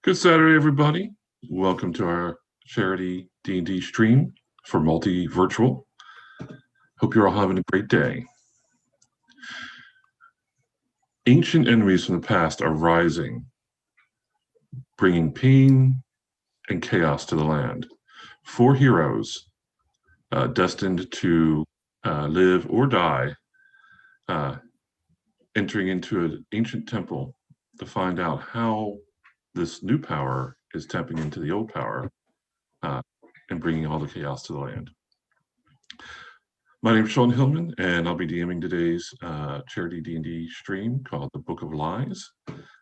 Good Saturday, everybody. Welcome to our charity D&D stream for Multi-Virtual. Hope you're all having a great day. Ancient enemies from the past are rising, bringing pain and chaos to the land. Four heroes destined to live or die, entering into an ancient temple to find out how this new power is tapping into the old power and bringing all the chaos to the land. My name is Sean Hillman, and I'll be DMing today's charity D&D stream called The Book of Lies.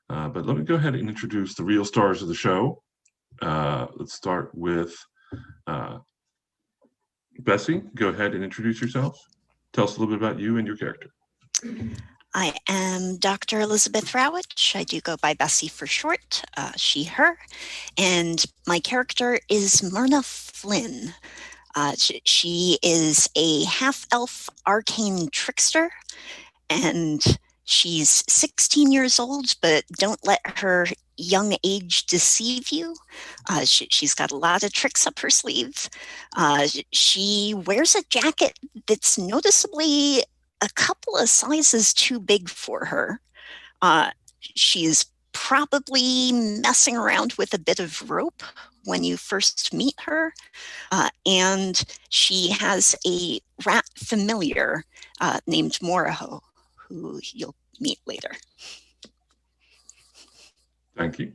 But let me go ahead and introduce the real stars of the show. Let's start with Bessie. Go ahead and introduce yourself. Tell us a little bit about you and your character. I am Dr. Elizabeth Rawitsch. I do go by Bessie for short, she, her. And my character is Myrna Flynn. She is a half-elf arcane trickster, and she's 16 years old, but don't let her young age deceive you. She's got a lot of tricks up her sleeve. She wears a jacket that's noticeably a couple of sizes too big for her. She's probably messing around with a bit of rope when you first meet her. And she has a rat familiar named Moriho, who you'll meet later. Thank you.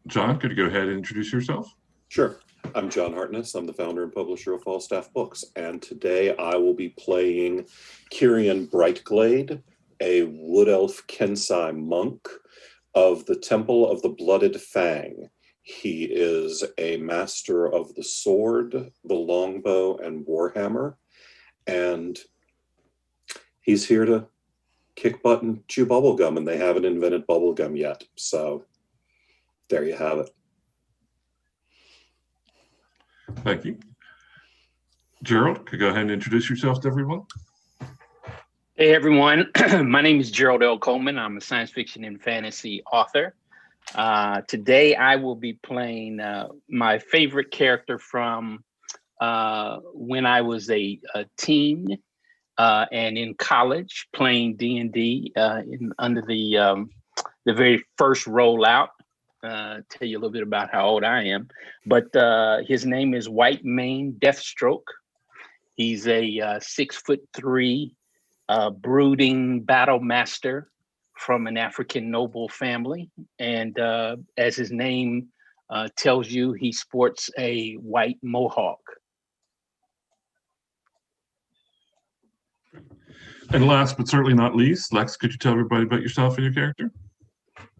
John, could you go ahead and introduce yourself? Sure. I'm John Hartness. I'm the founder and publisher of Falstaff Books, and today I will be playing Kyrian Brightglade, a wood elf Kensai monk of the Temple of the Blooded Fang. He is a master of the sword, the longbow, and warhammer, and he's here to kick butt and chew bubblegum, and they haven't invented bubblegum yet, so there you have it. Thank you. Gerald, could you go ahead and introduce yourself to everyone? Hey, everyone. My name is Gerald L. Coleman. I'm a science fiction and fantasy author. Today, I will be playing my favorite character from when I was a teen and in college, playing D&D under the very first rollout. Tell you a little bit about how old I am, but his name is White Mane Deathstroke. He's a 6'3" brooding battle master from an African noble family, and as his name tells you, he sports a white mohawk. And last but certainly not least, Lex, could you tell everybody about yourself and your character?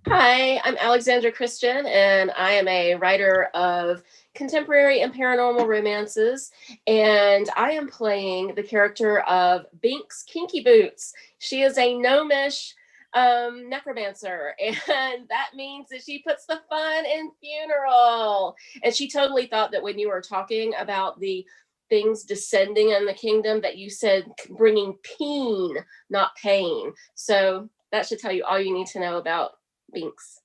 Hi, I'm Alexandra Christian, and I am a writer of contemporary and paranormal romances, and I am playing the character of Binks Kinky Boots. She is a gnomish necromancer, and that means that she puts the fun in funeral. And she totally thought that when you were talking about the things descending in the kingdom that you said bringing peen, not pain. So that should tell you all you need to know about Binks.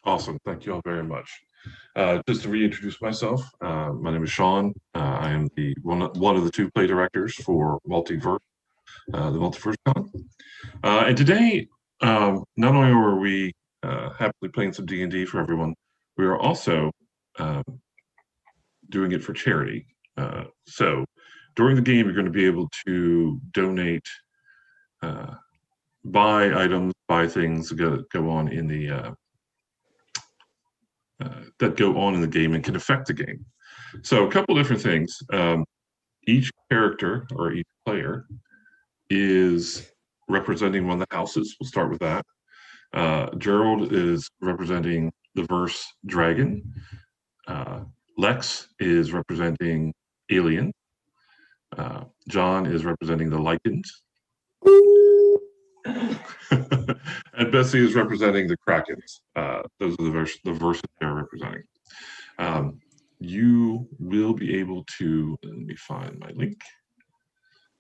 Awesome. Thank you all very much. Just to reintroduce myself, my name is Sean. I am the one of the two play directors for Multiverse, the Multiverse Con. And today, not only are we happily playing some D&D for everyone, we are also doing it for charity. So during the game, you're going to be able to donate, buy items, buy things that go on in the game and can affect the game. So a couple different things. Each character or each player is representing one of the houses. We'll start with that. Gerald is representing the verse dragon. Lexx is representing alien. John is representing the lichens. And Bessie is representing the Krakens. Those are the verses they're representing. You will be able to, let me find my link.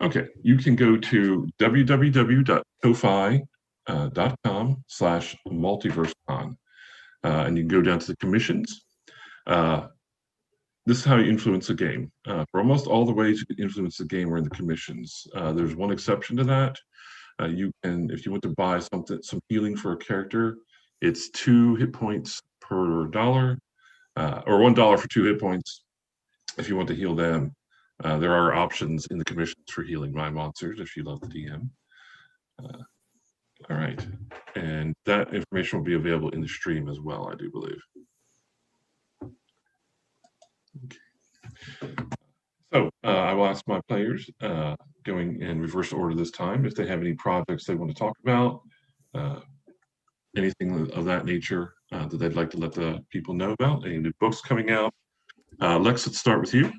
Okay, you can go to www.ko-fi www.facebook.com/multiversecon. And you can go down to the commissions. This is how you influence a game. For almost all the ways you can influence the game are in the commissions. There's one exception to that. You can, if you want to buy some healing for a character, it's 2 hit points per dollar, or $1 for 2 hit points. If you want to heal them, there are options in the commissions for healing my monsters if you love the DM. All right, and that information will be available in the stream as well, I do believe. Okay. So I will ask my players, going in reverse order this time, if they have any projects they want to talk about, anything of that nature that they'd like to let the people know about, any new books coming out. Lexx, let's start with you.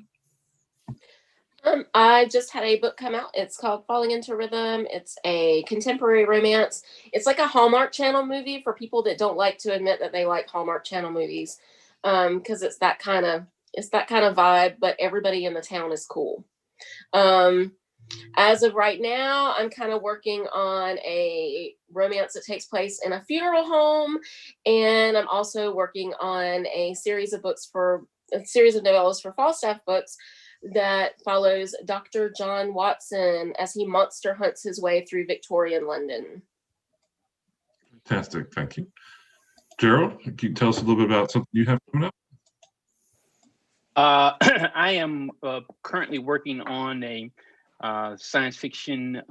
I just had a book come out. It's called Falling into Rhythm. It's a contemporary romance. It's like a Hallmark Channel movie for people that don't like to admit that they like Hallmark Channel movies, because it's that kind of vibe, but everybody in the town is cool. As of right now, I'm kind of working on a romance that takes place in a funeral home, and I'm also working on a series of novellas for Falstaff Books that follows Dr. John Watson as he monster hunts his way through Victorian London. Fantastic, thank you. Gerald, can you tell us a little bit about something you have coming up? I am currently working on a science fiction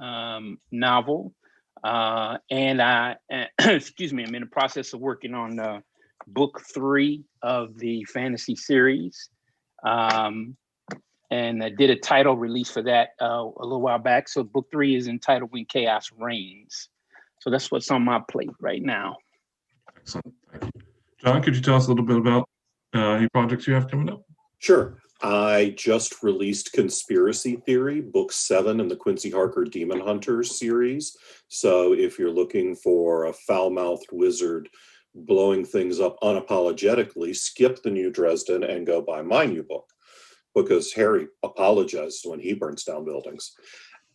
novel, and excuse me, I'm in the process of working on book 3 of the fantasy series. And I did a title release for that a little while back. So book 3 is entitled When Chaos Reigns. So that's what's on my plate right now. Excellent, thank you. John, could you tell us a little bit about any projects you have coming up? Sure. I just released Conspiracy Theory, book 7 in the Quincy Harker Demon Hunters series. So if you're looking for a foul-mouthed wizard blowing things up unapologetically, skip the New Dresden and go buy my new book, because Harry apologized when he burns down buildings.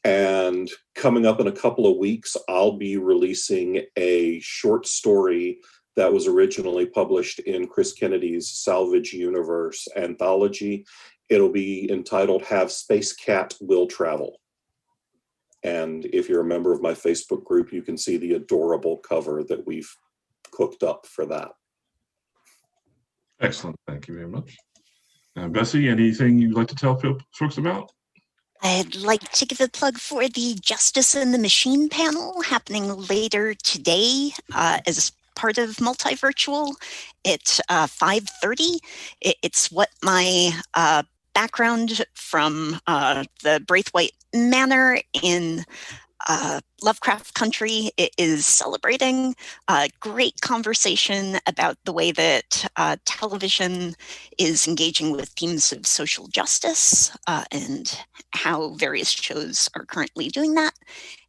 And coming up in a couple of weeks, I'll be releasing a short story that was originally published in Chris Kennedy's Salvage Universe anthology. It'll be entitled Have Space Cat Will Travel. And if you're a member of my Facebook group, you can see the adorable cover that we've cooked up for that. Excellent, thank you very much. Bessie, anything you'd like to tell folks about? I'd like to give a plug for the Justice in the Machine panel happening later today as part of Multivirtual. It's 5:30. It's what my background from the Braithwaite Manor in Lovecraft Country is celebrating. A great conversation about the way that television is engaging with themes of social justice and how various shows are currently doing that.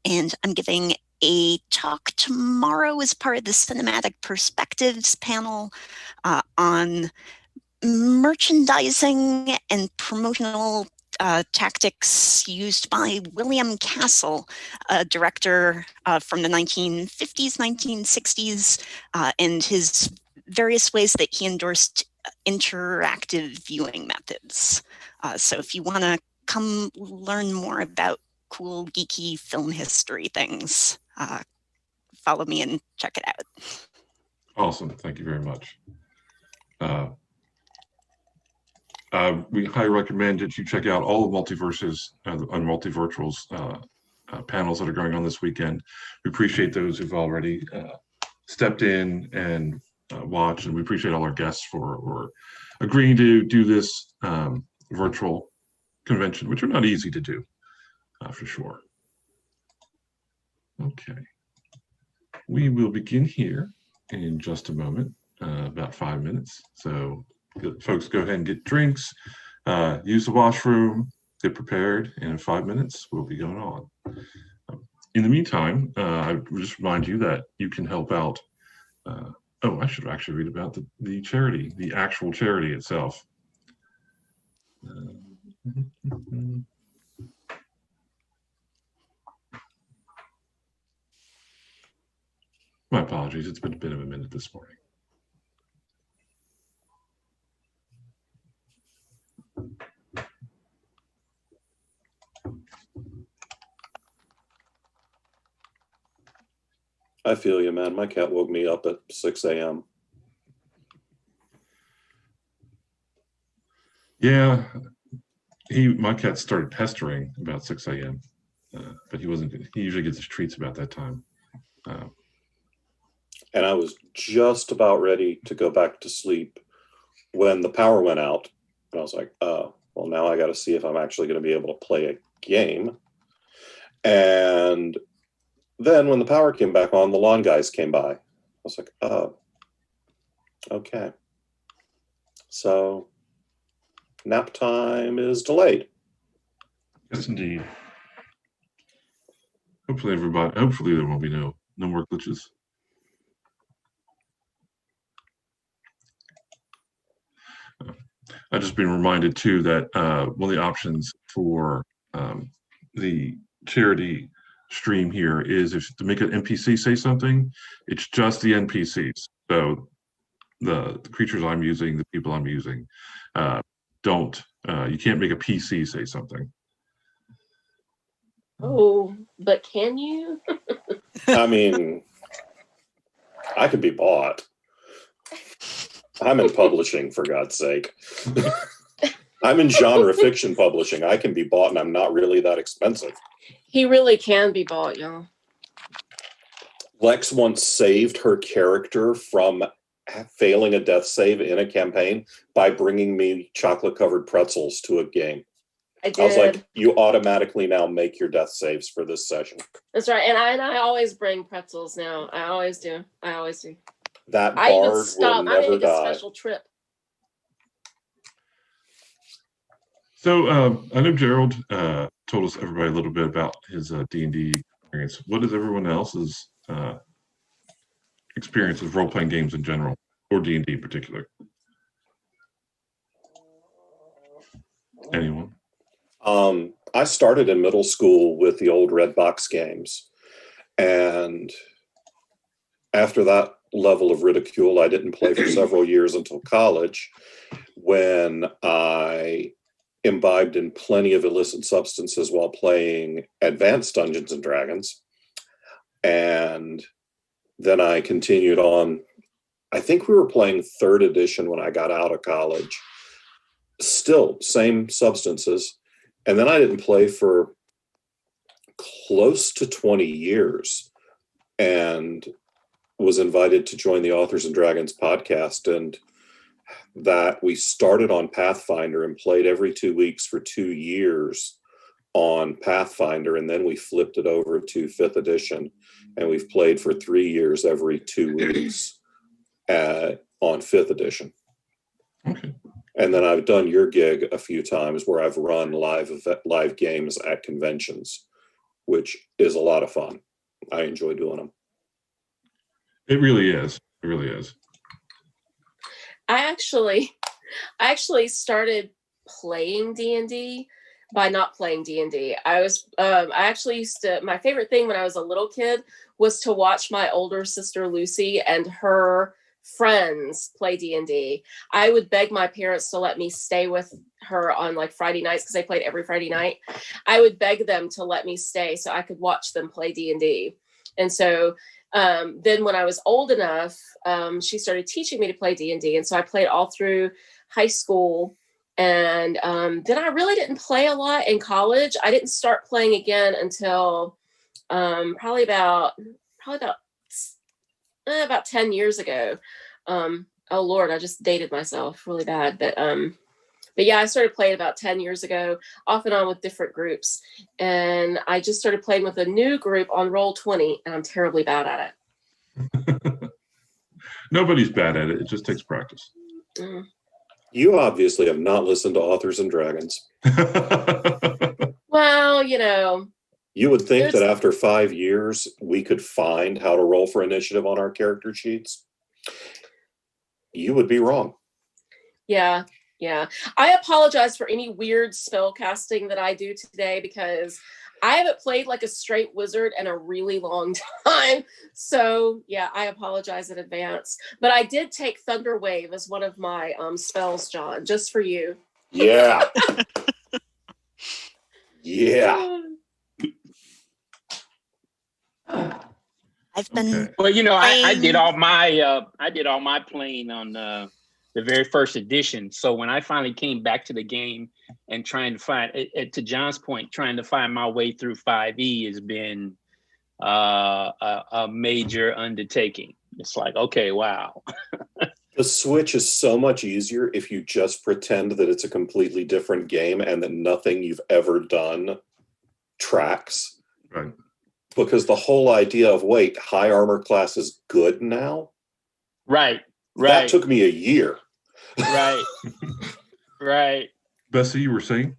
And I'm giving a talk tomorrow as part of the Cinematic Perspectives panel on merchandising and promotional tactics used by William Castle, a director from the 1950s, 1960s, and his various ways that he endorsed interactive viewing methods. So if you want to come learn more about cool, geeky film history things, follow me and check it out. Awesome, thank you very much. We highly recommend that you check out all the Multiverses and Multivirtuals panels that are going on this weekend. We appreciate those who've already stepped in and watched, and we appreciate all our guests for agreeing to do this virtual convention, which are not easy to do, for sure. Okay. We will begin here in just a moment, about 5 minutes. So folks, go ahead and get drinks, use the washroom, get prepared, and in 5 minutes, we'll be going on. In the meantime, I would just remind you that you can help out. I should actually read about the charity, the actual charity itself. apologies. It's been a bit of a minute this morning. I feel you, man. My cat woke me up at 6 a.m. Yeah, my cat started pestering about 6 a.m., but he wasn't. He usually gets his treats about that time. And I was just about ready to go back to sleep when the power went out. And I was like, oh, well, now I got to see if I'm actually going to be able to play a game. And then when the power came back on, the lawn guys came by. I was like, oh, okay. So nap time is delayed. Yes, indeed. Hopefully there won't be no more glitches. I've just been reminded too that one of the options for the charity stream here is if to make an NPC say something, it's just the NPCs. So the creatures I'm using, the people I'm using, you can't make a PC say something. Oh, but can you? I mean, I could be bought. I'm in publishing, for God's sake. I'm in genre fiction publishing. I can be bought, and I'm not really that expensive. He really can be bought, y'all. Lexx once saved her character from failing a death save in a campaign by bringing me chocolate-covered pretzels to a game. I was like, you automatically now make your death saves for this session. That's right. And I always bring pretzels now. I always do. That bard will never I made die. a special trip. So I know Gerald told us everybody a little bit about his D&D experience. What is everyone else's experience with role-playing games in general, or D&D in particular? Anyone? I started in middle school with the old red box games, and after that level of ridicule, I didn't play for several years until college, when I imbibed in plenty of illicit substances while playing advanced Dungeons and Dragons. And then I continued on. I think we were playing 3rd edition when I got out of college. Still, same substances. And then I didn't play for close to 20 years and was invited to join the Authors and Dragons podcast. And that we started on Pathfinder and played every 2 weeks for 2 years on Pathfinder. And then we flipped it over to 5th edition. And we've played for 3 years every 2 weeks on 5th edition. Okay. And then I've done your gig a few times where I've run live games at conventions, which is a lot of fun. I enjoy doing them. It really is. It really is. I actually started playing D&D by not playing D&D. I actually used to, my favorite thing when I was a little kid was to watch my older sister Lucy and her friends play D&D. I would beg my parents to let me stay with her on like Friday nights because they played every Friday night. I would beg them to let me stay so I could watch them play D&D. And so then when I was old enough, she started teaching me to play D&D. And so I played all through high school. And then I really didn't play a lot in college. I didn't start playing again until probably about 10 years ago. Oh Lord, I just dated myself really bad. But yeah, I started playing about 10 years ago, off and on with different groups. And I just started playing with a new group on Roll20, and I'm terribly bad at it. Nobody's bad at it. It just takes practice. Mm. You obviously have not listened to Authors and Dragons. Well, you know. You would think that after 5 years, we could find how to roll for initiative on our character sheets. You would be wrong. Yeah. I apologize for any weird spell casting that I do today because I haven't played like a straight wizard in a really long time. So yeah, I apologize in advance. But I did take Thunder Wave as one of my spells, John, just for you. Yeah. Yeah. I've been Okay. Well, you know, I did playing. all my playing on the very first edition. So when I finally came back to the game and trying to find, to John's point, trying to find my way through 5e has been a major undertaking. It's like, okay, wow. The Switch is so much easier if you just pretend that it's a completely different game and that nothing you've ever done tracks. Right. Because the whole idea of, wait, high armor class is good now? Right. That took me a year. Right. Right. Bessie, you were saying?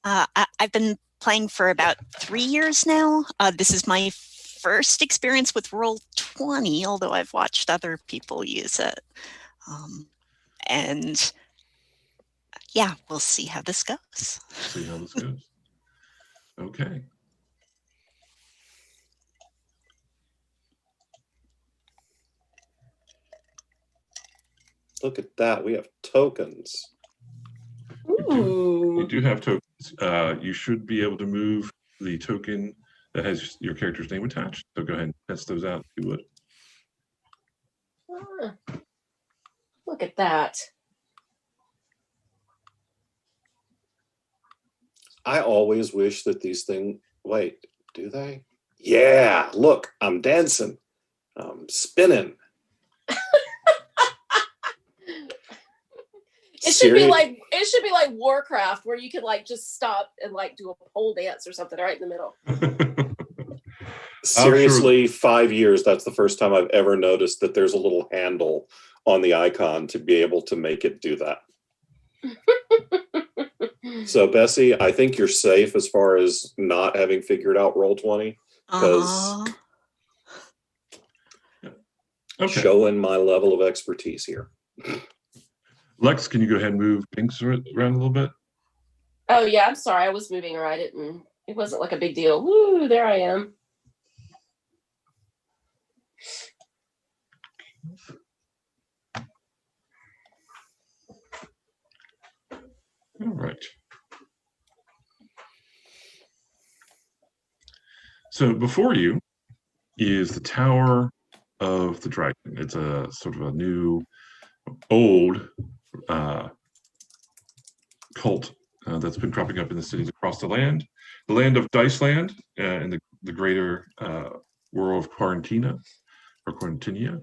I've been playing for about 3 years now. This is my first experience with Roll20, although I've watched other people use it. And yeah, we'll see how this goes. See how this goes. Okay. Look at that. We have tokens. You do have tokens. You should be able to move the token that has your character's name attached. So go ahead and test those out if you would. Look at that. I always wish that these things, wait, do they? Yeah, look, I'm dancing. I'm spinning. It should be like Warcraft, where you could like just stop and like do a pole dance or something right in the middle. Seriously, 5 years, that's the first time I've ever noticed that there's a little handle on the icon to be able to make it do that. So, Bessie, I think you're safe as far as not having figured out Roll20, because Okay. showing my level of expertise here. Lex, can you go ahead and move things around a little bit? Oh yeah, I'm sorry. I was moving right. It wasn't like a big deal. Woo, there I am. All right. So before you is the Tower of the Dragon. It's a sort of a new, old cult that's been cropping up in the cities across the land of Diceland, in the greater world of Quarantina or Quarantinia.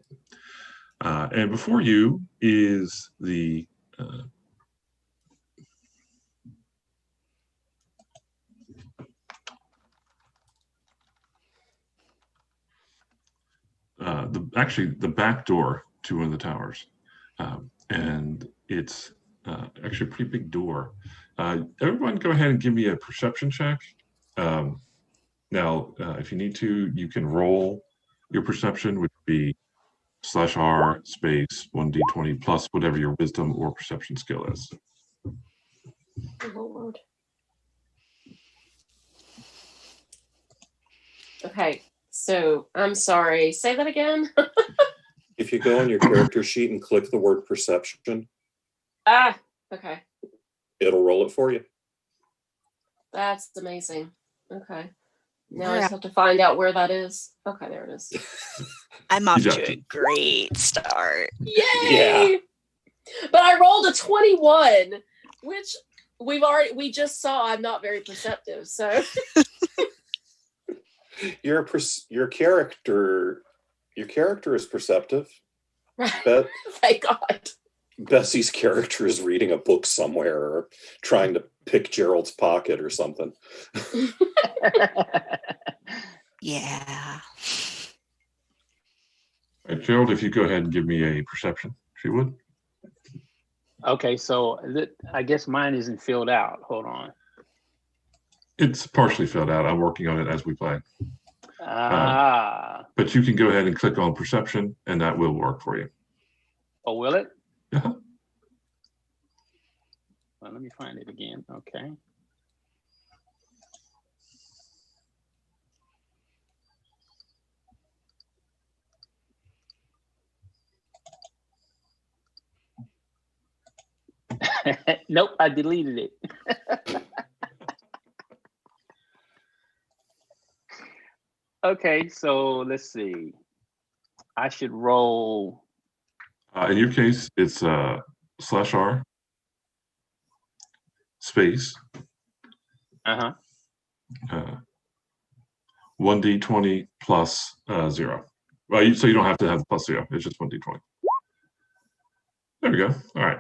And before you is the actually the back door to one of the towers, and it's actually a pretty big door. Everyone, go ahead and give me a perception check. Now, if you need to, you can roll your perception, which would be /R space 1d20 plus whatever your wisdom or perception skill is. Oh, Lord. Okay, so I'm sorry. Say that again. If you go on your character sheet and click the word perception, Okay. it'll roll it for you. That's amazing. Okay. Now I just have to find out where that is. Okay, there it is. I'm off to a great start. Yay! Yeah. But I rolled a 21, which we just saw I'm not very perceptive. So Your character is perceptive. right. Thank God. Bessie's character is reading a book somewhere or trying to pick Gerald's pocket or something. Yeah. All right, Gerald, if you go ahead and give me a perception, if you would. Okay, so I guess mine isn't filled out. Hold on. It's partially filled out. I'm working on it as we play. Ah. But you can go ahead and click on perception, and that will work for you. Oh, will it? Uh-huh. Well, let me find it again. Okay. Nope, I deleted it. Okay, so let's see. I should roll. In your case, it's /R space Uh-huh. 1d20 plus 0. Well, so you don't have to have the plus 0. It's just 1d20. There we go. All right.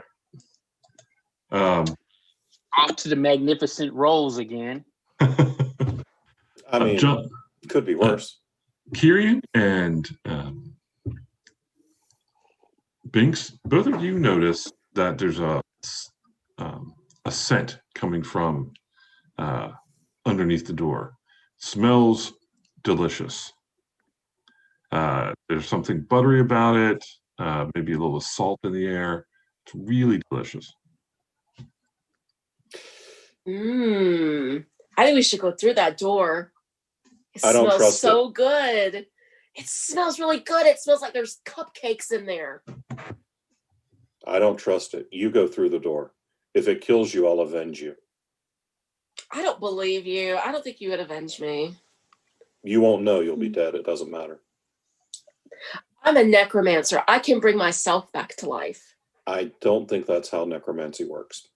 Off to the magnificent rolls again. I mean, John, could be worse. Kieran and Binks, both of you notice that there's a scent coming from underneath the door. Smells delicious. There's something buttery about it, maybe a little salt in the air. It's really delicious. I think we should go through that door. It I don't smells trust so good. It smells really good. It smells like there's cupcakes in there. I don't trust it. You go through the door. If it kills you, I'll avenge you. I don't believe you. I don't think you would avenge me. You won't know. You'll be dead. It doesn't matter. I'm a necromancer. I can bring myself back to life. I don't think that's how necromancy works.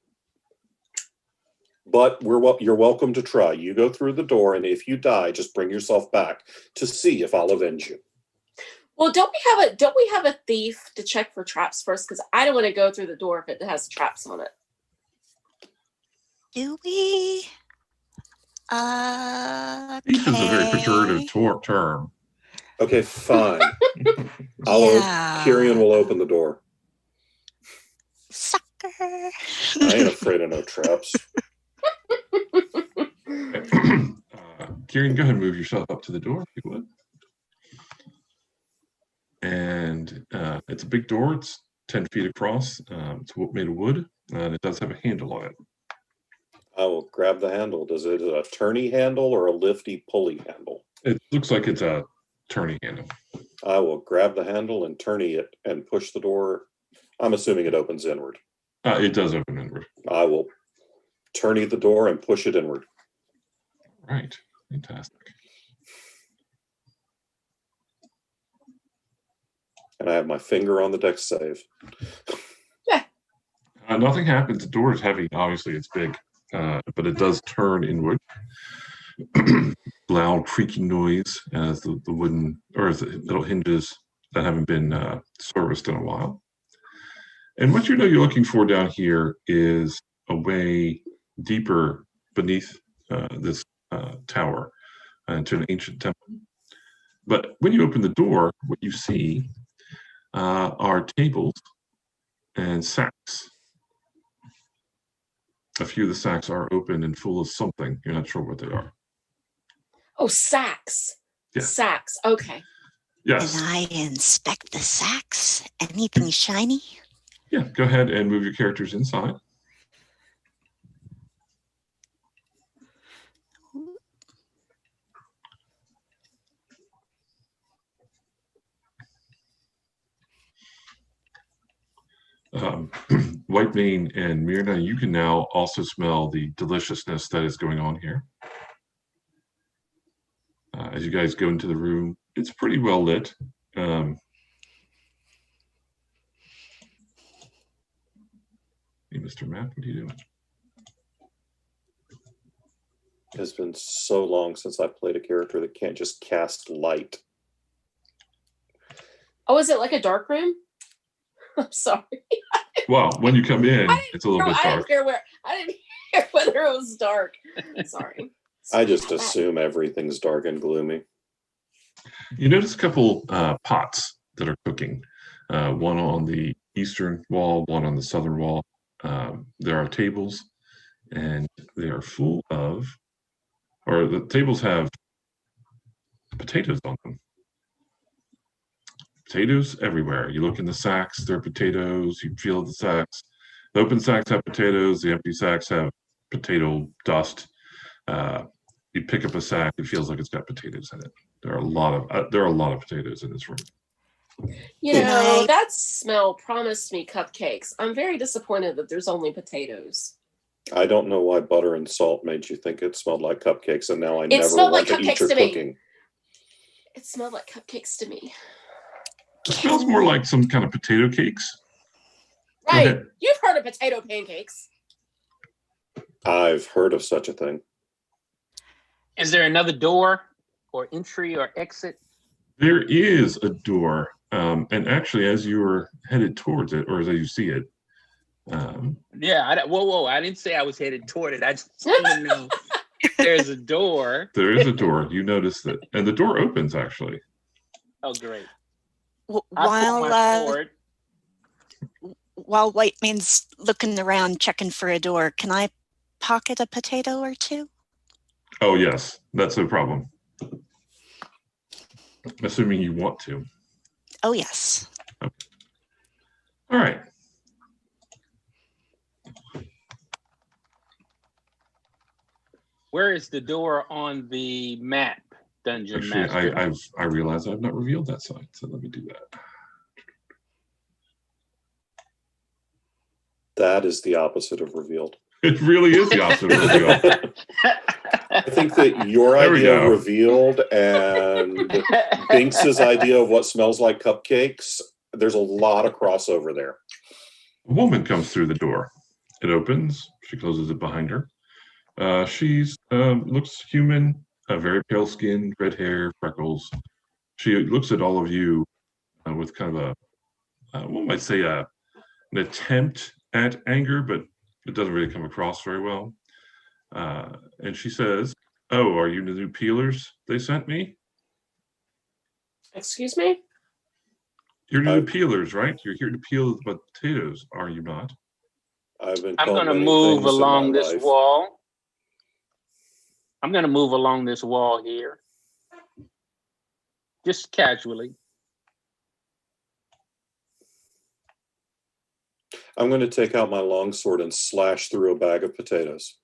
But you're welcome to try. You go through the door, and if you die, just bring yourself back to see if I'll avenge you. Well, don't we have a thief to check for traps first? Because I don't want to go through the door if it has traps on it. Do we? Thief is a very pejorative term. Okay, fine. Yeah. Kieran will open the door. Sucker. I ain't afraid of no traps. Kieran, go ahead and move yourself up to the door, if you would. And it's a big door. It's 10 feet across. It's made of wood, and it does have a handle on it. I will grab the handle. Is it a turny handle or a lifty pulley handle? It looks like it's a turning handle. I will grab the handle and turny it and push the door. I'm assuming it opens inward. It does open inward. I will turny the door and push it inward. Right. Fantastic. And I have my finger on the dex save. Nothing happens. The door is heavy. Obviously, it's big, but it does turn inward. Loud creaking noise as the wooden or as the little hinges that haven't been serviced in a while. And what you're looking for down here is a way deeper beneath this tower into an ancient temple. But when you open the door, what you see are tables and sacks. A few of the sacks are open and full of something. You're not sure what they are. Oh, sacks. Yeah. Sacks. Okay. Yes. Can I inspect the sacks? Anything shiny? Yeah, go ahead and move your characters inside. Whitemane and Myrna, you can now also smell the deliciousness that is going on here. As you guys go into the room, it's pretty well lit. Hey, Mr. Map, what are you doing? It's been so long since I played a character that can't just cast light. Oh, is it like a dark room? I'm sorry. Well, when you come in, it's a little bit I dark. didn't hear whether it was dark. Sorry. I just assume everything's dark and gloomy. You notice a couple pots that are cooking. One on the eastern wall, one on the southern wall. There are tables, and they are full of, or the tables have potatoes on them. Potatoes everywhere. You look in the sacks, there are potatoes. You feel the sacks. The open sacks have potatoes. The empty sacks have potato dust. You pick up a sack, it feels like it's got potatoes in it. There are a lot of potatoes in this room. You know, that smell promised me cupcakes. I'm very disappointed that there's only potatoes. I don't know why butter and salt made you think it smelled like cupcakes, and now I It never smelled want like to eat cupcakes your to me. cooking. It smelled like cupcakes to me. It smells more like some kind of potato cakes. Right. You've heard of potato pancakes. I've heard of such a thing. Is there another door or entry or exit? There is a door, and actually, as you were headed towards it, or as you see it, whoa! I didn't say I was headed toward it. I just want to know if there's a door. There is a door. You notice that, and the door opens actually. Oh, great! While White Man's looking around checking for a door, can I pocket a potato or two? Oh yes, that's no problem. Assuming you want to. Oh yes. Okay. All right. Where is the door on the map, Dungeon Actually, Master? I realize I've not revealed that side, so let me do that. That is the opposite of revealed. It really is the opposite of revealed. I think that your idea of revealed and Binks's idea of what smells like cupcakes, there's a lot of crossover there. A woman comes through the door. It opens. She closes it behind her. She's looks human, very pale skin, red hair, freckles. She looks at all of you with kind of one might say an attempt at anger, but it doesn't really come across very well. And she says, "Oh, are you the new peelers they sent me?" Excuse me? You're new peelers, right? You're here to peel the potatoes, are you not? I'm going to move along this wall. I'm going to move along this wall here. Just casually. I'm going to take out my longsword and slash through a bag of potatoes.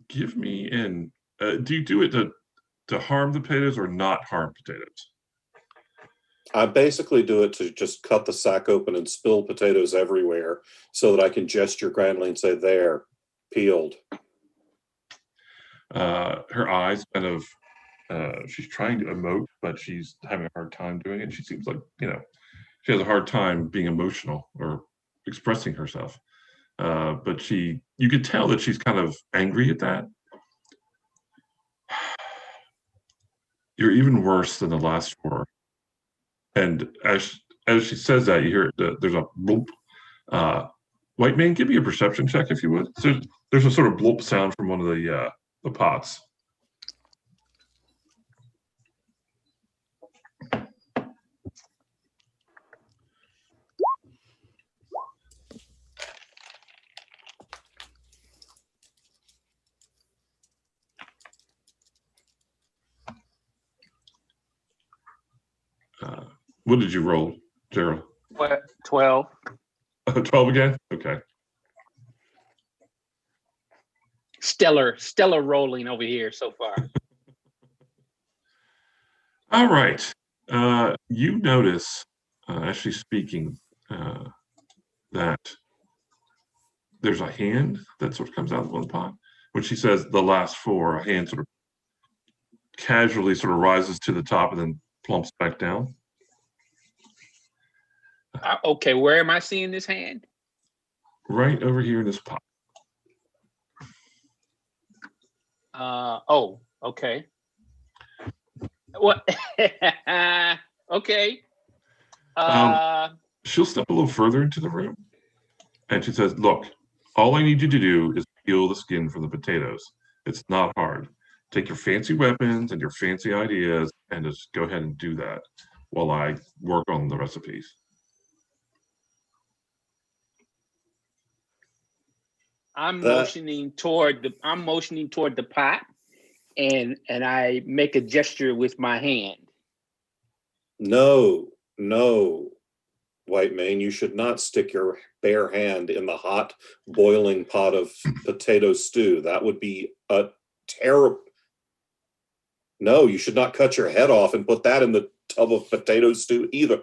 Give me do you do it to harm the potatoes or not harm potatoes? I basically do it to just cut the sack open and spill potatoes everywhere so that I can gesture grandly and say, "There, peeled." Her eyes kind of, she's trying to emote, but she's having a hard time doing it. She seems like, she has a hard time being emotional or expressing herself. But you could tell that she's kind of angry at that. You're even worse than the last four. And as she says that, you hear there's a bloop. White Man, give me a perception check if you would. So there's a sort of bloop sound from one of the pots. What did you roll, Gerald? 12. 12 again? Okay. Stellar rolling over here so far. All right. You notice, as she's speaking, that there's a hand that sort of comes out of the pot. When she says the last four, a hand sort of casually sort of rises to the top and then plumps back down. Okay, where am I seeing this hand? Right over here in this pot. Okay. What? Okay. She'll step a little further into the room, and she says, "Look, all I need you to do is peel the skin from the potatoes. It's not hard. Take your fancy weapons and your fancy ideas and just go ahead and do that while I work on the recipes." I'm motioning toward the pot, and I make a gesture with my hand. No, White Man, you should not stick your bare hand in the hot, boiling pot of potato stew. That would be a terrible. No, you should not cut your head off and put that in the tub of potato stew either.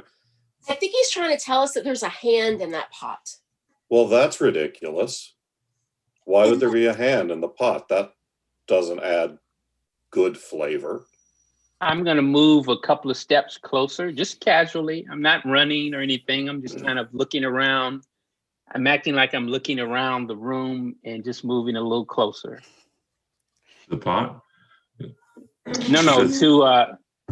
I think he's trying to tell us that there's a hand in that pot. Well, that's ridiculous. Why would there be a hand in the pot? That doesn't add good flavor. I'm going to move a couple of steps closer, just casually. I'm not running or anything. I'm just kind of looking around. I'm acting like I'm looking around the room and just moving a little closer. The pot? No,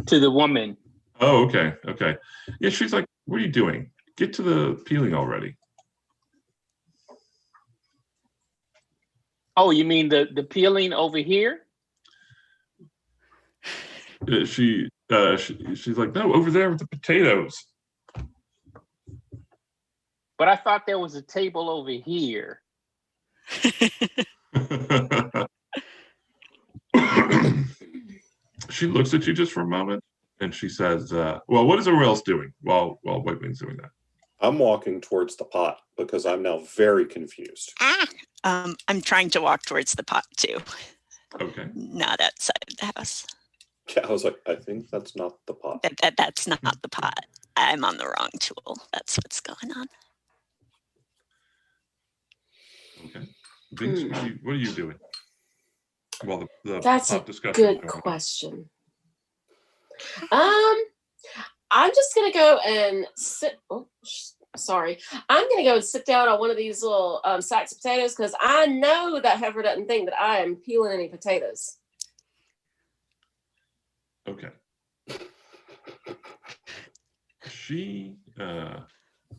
to the woman. Oh, okay. Okay. Yeah, she's like, what are you doing? Get to the peeling already. Oh, you mean the peeling over here? She's like, no, over there with the potatoes. But I thought there was a table over here. She looks at you just for a moment and she says, well, what is everyone else doing while White Wing's doing that? I'm walking towards the pot because I'm now very confused. I'm trying to walk towards the pot too. Okay. Not outside the house. Yeah, I was like, I think that's not the pot. That's not the pot. I'm on the wrong tool. That's what's going on. Okay. Binks, what are you doing? Well, the That's pot a discussion. good question. I'm just gonna go and sit. Oh, sorry. I'm gonna go and sit down on one of these little sacks of potatoes because I know that heifer doesn't think that I am peeling any potatoes. Okay. She, the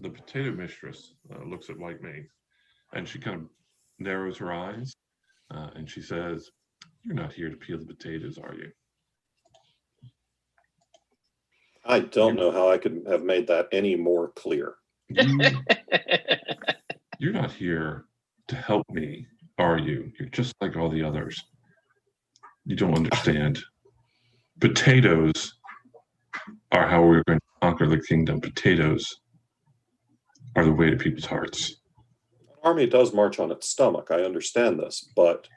potato mistress, looks at White Mane and she kind of narrows her eyes and she says, "You're not here to peel the potatoes, are you?" I don't know how I could have made that any more clear. You're not here to help me, are you? You're just like all the others. You don't understand. Potatoes are how we're going to conquer the kingdom. Potatoes are the way to people's hearts. An army does march on its stomach. I understand this, but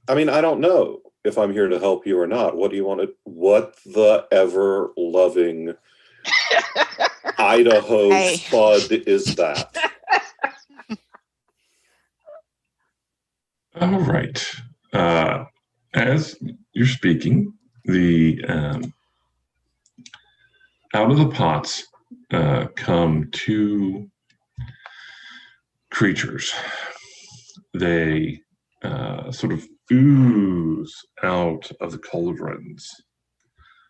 I mean, I don't know if I'm here to help you or not. What do you want to? What the ever loving Idaho spud is that? All right. As you're speaking, the out of the pots come two creatures. They sort of ooze out of the cauldrons.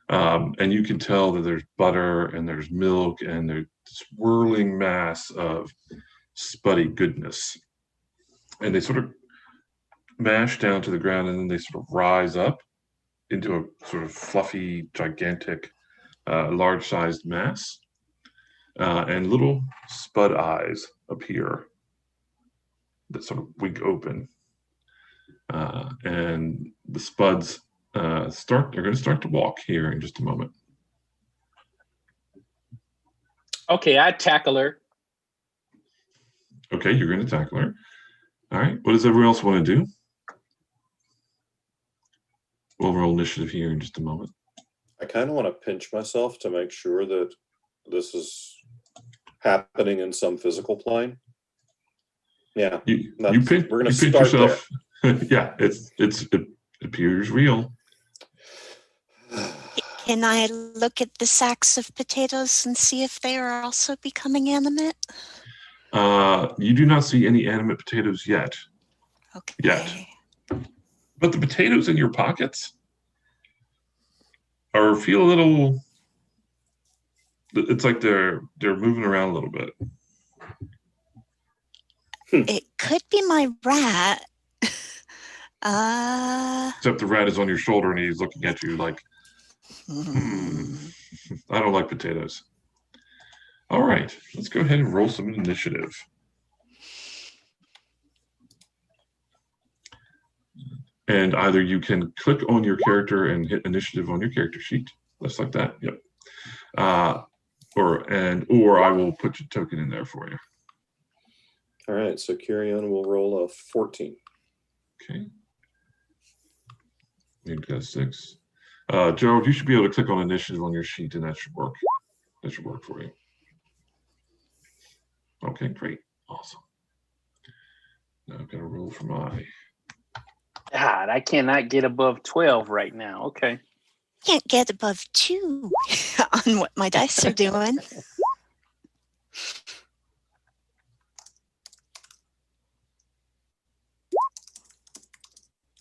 And you can tell that there's butter and there's milk and there's swirling mass of spuddy goodness. And they sort of mash down to the ground and then they sort of rise up into a sort of fluffy, gigantic, large-sized mass. And little spud eyes appear that sort of wink open. And the spuds are going to start to walk here in just a moment. Okay, I tackle her. Okay, you're going to tackle her. All right, what does everyone else want to do? We'll roll initiative here in just a moment. I kind of want to pinch myself to make sure that this is happening in some physical plane. Yeah, you we're going to pinch start yourself. Yeah, it appears real. Can I look at the sacks of potatoes and see if they are also becoming animate? You do not see any animate potatoes yet. Okay. Yet. But the potatoes in your pockets feel a little. It's like they're moving around a little bit. It could be my rat. Except the rat is on your shoulder and he's looking at you like, I don't like potatoes. All right, let's go ahead and roll some initiative. And either you can click on your character and hit initiative on your character sheet, just like that. Yep. Or I will put your token in there for you. All right, so Kyrian will roll a 14. Okay. You've got 6. Gerald, you should be able to click on initiative on your sheet, and that should work. That should work for you. Okay, great. Awesome. Now I've got to roll for my... God, I cannot get above 12 right now. Okay. Can't get above 2 on what my dice are doing.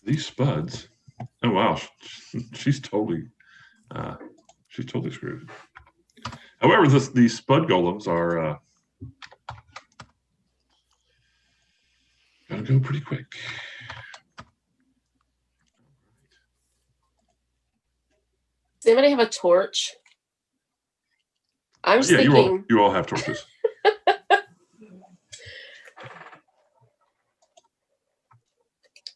These spuds. Oh wow, she's totally screwed. However, these spud golems are gonna go pretty quick. Does anybody have a torch? I was thinking. You all have torches.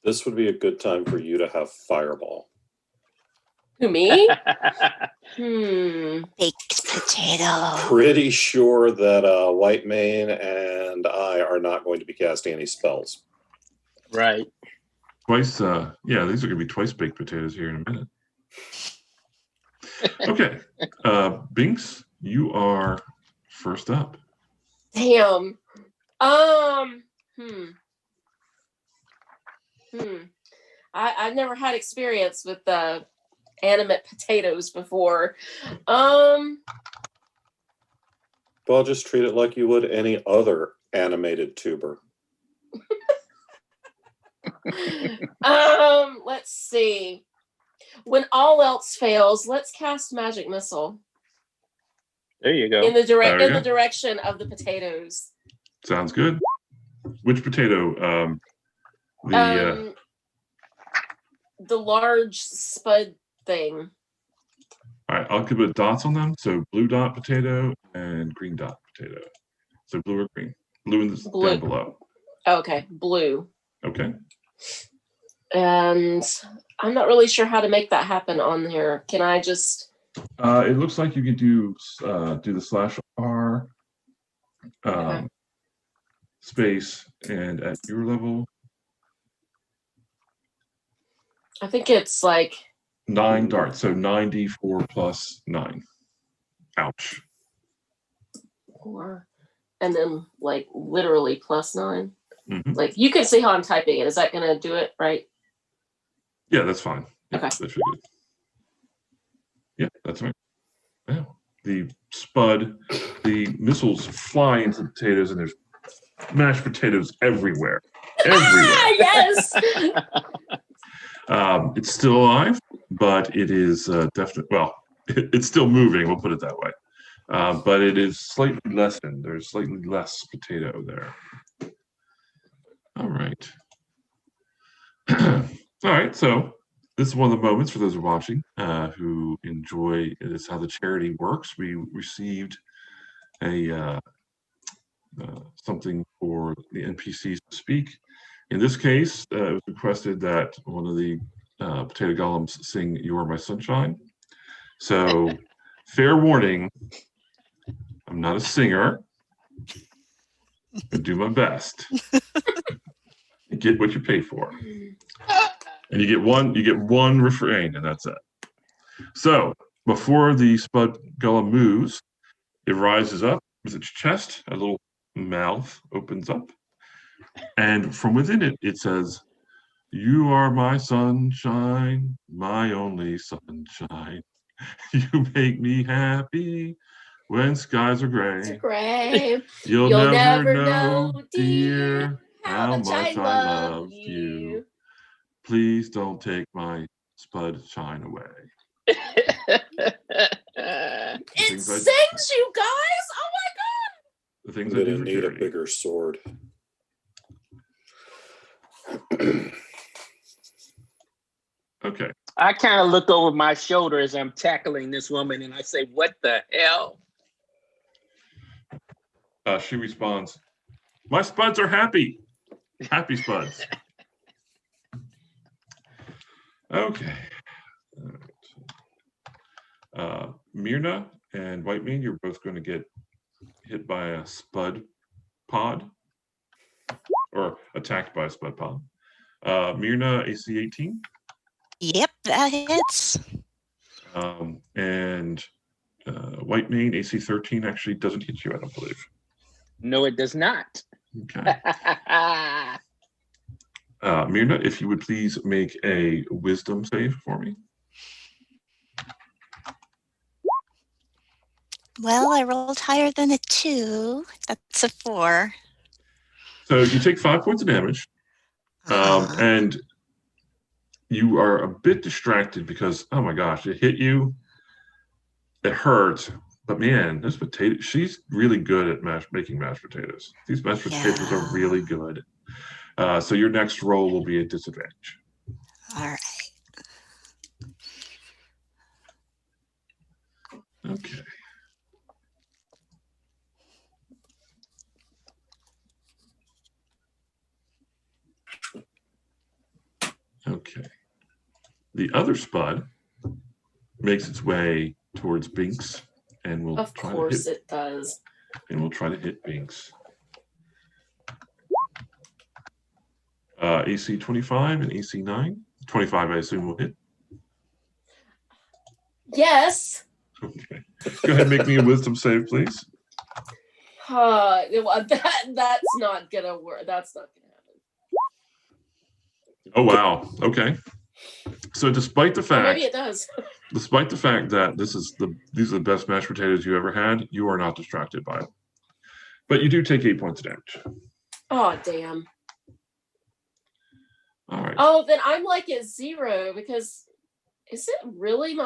This would be a good time for you to have fireball. Who, me? Baked potato. Pretty sure that White Mane and I are not going to be casting any spells. Right. Twice, yeah, these are going to be twice baked potatoes here in a minute. Okay, Binks, you are first up. Damn. I've never had experience with animate potatoes before. Well, just treat it like you would any other animated tuber. Let's see. When all else fails, let's cast magic missile. There you go. In the direction of the potatoes. Sounds good. Which potato? The large spud thing. All right, I'll give it dots on them. So blue dot potato and green dot potato. So blue or green? Blue in the down below. Okay, blue. Okay. And I'm not really sure how to make that happen on here. Can I just? It looks like you could do the /R Okay. space and at your level. I think it's like 9 darts, so 9d4 plus 9. Ouch. 4, and then like literally plus 9. Mm-hmm. Like you can see how I'm typing it. Is that going to do it right? Yeah, that's fine. Yeah, Okay. That should be good. Yeah, that's right. Yeah. The spud, the missiles fly into the potatoes, and there's mashed potatoes everywhere. Ah, yes. It's still alive, but it is definitely, well, it's still moving, we'll put it that way. But it is slightly lessened. There's slightly less potato there. All right. All right, so this is one of the moments for those who are watching who enjoy. It is how the charity works. We received a something for the NPCs to speak. In this case, it was requested that one of the potato golems sing "You Are My Sunshine." So, fair warning, I'm not a singer. I do my best. You get what you pay for. And you get one refrain, and that's it. So before the spud golem moves, it rises up with its chest, a little mouth opens up, and from within it, it says, "You are my sunshine, my only sunshine. You make me happy when skies are gray. It's gray. You'll never know, dear, how much I love you. Please don't take my spud shine away." It sings, you guys. Oh my god. The things I'm I do gonna for need a charity. bigger sword. Okay. I kind of look over my shoulder as I'm tackling this woman and I say, "What the hell?" She responds, "My spuds are happy. Happy spuds." Okay. All right. Myrna and White Mane, you're both going to get hit by a spud pod or attacked by a spud pod. Myrna, AC 18. Yep, that hits. And White Mane, AC 13 actually doesn't hit you, I don't believe. No, it does not. Okay. Myrna, if you would please make a wisdom save for me. Well, I rolled higher than a 2. That's a 4. So you take 5 points of damage, and you are a bit distracted because, oh my gosh, it hit you. It hurt. But man, this potato, she's really good at making mashed potatoes. These mashed potatoes are really good. So your next roll will be a disadvantage. All right. Okay. Okay. The other spud makes its way towards Binks and will Of course it does. And we'll try to hit Binks. AC 25 and AC 9. 25, I assume, will hit. Yes. Okay. Go ahead and make me a wisdom save, please. That's not gonna work. That's not gonna happen. Oh wow. Okay. So despite the fact, maybe it does. Despite the fact that these are the best mashed potatoes you ever had, you are not distracted by it. But you do take 8 points of damage. Oh damn. All right. Oh, then I'm like at 0 because is it really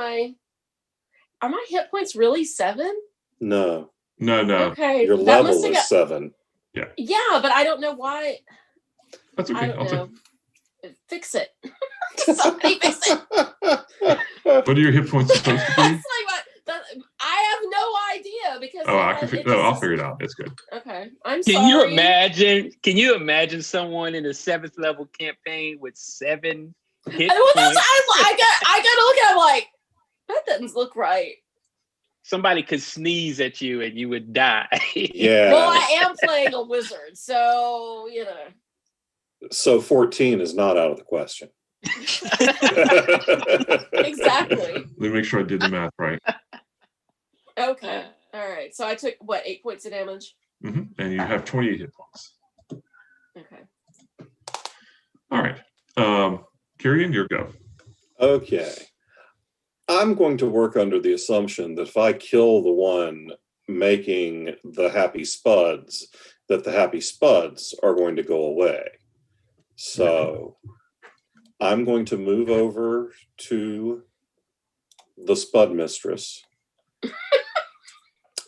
are my hit points really 7? No. No. Okay. Your level is 7. Yeah. Yeah, but I don't know why. That's okay. I don't know. Fix it. What are your hit points supposed to be? That's like what, I have no idea because I'll figure it out. It's good. Okay. I'm Can sorry. Can you imagine someone in a 7th level campaign with 7 hit Well, points? I gotta look at it, I'm like, that doesn't look right. Somebody could sneeze at you and you would die. Yeah. Well, I am playing a wizard, so So 14 is not out of the question. Exactly. Let me make sure I did the math right. Okay. All right. So I took 8 points of damage? Mm-hmm. And you have 28 hit points. Okay. All right. Kyrian, your go. Okay. I'm going to work under the assumption that if I kill the one making the happy spuds, that the happy spuds are going to go away. So I'm going to move over to the spud mistress.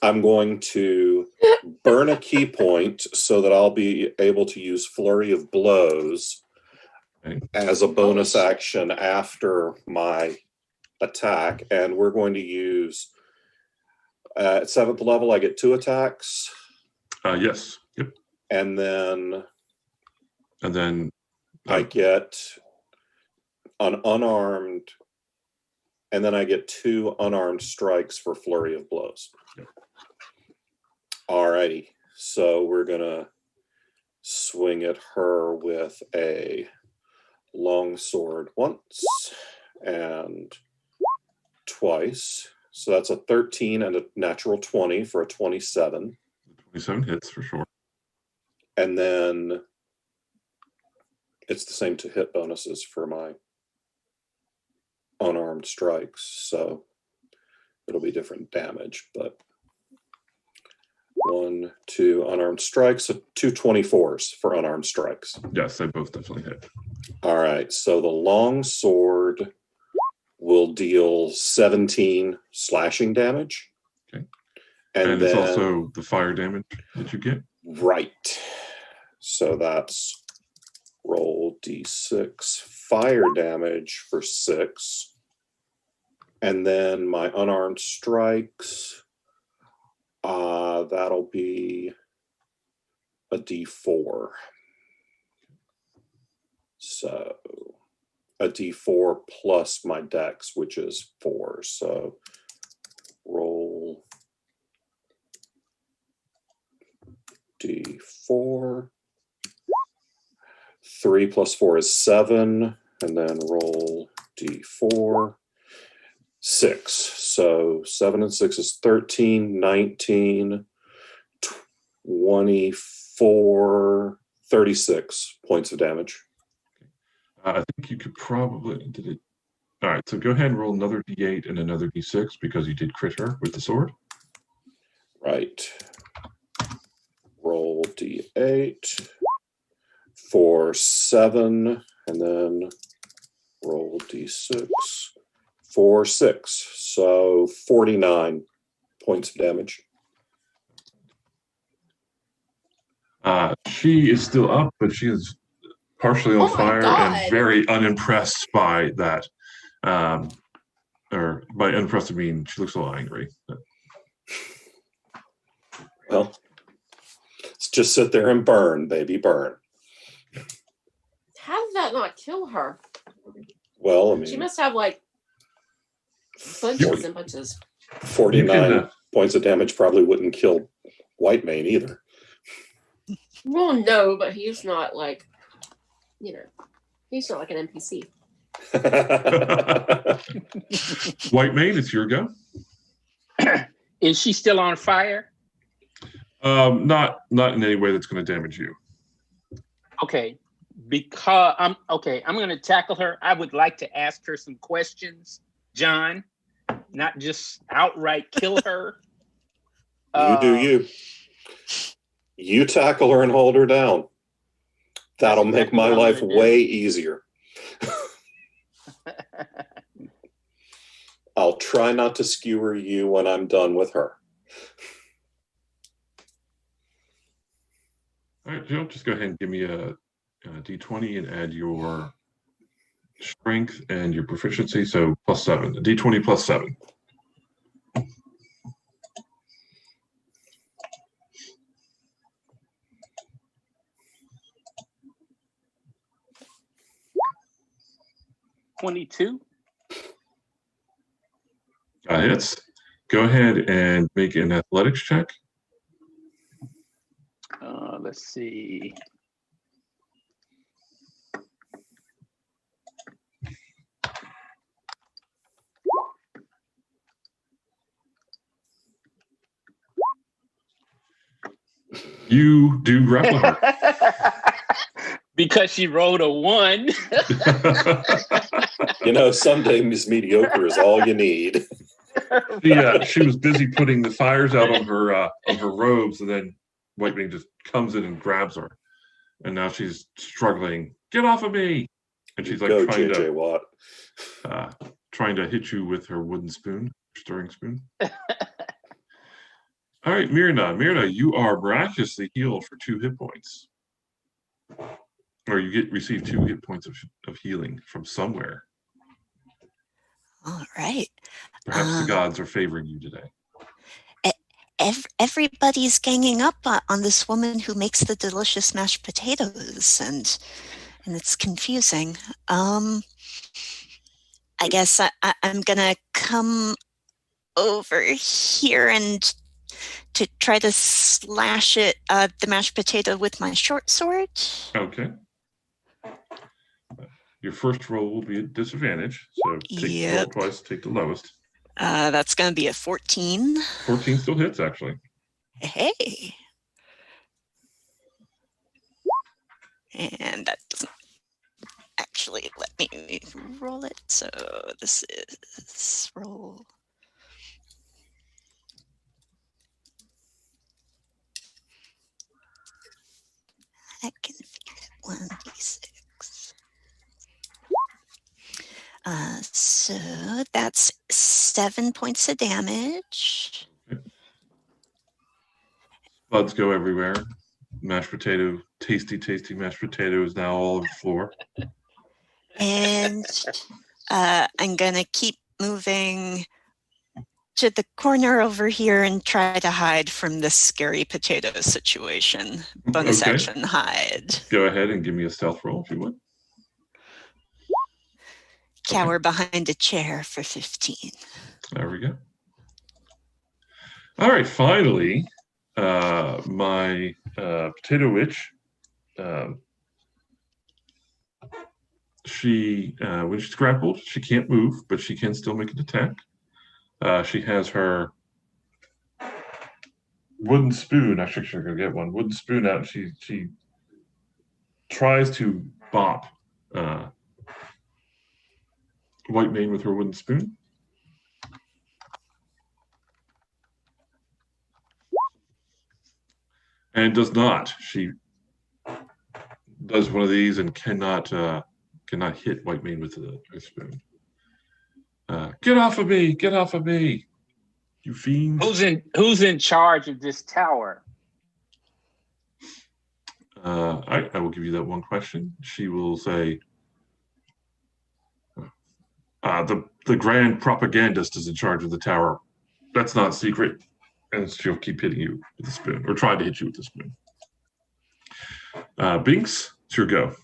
I'm going to burn a key point so that I'll be able to use Flurry of Blows as a bonus action after my attack. And we're going to use, at 7th level, I get 2 attacks. Yes. Yep. And then I get an unarmed, and then I get 2 unarmed strikes for Flurry of Blows. Yep. Alrighty, so we're gonna swing at her with a long sword once and twice. So that's a 13 and a natural 20 for a 27. 27 hits for sure. And then it's the same to hit bonuses for my unarmed strikes, so it'll be different damage, but 1, 2 unarmed strikes, so 2 24s for unarmed strikes. Yes, they both definitely hit. All right, so the long sword will deal 17 slashing damage. Okay. And it's then, also the fire damage that you get. Right. So that's roll d6 fire damage for 6. And then my unarmed strikes, that'll be a d4. So a d4 plus my dex, which is 4. So roll d4. 3 plus 4 is 7, and then roll d4. 6. So 7 and 6 is 13, 19, 24, 36 points of damage. I think you could probably did it. All right, so go ahead and roll another d8 and another d6 because you did crit her with the sword. Right. Roll d8 for 7, and then roll d6 for 6. So 49 points of damage. She is still up, but she is partially on fire and very unimpressed by that. Or by unimpressed, I mean she looks a little angry. Well, let's just sit there and burn, baby, burn. How did that not kill her? Well, I mean, She must have like bunches and bunches. 49 points of damage probably wouldn't kill Whitemane either. Well, no, but he's not like, he's not like an NPC. Whitemane, it's your go. Is she still on fire? Not in any way that's going to damage you. Okay, because I'm going to tackle her. I would like to ask her some questions, John, not just outright kill her. You do you. You tackle her and hold her down. That'll make my life way easier. I'll try not to skewer you when I'm done with her. All right, Joe, just go ahead and give me a d20 and add your strength and your proficiency, so +7. A d20 +7. $22. Hits. Go ahead and make an athletics check. Let's see. You do grapple her. Because she rolled a 1. Some days mediocre is all you need. She was busy putting the fires out on her robes, and then Whitemane just comes in and grabs her, and now she's struggling. Get off of me! And she's like trying to hit you with her wooden spoon, stirring spoon. All right, Myrna, you are miraculously healed for 2 hit points. Or you receive 2 hit points of healing from somewhere. All right. Perhaps the gods are favoring you today. Everybody's ganging up on this woman who makes the delicious mashed potatoes, and it's confusing. I guess I'm gonna come over here and to try to slash it, the mashed potato with my short sword. Okay. Your first roll will be at disadvantage, so roll twice, take the lowest. That's going to be a 14. 14 still hits, actually. Hey. And that doesn't actually let me roll it, so this is roll. I can feel it, 1d6. So that's 7 points of damage. Okay. Buds go everywhere. Mashed potato, tasty mashed potato is now all over the floor. And I'm going to keep moving to the corner over here and try to hide from this scary potato situation. Bonus action, hide. Go ahead and give me a stealth roll if you would. Cower behind a chair for 15. There we go. All right, finally, my potato witch, when she's grappled, she can't move, but she can still make an attack. She has her wooden spoon. I think she's gonna get one wooden spoon out. And she tries to bop Whitemane with her wooden spoon. And does not. She does one of these and cannot hit Whitemane with a spoon. Get off of me! Get off of me! You fiend! Who's in charge of this tower? I will give you that one question. She will say, the grand propagandist is in charge of the tower. That's not secret. And she'll keep hitting you with a spoon, or try to hit you with a spoon. Binks, it's your go.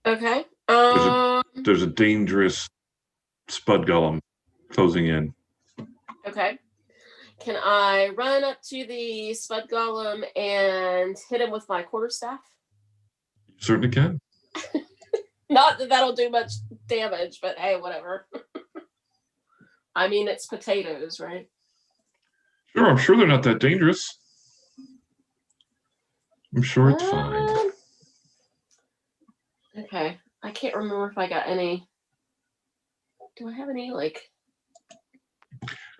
Okay. There's a dangerous spud golem closing in. Okay. Can I run up to the spud golem and hit him with my quarterstaff? You certainly can. Not that that'll do much damage, but hey, whatever. I mean, it's potatoes, right? Sure, I'm sure they're not that dangerous. I'm sure it's fine. Okay. I can't remember if I got any. Do I have any, like...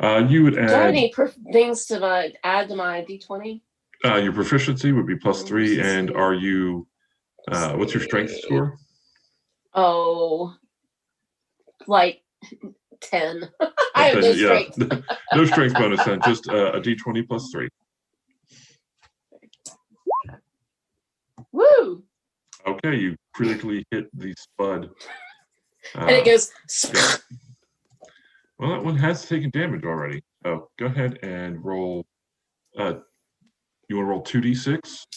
You would Do I have add... any things to add to my D20? Your proficiency would be +3, and are you... what's your strength score? Oh, like 10. I have no strength. No strength bonus then, just a D20 +3. Woo! Okay, you critically hit the spud. And it goes... Yeah. Well, that one has taken damage already. Oh, go ahead and roll. You want to roll 2d6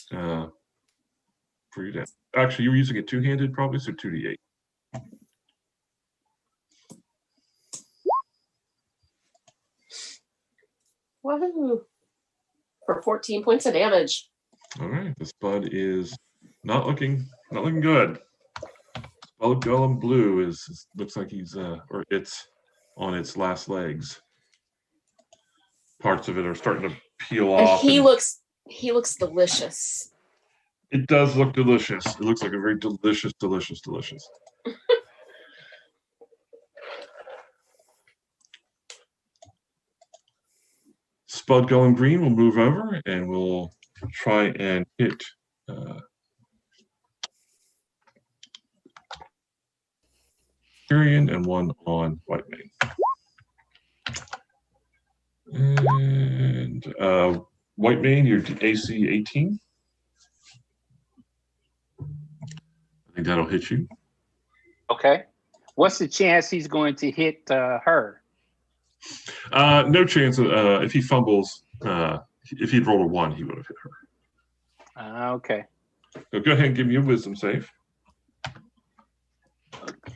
for your damage. Actually, you were using it two-handed probably, so 2d8. Woohoo! For 14 points of damage. All right, the spud is not looking good. Spud Golem Blue looks like he's or it's on its last legs. Parts of it are starting to peel And off. he looks delicious. It does look delicious. It looks like a very delicious. Spud Golem Green will move over and we'll try and hit Tyrion and one on Whitemane. And Whitemane, your AC 18. I think that'll hit you. Okay. What's the chance he's going to hit her? No chance. If he fumbles, if he'd rolled a 1, he would have hit her. Okay. So go ahead and give me a wisdom save.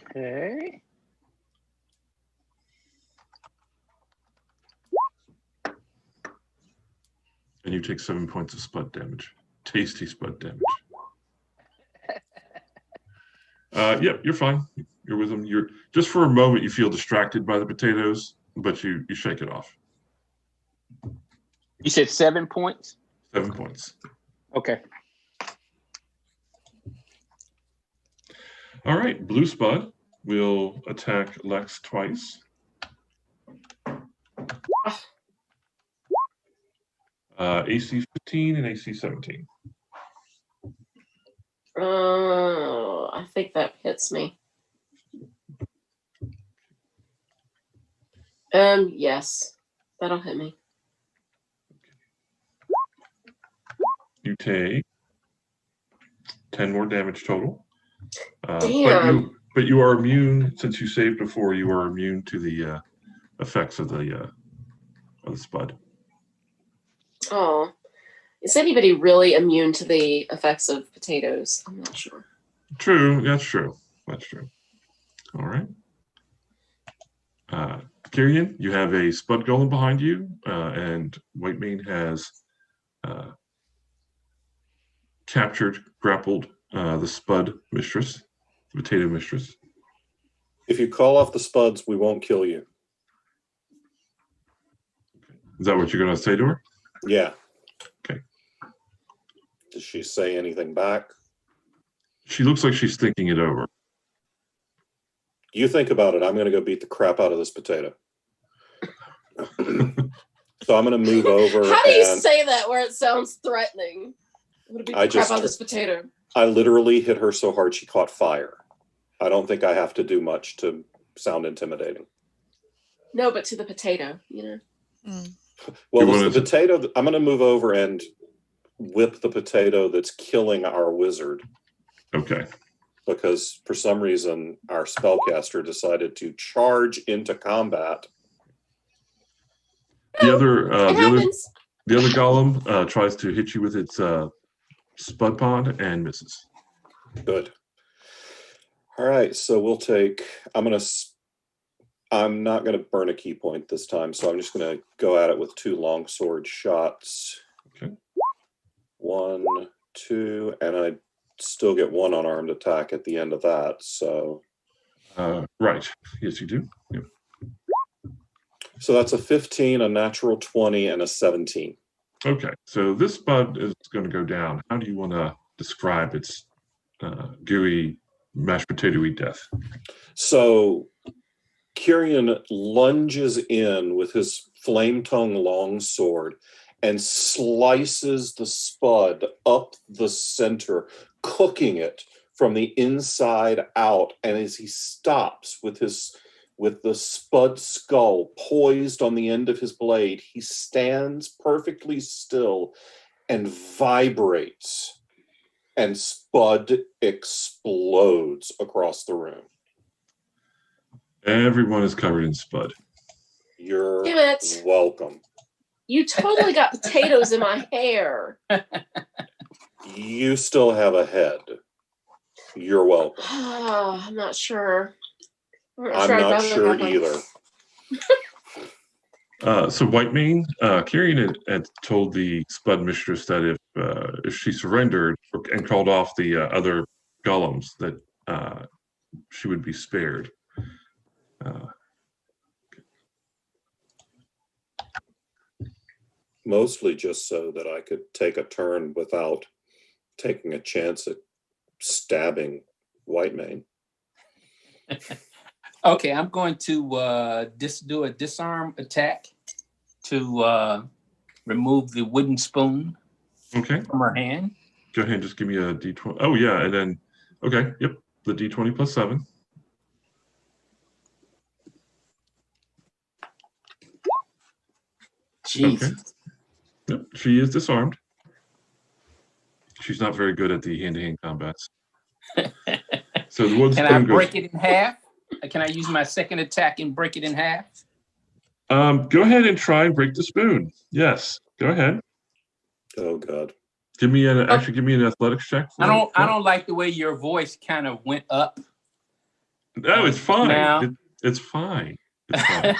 Okay. And you take 7 points of spud damage. Tasty spud damage. Yep, you're fine. You're with them. You're just for a moment you feel distracted by the potatoes, but you shake it off. You said 7 points? 7 points. Okay. All right, Blue Spud will attack Lexx twice. AC 15 and AC 17. Oh, I think that hits me. Yes, that'll hit me. You take 10 more damage total. Damn. But you are immune, since you saved before, you are immune to the effects of the spud. Oh, is anybody really immune to the effects of potatoes? I'm not sure. True, that's true. That's true. All right. Kyrian, you have a spud golem behind you, and Whitemane has grappled the spud mistress, the potato mistress. If you call off the spuds, we won't kill you. Is that what you're going to say to her? Yeah. Okay. Does she say anything back? She looks like she's thinking it over. You think about it. I'm going to go beat the crap out of this potato. So I'm going to move over. How do you say that where it sounds threatening? I'm going to beat the crap out of this potato. I literally hit her so hard she caught fire. I don't think I have to do much to sound intimidating. No, but to the potato, you know. Well, it's the potato. I'm going to move over and whip the potato that's killing our wizard. Okay. Because for some reason, our spellcaster decided to charge into combat. The other golem tries to hit you with its spud pond and misses. Good. All right, so we'll take. I'm not going to burn a key point this time, so I'm just going to go at it with 2 longsword shots. Okay. 1, 2, and I still get 1 unarmed attack at the end of that. So. Right. Yes, you do. Yep. So that's a 15, a natural 20, and a 17. Okay, so this spud is going to go down. How do you want to describe its gooey, mashed potato-y death? So Kyrian lunges in with his flame-tongue longsword and slices the spud up the center, cooking it from the inside out. And as he stops with the spud skull poised on the end of his blade, he stands perfectly still and vibrates, and spud explodes across the room. Everyone is covered in spud. You're Damn it. welcome. You totally got potatoes in my hair. You still have a head. You're welcome. I'm not sure. I'm not sure either. So Whitemane, Kyrian had told the Spud Mistress that if she surrendered and called off the other golems, that she would be spared. Mostly just so that I could take a turn without taking a chance at stabbing Whitemane. Okay, I'm going to do a disarm attack to remove the wooden spoon from her hand. Go ahead and just give me a D20. Oh, yeah, and then, okay, yep, the D20 plus 7. Jeez. Okay. Yep, she is disarmed. She's not very good at the hand-to-hand combats. So the wooden spoon Can I break it in half? Can I use my second attack and break it in half? Go ahead and try and break the spoon. Yes, go ahead. Oh God! Give me an athletics check. I don't like the way your voice kind of went up. No, it's fine. Now. It's fine. It's fine.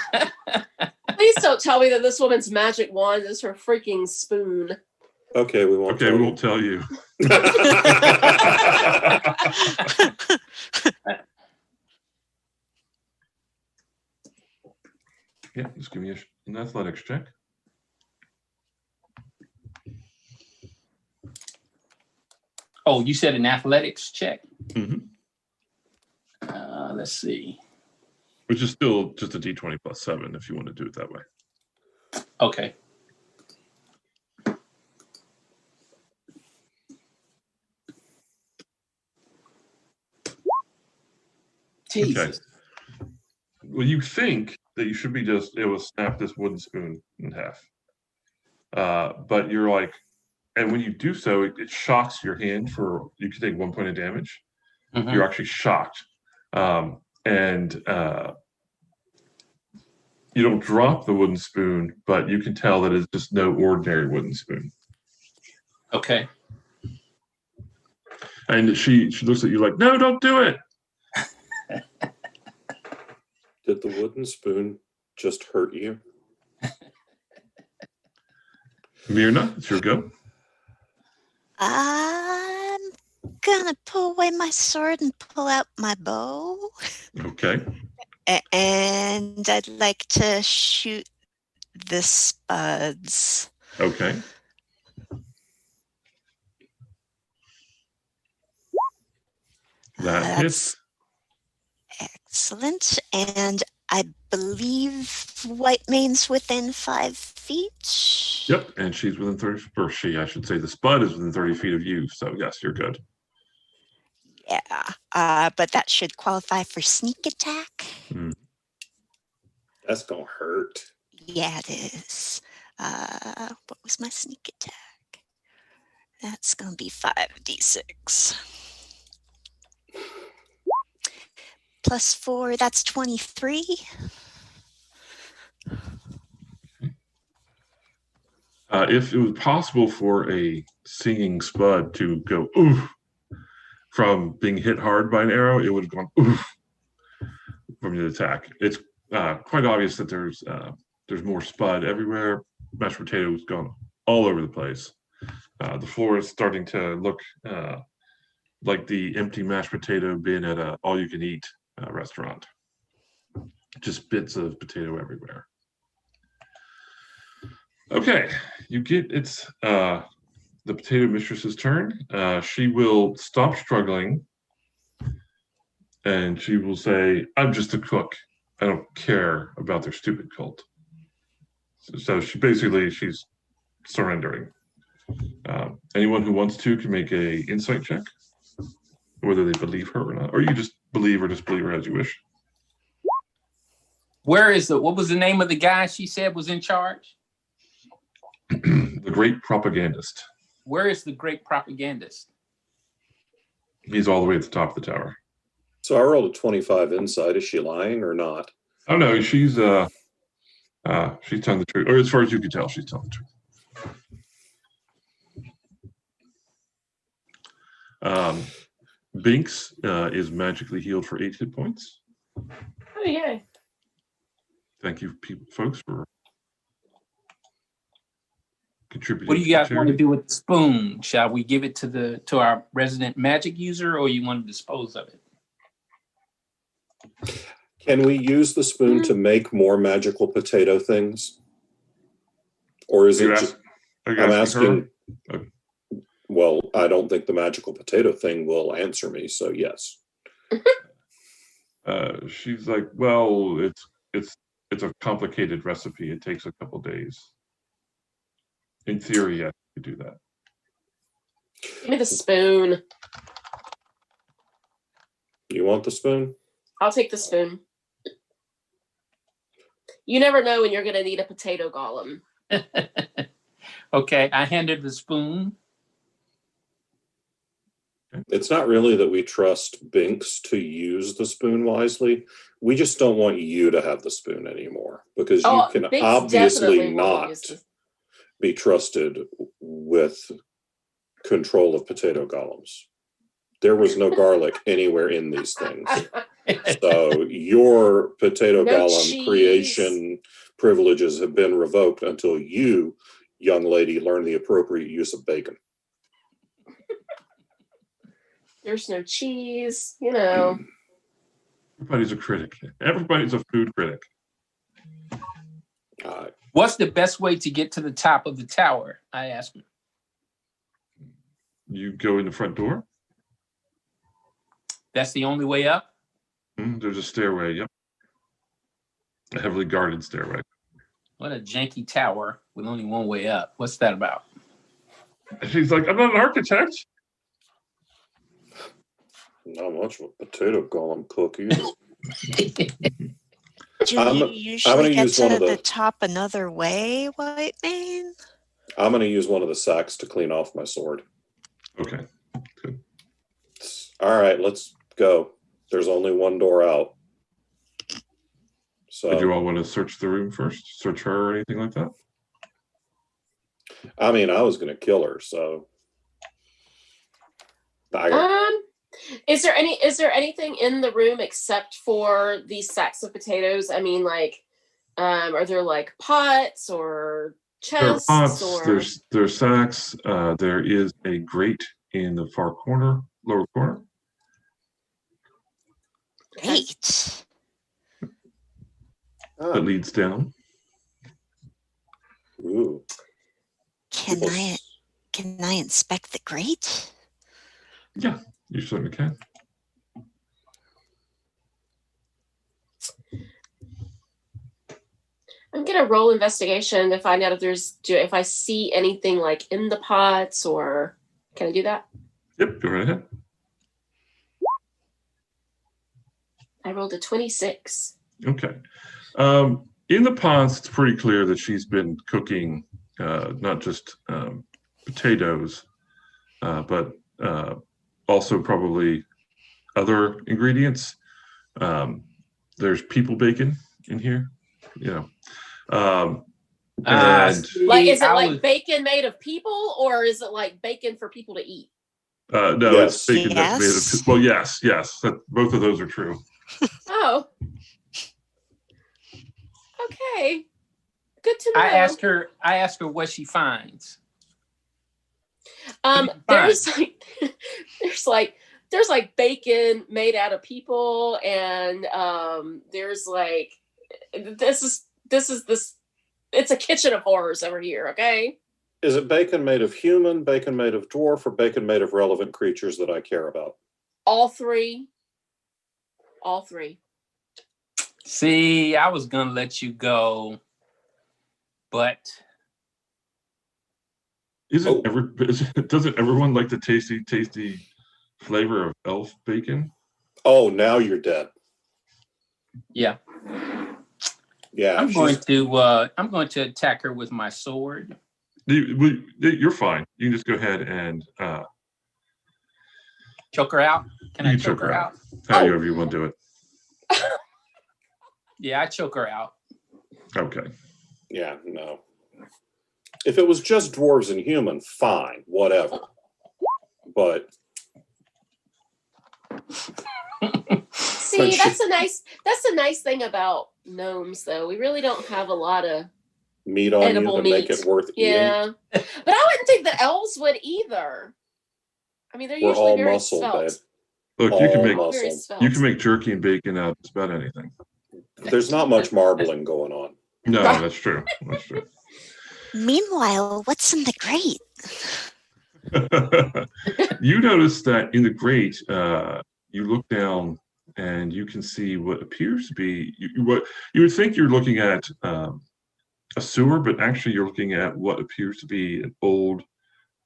Please don't tell me that this woman's magic wand is her freaking spoon. Okay, we won't. Okay, we won't tell you. Yeah, just give me an athletics check. Oh, you said an athletics check? Mm-hmm. Let's see. Which is still just a D20 plus 7 if you want to do it that way. Okay. Jesus. Okay. Well, you think that you should be just able to snap this wooden spoon in half. But you're like, and when you do so, it shocks your hand you can take 1 point of damage. Mm-hmm. You're actually shocked. And you don't drop the wooden spoon, but you can tell that it's just no ordinary wooden spoon. Okay. And she looks at you like, no, don't do it. Did the wooden spoon just hurt you? Myrna, it's your go. I'm gonna pull away my sword and pull out my bow. Okay. And I'd like to shoot the spuds. Okay. That hits. Excellent. And I believe Whitemane's within 5 feet. Yep, and she's within 30, or she, I should say, the spud is within 30 feet of you. So yes, you're good. Yeah, but that should qualify for sneak attack. That's gonna hurt. Yeah, it is. What was my sneak attack? That's going to be 5d6. Plus 4, that's 23. If it was possible for a singing spud to go oof from being hit hard by an arrow, it would have gone oof from the attack. It's quite obvious that there's more spud everywhere. Mashed potatoes gone all over the place. The floor is starting to look like the empty mashed potato bin at a all-you-can-eat restaurant. Just bits of potato everywhere. Okay, you get the potato mistress's turn. She will stop struggling and she will say, "I'm just a cook. I don't care about their stupid cult." So she's surrendering. Anyone who wants to can make a insight check, whether they believe her or not, or you just believe or disbelieve her as you wish. What was the name of the guy she said was in charge? The great propagandist. Where is the great propagandist? He's all the way at the top of the tower. So I rolled a 25 insight. Is she lying or not? Oh no, she's telling the truth, or as far as you can tell, she's telling the truth. Binks is magically healed for 8 hit points. Oh, yeah. Thank you, folks, for contributing. What do you guys want to do with the spoon? Shall we give it to our resident magic user, or you want to dispose of it? Can we use the spoon to make more magical potato things? Or is it just, I'm asking, well, I don't think the magical potato thing will answer me, so yes. She's like, well, it's a complicated recipe. It takes a couple days. In theory, yes, you could do that. Give me the spoon. You want the spoon? I'll take the spoon. You never know when you're going to need a potato golem. Okay, I handed the spoon. It's not really that we trust Binks to use the spoon wisely. We just don't want you to have the spoon anymore, because you can Binks obviously definitely not be trusted with control of potato golems. There was no garlic anywhere in these things. So your potato golem creation privileges have been revoked until you, young lady, learn the appropriate use of bacon. There's no cheese, you know. Everybody's a critic. Everybody's a food critic. What's the best way to get to the top of the tower? I asked him. You go in the front door. That's the only way up? There's a stairway, yep. A heavily guarded stairway. What a janky tower with only one way up. What's that about? And she's like, I'm not an architect. Not much of a potato golem cook either. Do you usually get to the top another way, Whitemane? I'm going to use one of the sacks to clean off my sword. Okay, good. All right, let's go. There's only one door out. So, did you all want to search the room first? Search her or anything like that? I mean, I was going to kill her, so. Is there anything in the room except for these sacks of potatoes? I mean, like, are there like pots or chests? There are pots, there's sacks. There is a grate in the far corner, lower corner. Great. That leads down. Ooh. Can I inspect the grate? Yeah, you certainly can. I'm gonna roll investigation to find out if I see anything like in the pots, or can I do that? Yep, go right ahead. I rolled a 26. Okay. In the pots, it's pretty clear that she's been cooking not just potatoes, but also probably other ingredients. There's people bacon in here, you know. And Like, is it like bacon made of people, or is it like bacon for people to eat? no, Yes. it's bacon that's made of. Well, yes, both of those are true. Oh. Okay. Good to know. I asked her what she finds. There's like bacon made out of people, and there's like this it's a kitchen of horrors over here, okay? Is it bacon made of human, bacon made of dwarf, or bacon made of relevant creatures that I care about? All three. All three. See, I was gonna let you go, but doesn't everyone like the tasty flavor of elf bacon? Oh, now you're dead. Yeah. Yeah. I'm going to attack her with my sword. You're fine. You can just go ahead and choke her out. Can I choke her out? However you want to do it. Yeah, I choke her out. Okay. Yeah, no. If it was just dwarves and human, fine, whatever. But see, that's a nice thing about gnomes, though. We really don't have a lot of meat on you to make it worth eating. Yeah, but I wouldn't think the elves would either. I mean, they're We're usually all very muscle, svelte. babe. Look, All you can make jerky and bacon out of just about anything. There's not much marbling going on. No, that's true. That's true. Meanwhile, what's in the grate? You notice that in the grate, you look down and you can see what appears to be what you would think you're looking at a sewer, but actually you're looking at what appears to be an old,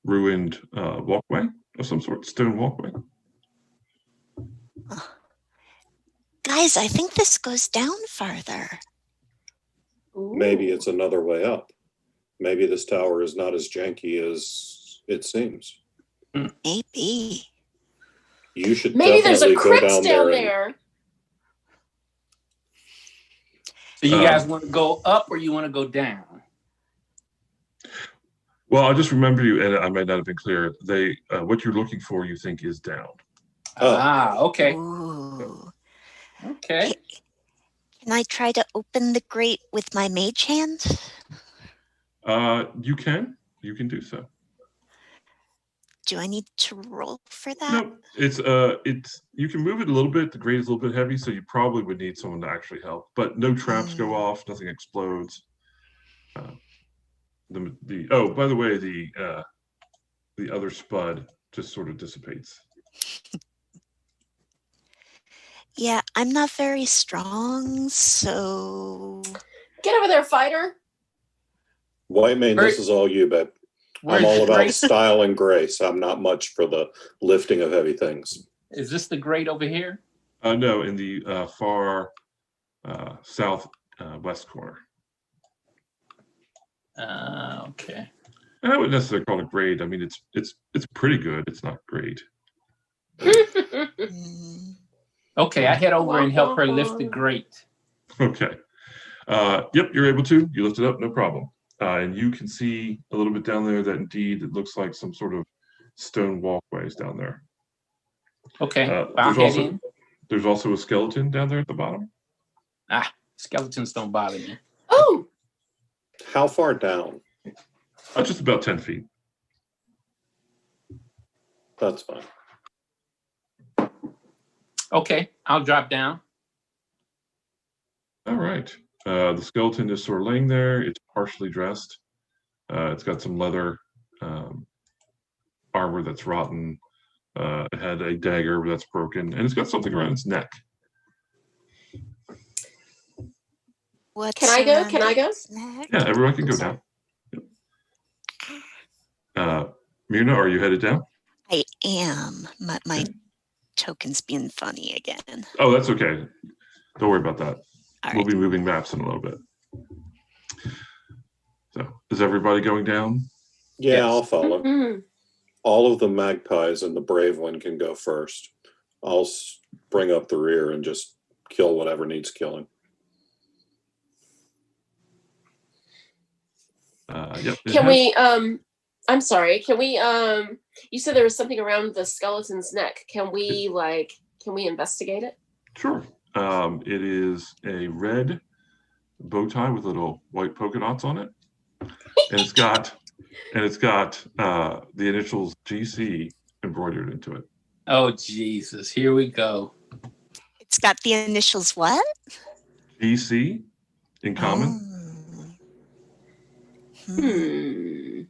ruined walkway of some sort, stone walkway. Guys, I think this goes down farther. Ooh. Maybe it's another way up. Maybe this tower is not as janky as it seems. Maybe. You should Maybe there's a definitely go crypt down there. So you guys want to go up or you want to go down? Well, I just remember you, and I might not have been clear. What you're looking for, you think is down. Okay. Ooh. Okay. Can I try to open the grate with my mage hand? You can do so. Do I need to roll for that? No, it's you can move it a little bit. The grate is a little bit heavy, so you probably would need someone to actually help. But no traps go off, nothing explodes. By the way, the other spud just sort of dissipates. Yeah, I'm not very strong, so Get over there, fighter. Whitemane, this is all you, babe. I'm all about style and grace. I'm not much for the lifting of heavy things. Is this the grate over here? No, in the far south west corner. Okay. I wouldn't necessarily call it grade. I mean, it's pretty good. It's not great. Okay, I head over and help her lift the grate. Okay. Yep, you're able to. You lift it up, no problem. And you can see a little bit down there that indeed it looks like some sort of stone walkways down there. Okay. There's also a skeleton down there at the bottom. Skeletons don't bother me. Oh! How far down? Just about 10 feet. That's fine. Okay, I'll drop down. All right. The skeleton is sort of laying there. It's partially dressed. It's got some leather armor that's rotten. It had a dagger that's broken, and it's got something around its neck. What's Can I go? around Can I go? its neck? Yeah, everyone can go down. Yep. Myrna, are you headed down? I am. My Okay. token's being funny again. Oh, that's okay. Don't worry about that. All We'll right. be moving maps in a little bit. So, is everybody going down? Yeah, Yes. I'll follow. Mhm. All of the magpies and the brave one can go first. I'll bring up the rear and just kill whatever needs killing. Yep. it Can has- we? I'm sorry. Can we? You said there was something around the skeleton's neck. Can we investigate it? Sure. It is a red bow tie with little white polka dots on it, and it's got the initials GC embroidered into it. Oh, Jesus. Here we go. It's got the initials what? GC in common. Oh. Hmm.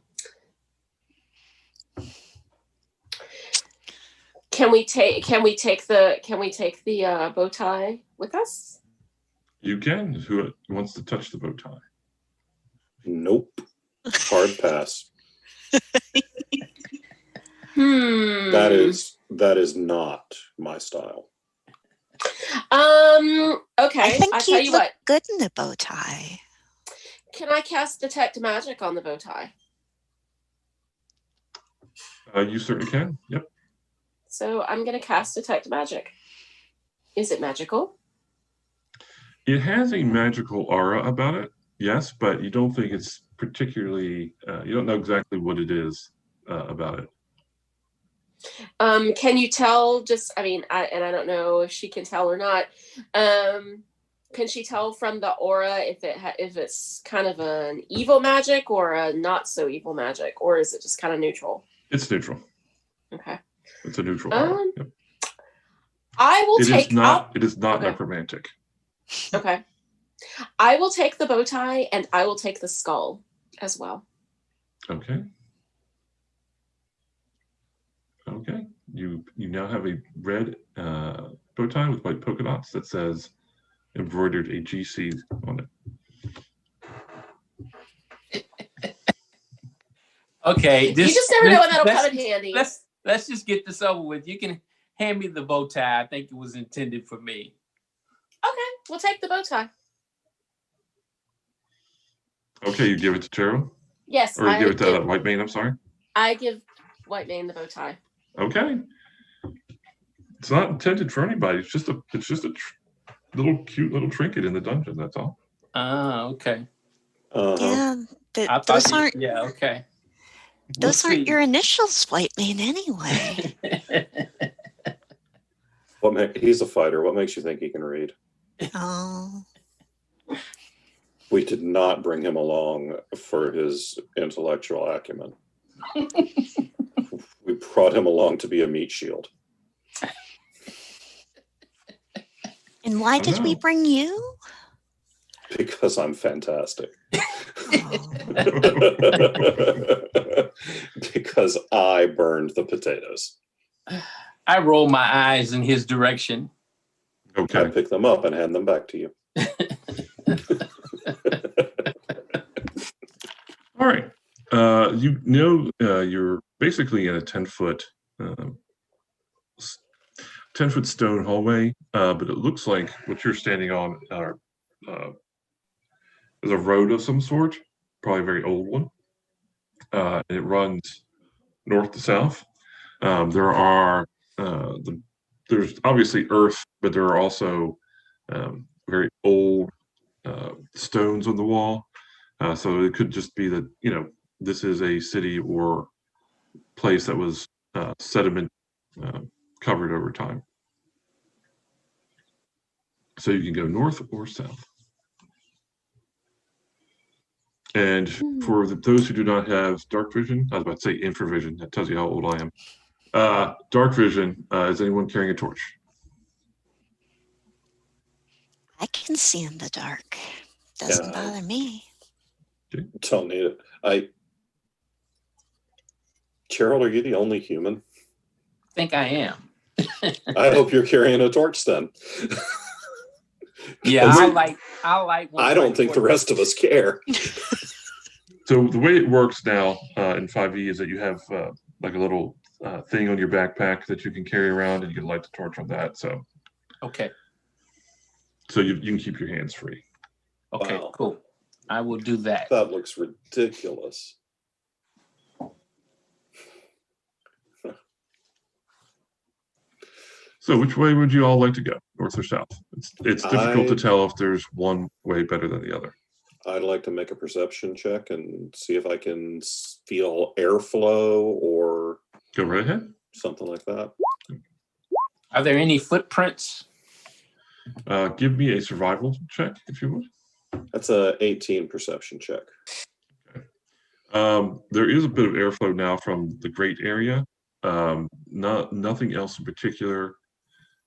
Can we take the bow tie with us? You can. Who wants to touch the bow tie? Nope. Hard pass. That is not my style. Okay. I think tell you'd you look what. good in a bow tie. Can I cast detect magic on the bow tie? You certainly can. Yep. So I'm gonna cast detect magic. Is it magical? It has a magical aura about it, yes, but you don't think it's particularly. You don't know exactly what it is about it. Can you tell? I don't know if she can tell or not. Can she tell from the aura if it's kind of an evil magic or a not so evil magic, or is it just kind of neutral? It's neutral. Okay. It's a neutral aura. Yep. I will It take. is not. It is not Okay. necromantic. Okay. I will take the bow tie and I will take the skull as well. Okay. Okay. You now have a red bow tie with white polka dots that says embroidered a GC on it. Okay. You just never know when that'll come in handy. Let's just get this over with. You can hand me the bow tie. I think it was intended for me. Okay, we'll take the bow tie. Okay, you give it to Gerald? Yes, Or you give it to White Mane, I'm sorry? I give White Mane the bow tie. Okay. It's not intended for anybody. It's just a little cute little trinket in the dungeon, that's all. Ah, okay. Uh-huh. Yeah, those aren't okay. those aren't your initials, White Mane, anyway. He's a fighter. What makes you think he can read? Oh. We did not bring him along for his intellectual acumen. We brought him along to be a meat shield. And why did we bring you? Because I'm fantastic. Oh. Because I burned the potatoes. I roll my eyes in his direction. Okay. I pick them up and hand them back to you. All right. You're basically in a 10-foot stone hallway, but it looks like what you're standing on is a road of some sort, probably a very old one. And it runs north to south. There's obviously earth, but there are also very old stones on the wall. So it could just be that, this is a city or place that was sediment covered over time. So you can go north or south. And for those who do not have dark vision, I was about to say infravision, that tells you how old I am. Dark vision, is anyone carrying a torch? I can see in the dark. Doesn't bother me. Don't need it. Gerald, are you the only human? I think I am. I hope you're carrying a torch then. Yeah, I like. I don't think the rest of us care. So the way it works now in 5e is that you have like a little thing on your backpack that you can carry around, and you can light the torch on that. So Okay. So you can keep your hands free. Okay. Wow. Cool. I will do that. That looks ridiculous. So which way would you all like to go, north or south? It's difficult to tell if there's one way better than the other. I'd like to make a perception check and see if I can feel airflow or Go right ahead. something like that. Are there any footprints? Give me a survival check, if you would. That's a 18 perception check. There is a bit of airflow now from the grate area. Nothing else in particular.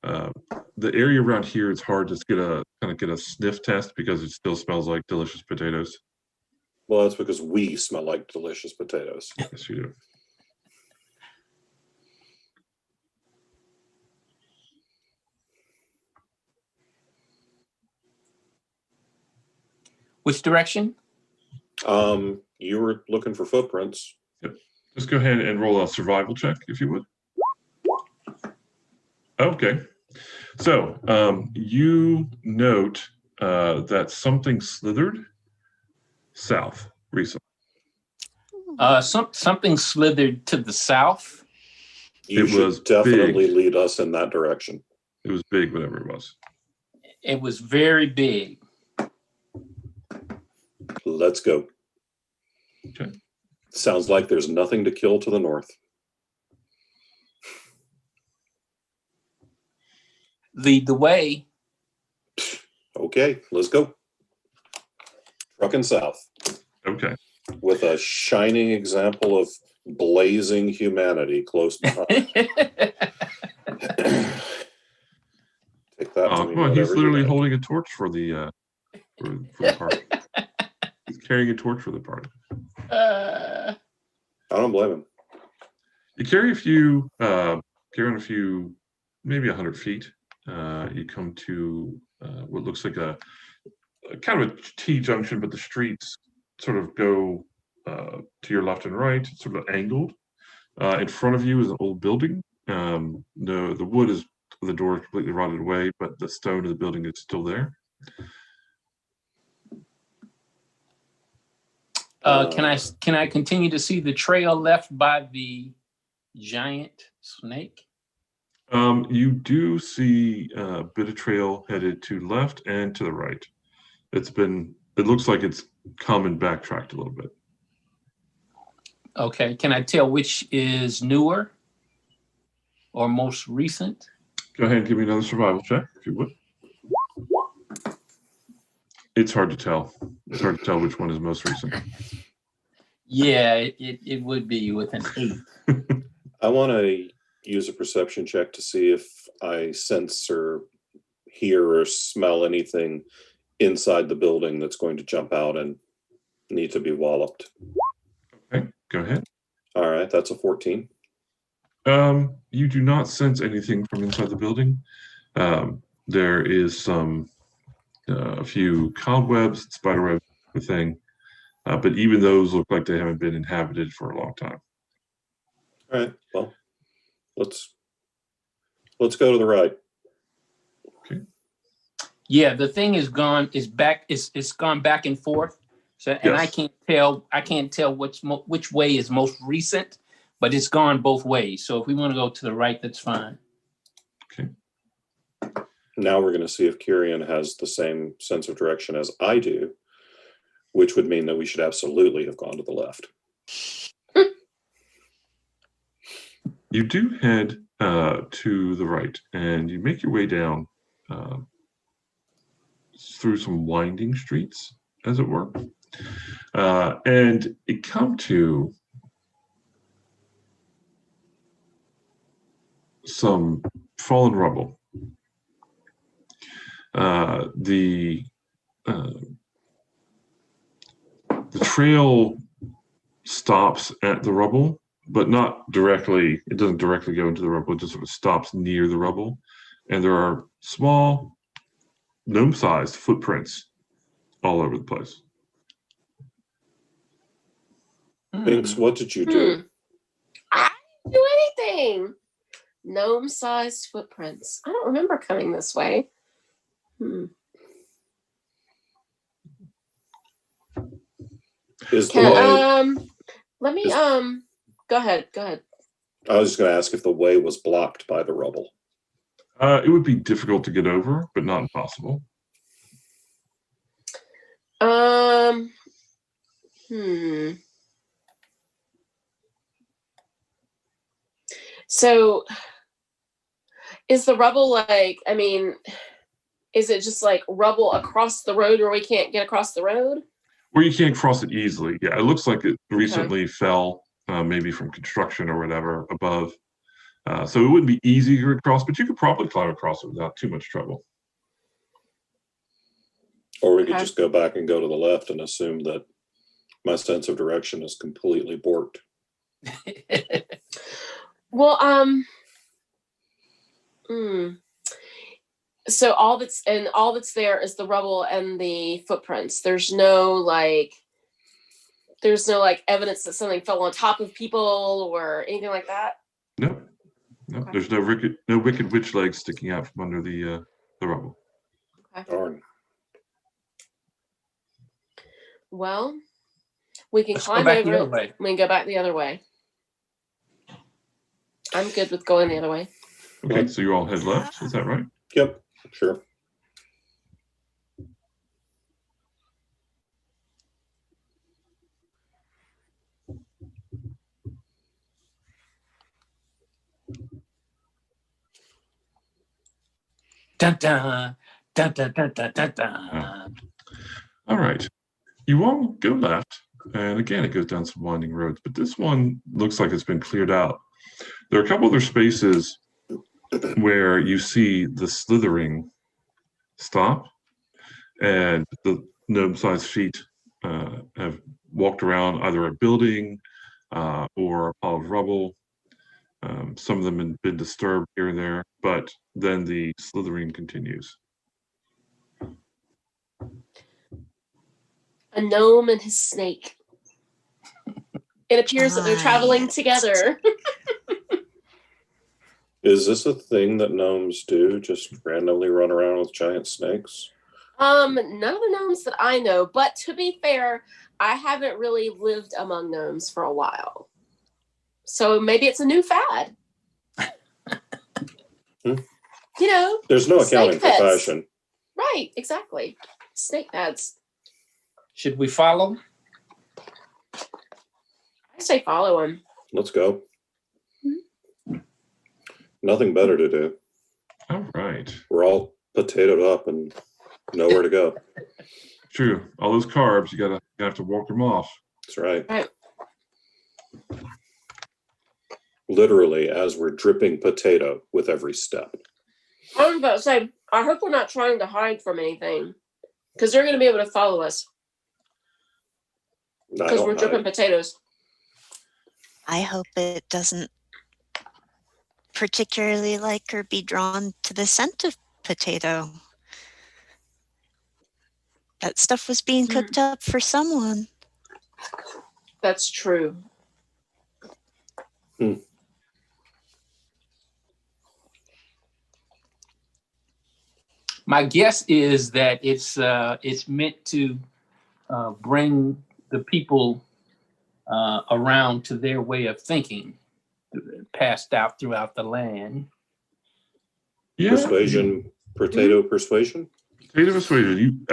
The area around here, it's hard to get a sniff test because it still smells like delicious potatoes. Well, that's because we smell like delicious potatoes. Yes, you do. Which direction? You were looking for footprints. Yep. Just go ahead and roll a survival check, if you would. Okay. So you note that something slithered south recently. Something slithered to the south. You It should was definitely big. lead us in that direction. It was big, whatever it was. It was very big. Let's go. Okay. Sounds like there's nothing to kill to the north. Lead the way. Okay, let's go. Trucking south Okay. with a shining example of blazing humanity close behind. Take that to Oh, me. come on. He's whatever you literally like. holding a torch for the party. He's carrying a torch for the party. I don't blame him. You carry a few, maybe 100 feet. You come to what looks like a kind of a T-junction, but the streets sort of go to your left and right, sort of angled. In front of you is an old building. The wood is the door is completely rotted away, but the stone of the building is still there. Can I continue to see the trail left by the giant snake? You do see a bit of trail headed to left and to the right. It looks like it's come and backtracked a little bit. Okay. Can I tell which is newer or most recent? Go ahead and give me another survival check, if you would. It's hard to tell. It's hard to tell which one is most recent. Yeah, it would be with an 8. I want to use a perception check to see if I sense or hear or smell anything inside the building that's going to jump out and need to be walloped. Okay, go ahead. All right, that's a 14. You do not sense anything from inside the building. There is a few cobwebs, spiderweb thing, but even those look like they haven't been inhabited for a long time. All right, well, let's go to the right. Okay. Yeah, the thing is gone. It's gone back and forth. So, and Yes. I can't tell which way is most recent, but it's gone both ways. So if we want to go to the right, that's fine. Okay. Now we're going to see if Kirian has the same sense of direction as I do, which would mean that we should absolutely have gone to the left. You do head to the right, and you make your way down through some winding streets, as it were, and you come to some fallen rubble. The trail stops at the rubble, but not directly. It doesn't directly go into the rubble. It just sort of stops near the rubble. And there are small, gnome-sized footprints all over the place. Binks, what did you do? I didn't do anything. Gnome-sized footprints. I don't remember coming this way. Is the Can, way, let me go ahead. I was just going to ask if the way was blocked by the rubble. It would be difficult to get over, but not impossible. So is the rubble like, I mean, is it just like rubble across the road where we can't get across the road? Where you can't cross it easily. Yeah, it looks like it recently fell, maybe from construction or whatever above. So it wouldn't be easy to cross, but you could probably climb across it without too much trouble. Or we could just go back and go to the left and assume that my sense of direction is completely borked. Well, so all that's there is the rubble and the footprints. There's no evidence that something fell on top of people or anything like that. No. Okay. There's no wicked witch legs sticking out from under the rubble. Okay. Darn. Well, we can climb over it. We can go back the other way. I'm good with going the other way. Okay, so you all head left, is that right? Yep, sure. Dun, dun, dun, dun, dun, dun, dun, dun. All right. You all go left, and again, it goes down some winding roads, but this one looks like it's been cleared out. There are a couple other spaces where you see the slithering stop, and the gnome-sized feet have walked around either a building or a pile of rubble. Some of them have been disturbed here and there, but then the slithering continues. A gnome and his snake. It appears that they're traveling together. Is this a thing that gnomes do? Just randomly run around with giant snakes? None of the gnomes that I know, but to be fair, I haven't really lived among gnomes for a while. So maybe it's a new fad. You know, there's no accounting for fashion. Right, exactly. Snake fads. Should we follow? I say follow him. Let's go. Nothing better to do. All right. We're all potatoed up and nowhere to go. True. All those carbs, you have to walk them off. That's right. Right. Literally, as we're dripping potato with every step. I was about to say, I hope we're not trying to hide from anything, because they're going to be able to follow us. Because we're dripping potatoes. I hope it doesn't particularly like or be drawn to the scent of potato. That stuff was being cooked up for someone. That's true. My guess is that it's meant to bring the people around to their way of thinking, passed out throughout the land. Yeah. Persuasion, potato persuasion? Potato persuasion.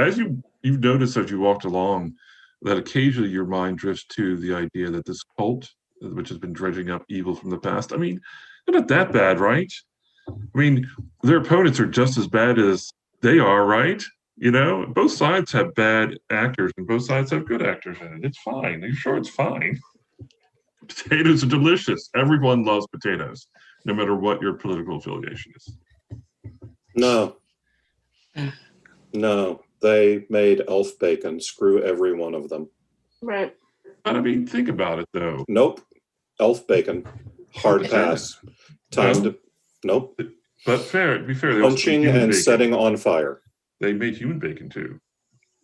You've noticed as you walked along that occasionally your mind drifts to the idea that this cult, which has been dredging up evil from the past, I mean, they're not that bad, right? I mean, their opponents are just as bad as they are, right? You know, both sides have bad actors and both sides have good actors in it. It's fine. Are you sure it's fine? Potatoes are delicious. Everyone loves potatoes, no matter what your political affiliation is. No, they made elf bacon. Screw every one of them. Right. But I mean, think about it, though. Nope. elf bacon. Hard pass. Time to. Nope. But to be fair, they also Punching made human and bacon. setting on fire. They made human bacon too.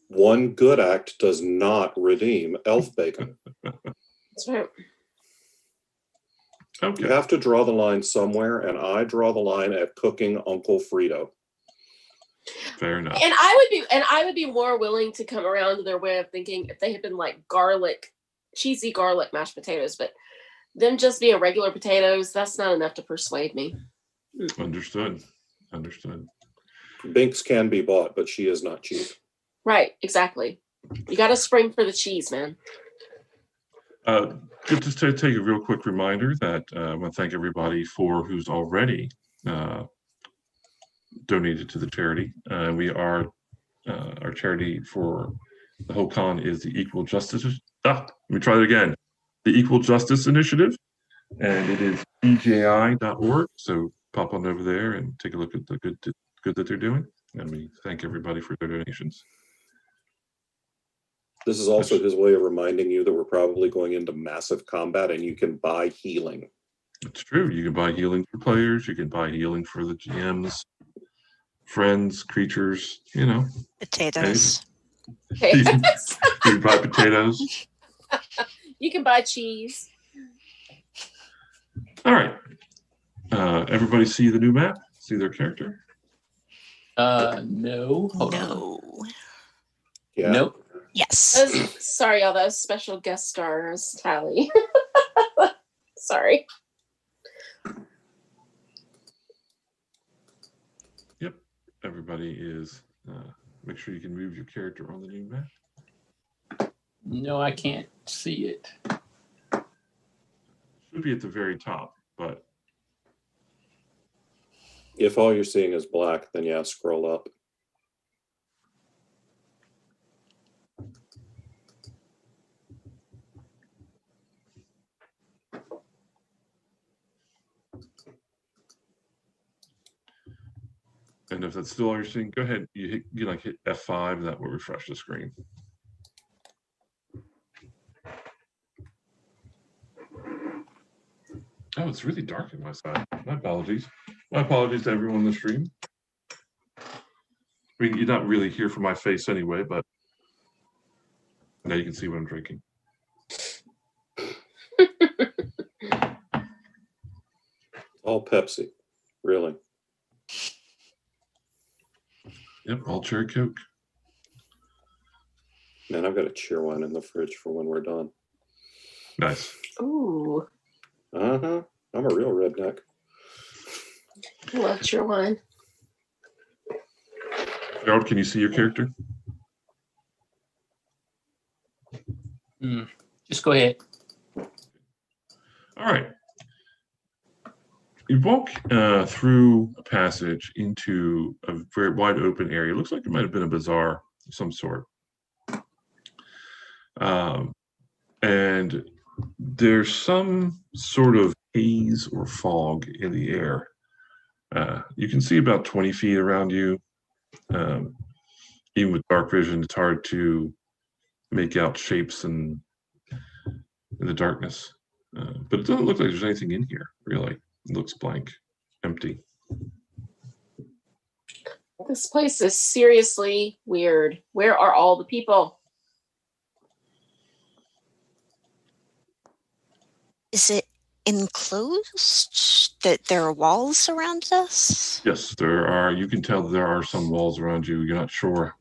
One good act does not redeem elf bacon. That's right. Okay. You have to draw the line somewhere, and I draw the line at cooking Uncle Frito. Fair enough. And I would be more willing to come around to their way of thinking if they had been like cheesy garlic mashed potatoes, but them just being regular potatoes, that's not enough to persuade me. Understood. Binks can be bought, but she is not cheap. Right, exactly. You got to spring for the cheese, man. Good to take a real quick reminder that I want to thank everybody who's already donated to the charity. We are our charity for the whole con is the Equal Justice. Let me try it again. The Equal Justice Initiative, and it is EJI.org. So pop on over there and take a look at the good that they're doing. And we thank everybody for their donations. This is also his way of reminding you that we're probably going into massive combat, and you can buy healing. It's true. You can buy healing for players. You can buy healing for the GMs, friends, creatures. Potatoes. You can buy potatoes. You can buy cheese. All right. Everybody see the new map? See their character? No. Hold on. No. Yeah. Nope. Yes. Sorry, y'all. That was special guest stars tally. Sorry. Yep. Everybody is. Make sure you can move your character on the new map. No, I can't see it. Should be at the very top, but If all you're seeing is black, then yeah, scroll up. and if that's still all you're seeing, go ahead. You hit F5, and that will refresh the screen. Oh, it's really dark on my side. My apologies. My apologies to everyone in the stream. I mean, you're not really here for my face anyway, but now you can see what I'm drinking. All Pepsi, really. Yep, all cherry Coke. Man, I've got a cheerwine in the fridge for when we're done. Nice. Ooh, Uh-huh. I'm a real redneck. I love your wine. Gerald, can you see your character? Just go ahead. All right. You walk through a passage into a very wide open area. It looks like it might have been a bazaar of some sort. And there's some sort of haze or fog in the air. You can see about 20 feet around you. Even with dark vision, it's hard to make out shapes in the darkness. But it doesn't look like there's anything in here, really. It looks blank, empty. This place is seriously weird. Where are all the people? Is it enclosed? That there are walls around us? Yes, there are. You can tell there are some walls around you. You're not sure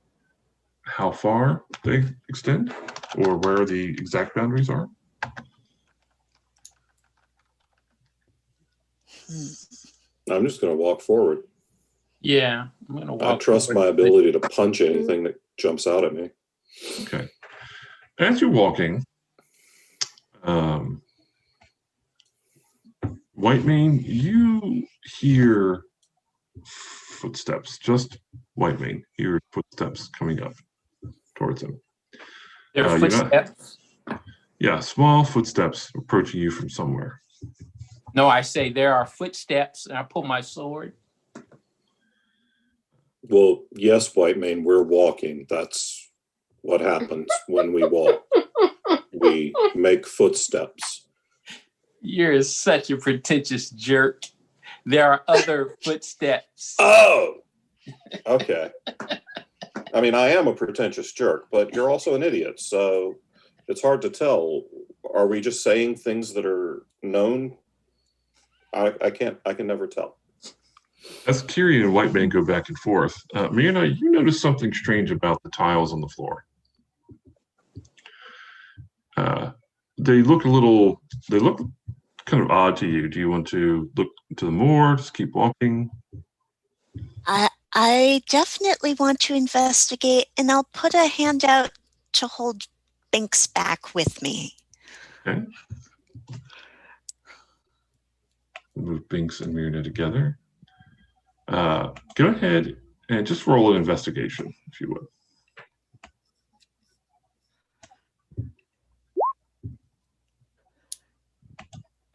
how far they extend or where the exact boundaries are. I'm just going to walk forward. Yeah, I'm gonna walk. I trust my ability to punch anything that jumps out at me. Okay. As you're walking, Whitemane, you hear footsteps. Just Whitemane hear footsteps coming up towards him. There are you're not- footsteps. Yeah, small footsteps approaching you from somewhere. No, I say there are footsteps, and I pull my sword. Well, yes, Whitemane, we're walking. That's what happens when we walk. We make footsteps. You're such a pretentious jerk. There are other footsteps. Oh, okay. I mean, I am a pretentious jerk, but you're also an idiot, so it's hard to tell. Are we just saying things that are known? I can never tell. As Tyrion and White Man go back and forth, Myrna, you notice something strange about the tiles on the floor. They look kind of odd to you. Do you want to look to them more? Just keep walking? I definitely want to investigate, and I'll put a hand out to hold Binks back with me. Okay. Move Binks and Myrna together. Go ahead and just roll an investigation, if you would.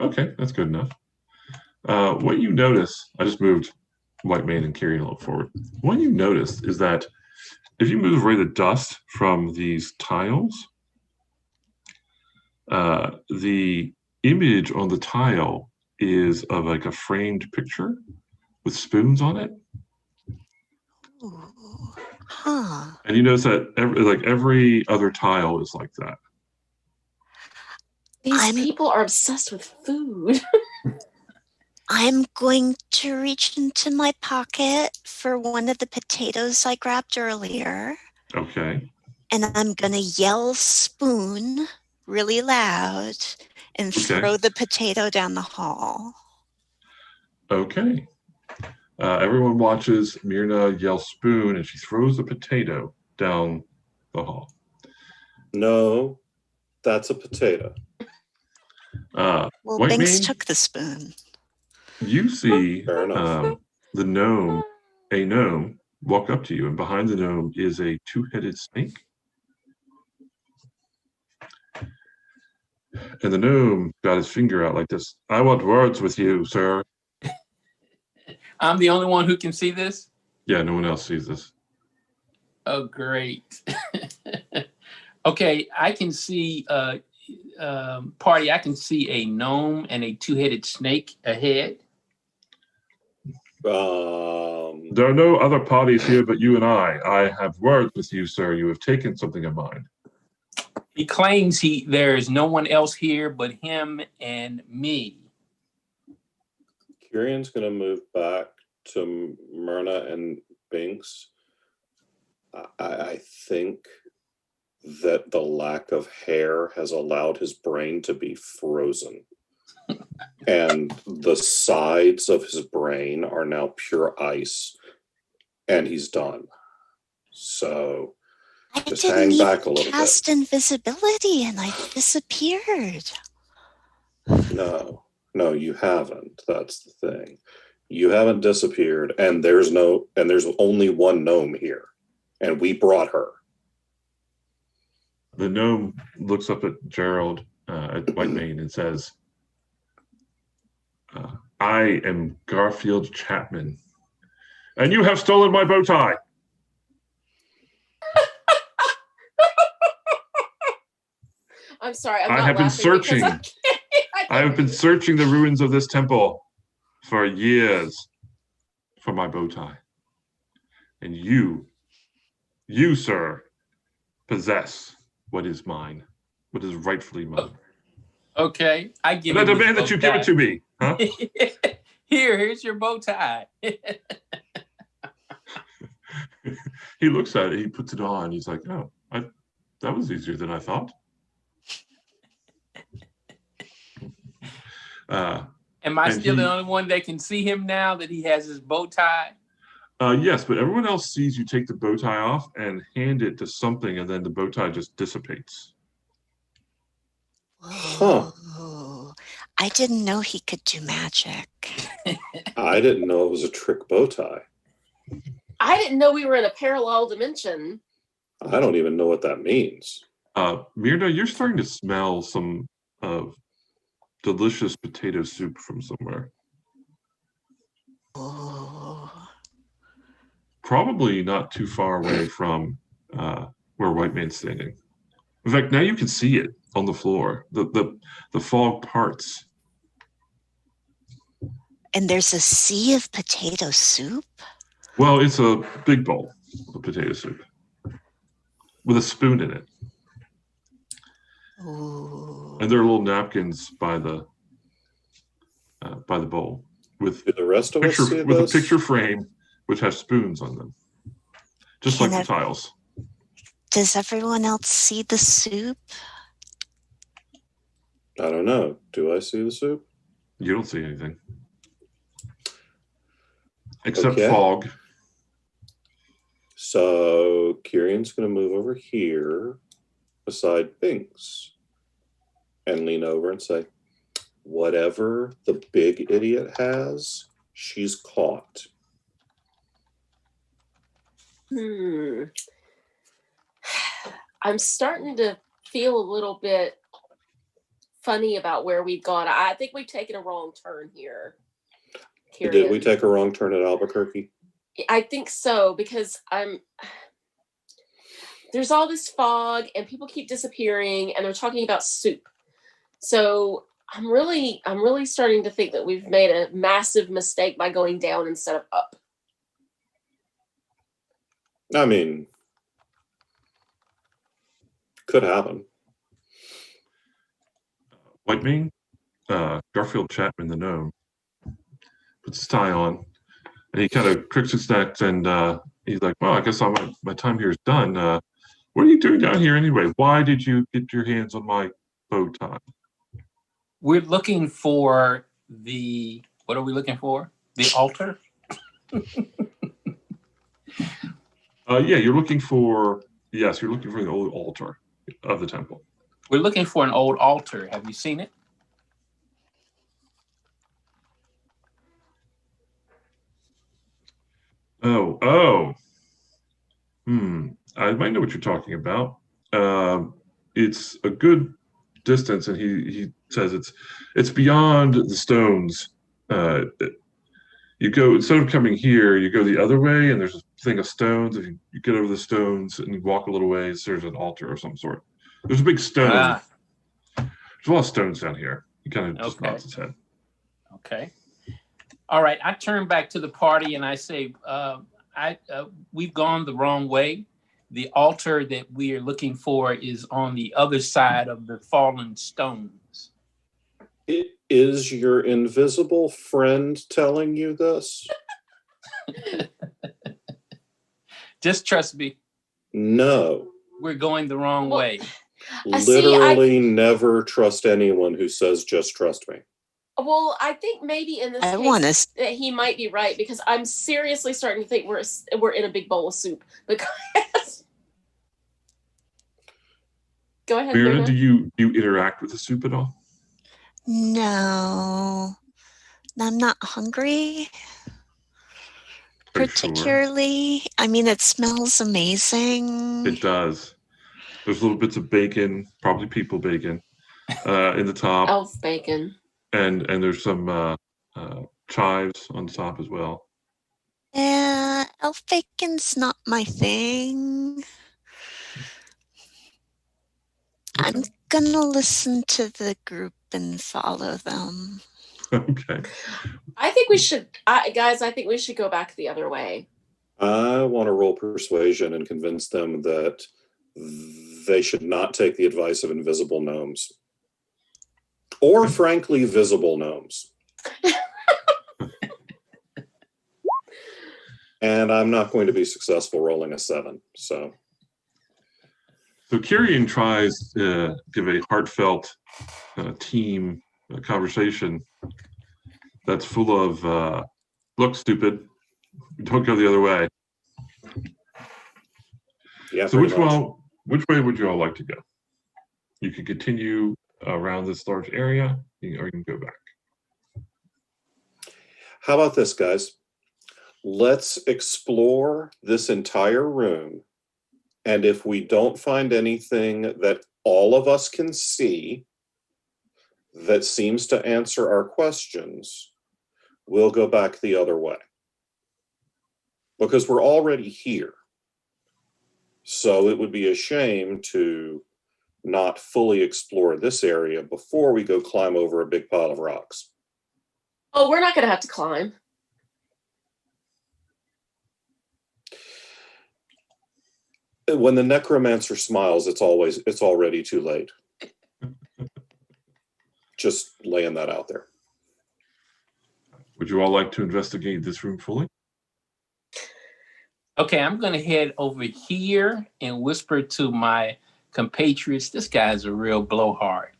Okay, that's good enough. What you notice, I just moved White Man and Tyrion a little forward. What you notice is that if you move away the dust from these tiles, the image on the tile is of like a framed picture with spoons on it. Ooh. Huh. And you notice that every other tile is like that. These people are obsessed with food. I'm going to reach into my pocket for one of the potatoes I grabbed earlier. Okay. And I'm going to yell spoon really loud and throw the potato down the hall. Okay. Everyone watches Myrna yell spoon, and she throws the potato down the hall. No, that's a potato. Well, Binks took the spoon. You see Fair enough. a gnome, walk up to you, and behind the gnome is a two-headed snake. And the gnome got his finger out like this. I want words with you, sir. I'm the only one who can see this? Yeah, no one else sees this. Oh, great. Okay, I can see, Party, I can see a gnome and a two-headed snake ahead. There are no other parties here but you and I. I have words with you, sir. You have taken something of mine. He claims there is no one else here but him and me. Tyrion's going to move back to Myrna and Binks. I think that the lack of hair has allowed his brain to be frozen. And the sides of his brain are now pure ice. And he's done. So just hang back a little bit. I cast invisibility and I disappeared. No, you haven't. That's the thing. You haven't disappeared, and there's only one gnome here, and we brought her. The gnome looks up at Gerald, at Whitemane, and says, I am Garfield Chapman, and you have stolen my bow tie. I'm sorry. I have been searching. I have been searching the ruins of this temple for years for my bow tie. And you, sir, possess what is mine, what is rightfully mine. Okay, I give and I demand that you give it to me. Huh? Here's your bow tie. He looks at it, he puts it on, he's like, oh, that was easier than I thought. Am I still the only one that can see him now that he has his bow tie? Yes, but everyone else sees you take the bow tie off and hand it to something, and then the bow tie just dissipates. Huh. I didn't know he could do magic. I didn't know it was a trick bow tie. I didn't know we were in a parallel dimension. I don't even know what that means. Myrna, you're starting to smell some delicious potato soup from somewhere. Oh. Probably not too far away from where Whitemane's standing. In fact, now you can see it on the floor. The fog parts, And there's a sea of potato soup? Well, it's a big bowl of potato soup with a spoon in it. Ooh. And there are little napkins by the bowl with Do the rest of us see with this? a picture frame which has spoons on them, just like the tiles. Does everyone else see the soup? I don't know. Do I see the soup? You don't see anything except Okay. fog. So Kieran's going to move over here beside Binks and lean over and say, whatever the big idiot has, she's caught. I'm starting to feel a little bit funny about where we've gone. I think we've taken a wrong turn here. Kieran. Did we take a wrong turn at Albuquerque? I think so, because there's all this fog and people keep disappearing and they're talking about soup. So I'm really starting to think that we've made a massive mistake by going down instead of up. I mean, could happen. White Mane, Garfield Chapman, the gnome, puts his tie on, and he kind of cricks his neck, and he's like, well, I guess my time here is done. What are you doing down here anyway? Why did you get your hands on my bow tie? We're looking for what are we looking for? The altar? Yeah, you're looking for the old altar of the temple. We're looking for an old altar. Have you seen it? Oh. I might know what you're talking about. It's a good distance, and he says it's beyond the stones. You go, instead of coming here, you go the other way, and there's a thing of stones. If you get over the stones and you walk a little ways, there's an altar of some sort. There's a big stone. There's a lot of stones down here. He kind of just nods his head. Okay. All right. I turn back to the party and I say, we've gone the wrong way. The altar that we are looking for is on the other side of the fallen stones. Is your invisible friend telling you this? Just trust me. No. We're going the wrong way. Literally never trust anyone who says, just trust me. Well, I think maybe in this case that he might be right, because I'm seriously starting to think we're in a big bowl of soup. Because go ahead. Fiona, do you interact with the soup at all? No, I'm not hungry. Particularly, sure. I mean, it smells amazing. It does. There's little bits of bacon, probably people bacon, in the top. Elf bacon. And there's some chives on the top as well. Yeah, elf bacon's not my thing. I'm gonna listen to the group and follow them. Okay. I think we should, guys. I think we should go back the other way. I want to roll persuasion and convince them that they should not take the advice of invisible gnomes, or frankly, visible gnomes. And I'm not going to be successful rolling a 7. So Kieran tries to give a heartfelt team conversation that's full of, look, stupid, don't go the other way. Yeah. So which way would you all like to go? You can continue around this large area, or you can go back. How about this, guys? Let's explore this entire room. And if we don't find anything that all of us can see that seems to answer our questions, we'll go back the other way. Because we're already here. So it would be a shame to not fully explore this area before we go climb over a big pile of rocks. Oh, we're not going to have to climb. When the necromancer smiles, it's already too late. Just laying that out there. Would you all like to investigate this room fully? Okay, I'm going to head over here and whisper to my compatriots, this guy's a real blowhard.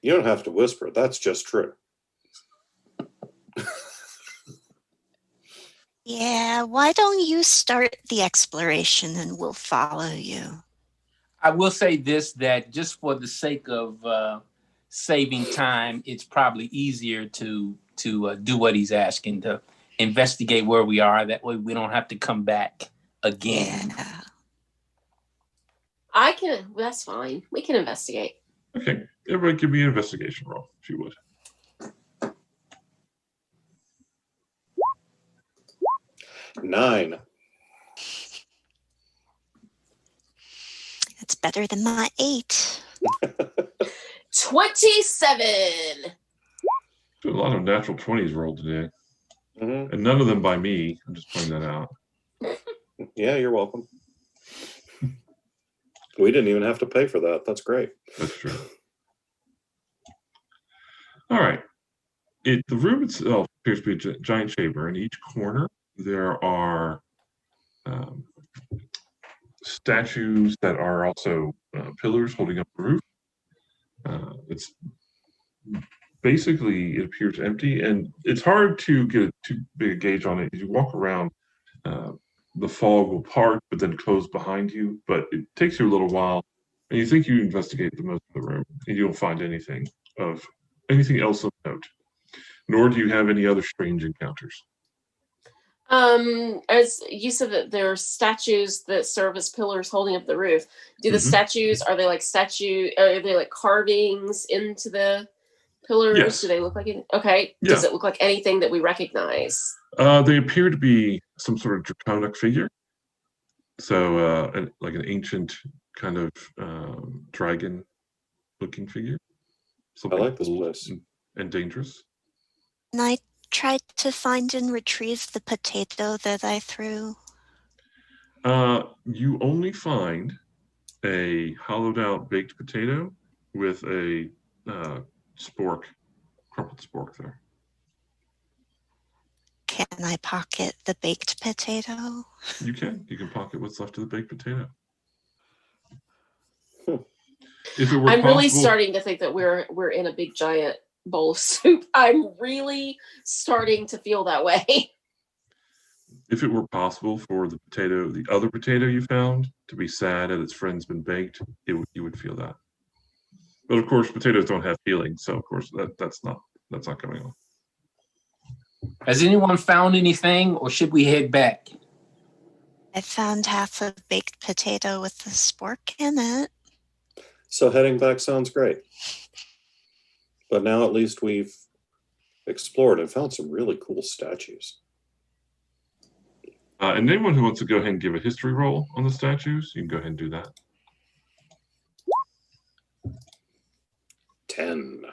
You don't have to whisper. That's just true. Yeah, why don't you start the exploration and we'll follow you? I will say this, that just for the sake of saving time, it's probably easier to do what he's asking, to investigate where we are. That way we don't have to come back again. Yeah. That's fine. We can investigate. Okay, everybody give me an investigation roll, if you would. Nine. It's better than my 8. 27. A lot of natural 20s rolled today. Mm-hmm. And none of them by me. I'm just pointing that out. Yeah, you're welcome. We didn't even have to pay for that. That's great. That's true. All right. The room itself appears to be a giant chamber. In each corner, there are statues that are also pillars holding up the roof. It's basically, it appears empty, and it's hard to get too big a gauge on it. As you walk around, the fog will part, but then close behind you. But it takes you a little while, and you think you investigate the most of the room, and you don't find anything else of note. Nor do you have any other strange encounters. As you said that there are statues that serve as pillars holding up the roof. Do the statues, are they like carvings into the pillars? Yes. Do they look like it? Okay. Yeah. Does it look like anything that we recognize? They appear to be some sort of draconic figure. So like an ancient kind of dragon looking figure. Something I like this old place. And dangerous. And I tried to find and retrieve the potato that I threw. You only find a hollowed out baked potato with a crumpled spork there. Can I pocket the baked potato? You can pocket what's left of the baked potato. If it were I'm really possible- starting to think that we're in a big giant bowl of soup. I'm really starting to feel that way. If it were possible for the other potato you found, to be sad that its friend's been baked, you would feel that. But of course, potatoes don't have feelings, so of course that's not coming on. Has anyone found anything, or should we head back? I found half a baked potato with the spork in it. So heading back sounds great. But now at least we've explored and found some really cool statues. And anyone who wants to go ahead and give a history roll on the statues, you can go ahead and do that. 10.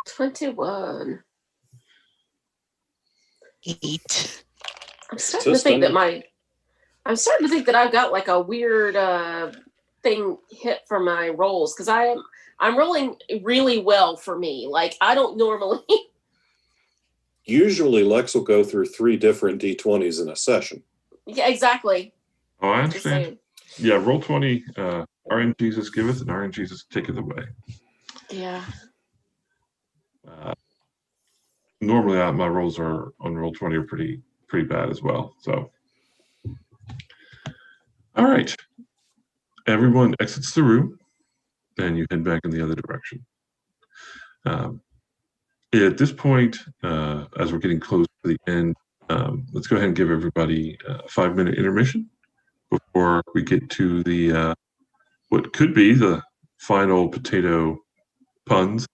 21. 8. I'm starting to think that I've got like a weird thing hit for my rolls, because I'm rolling really well for me. Like, I don't normally. Usually Lexx will go through 3 different D20s in a session. Yeah, exactly. Oh, I understand. Yeah, roll 20. RN Jesus giveth, and RN Jesus taketh away. Yeah. Normally, my rolls are on roll 20 are pretty bad as well. So, all right, everyone exits the room, and you head back in the other direction. At this point, as we're getting close to the end, let's go ahead and give everybody a 5-minute intermission before we get to the what could be the final potato puns.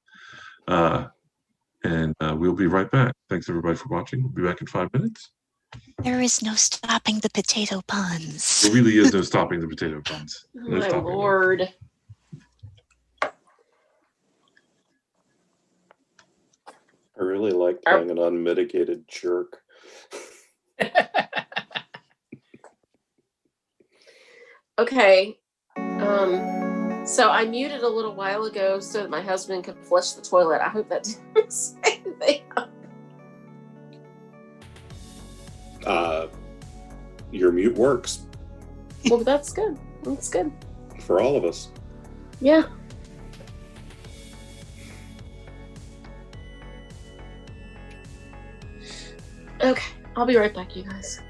And we'll be right back. Thanks everybody for watching. We'll be back in 5 minutes. There is no stopping the potato puns. There really is no stopping the potato puns. No My stopping them. Lord. I really like playing an unmitigated jerk. Okay. So I muted a little while ago so that my husband could flush the toilet. I hope that didn't say anything. Your mute works Well, that's good. That's good. for all of us. Yeah. Okay, I'll be right back, you guys.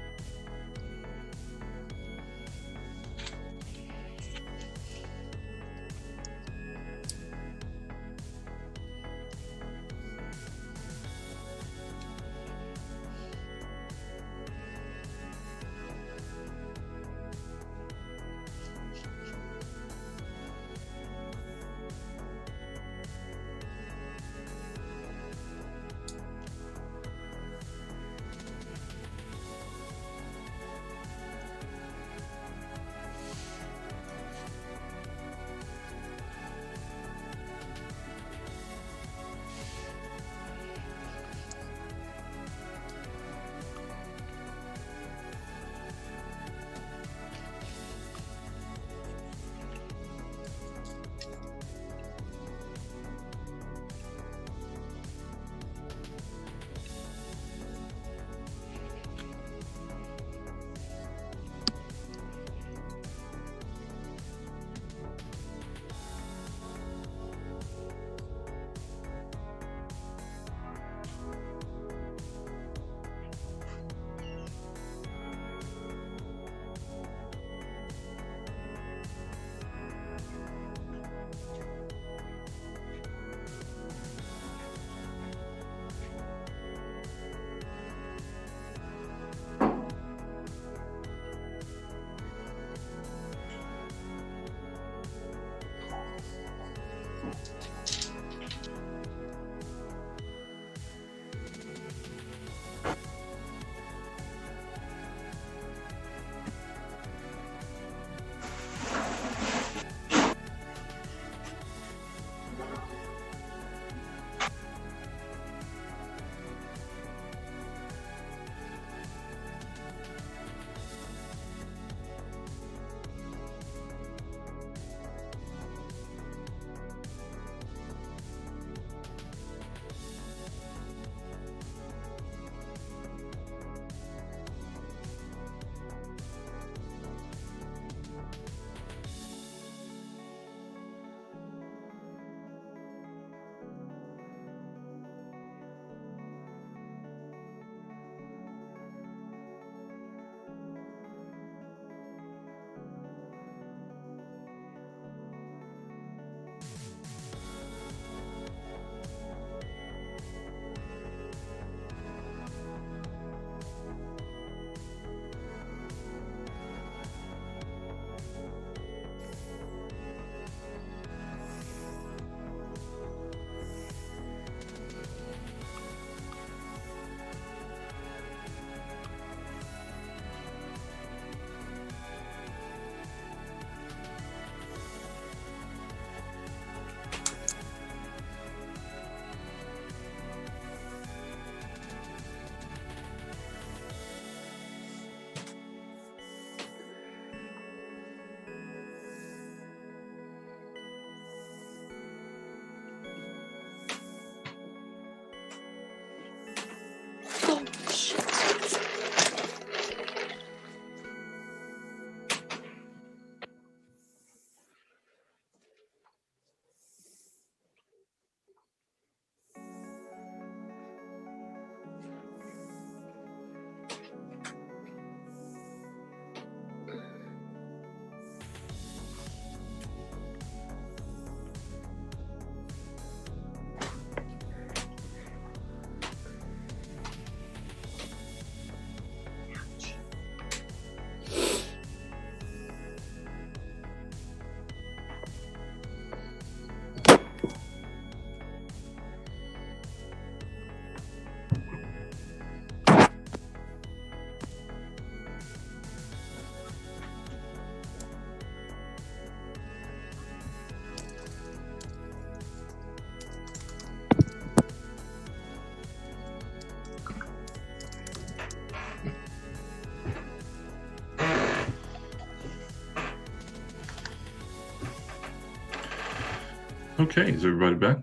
Okay, is everybody back?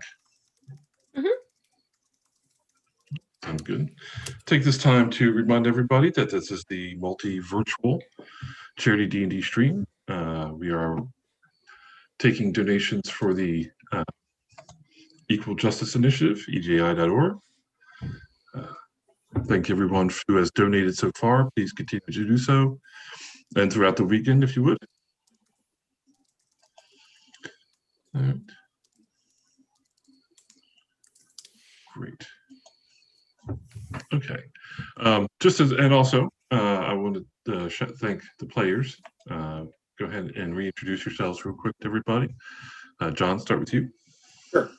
Sounds good. Take this time to remind everybody that this is the multi-virtual charity D&D stream. We are taking donations for the Equal Justice Initiative, EJI.org. Thank everyone who has donated so far. Please continue to do so, and throughout the weekend, if you would. All right. Great. Okay. And also, I wanted to thank the players. Go ahead and reintroduce yourselves real quick to everybody. John, start with you. Sure.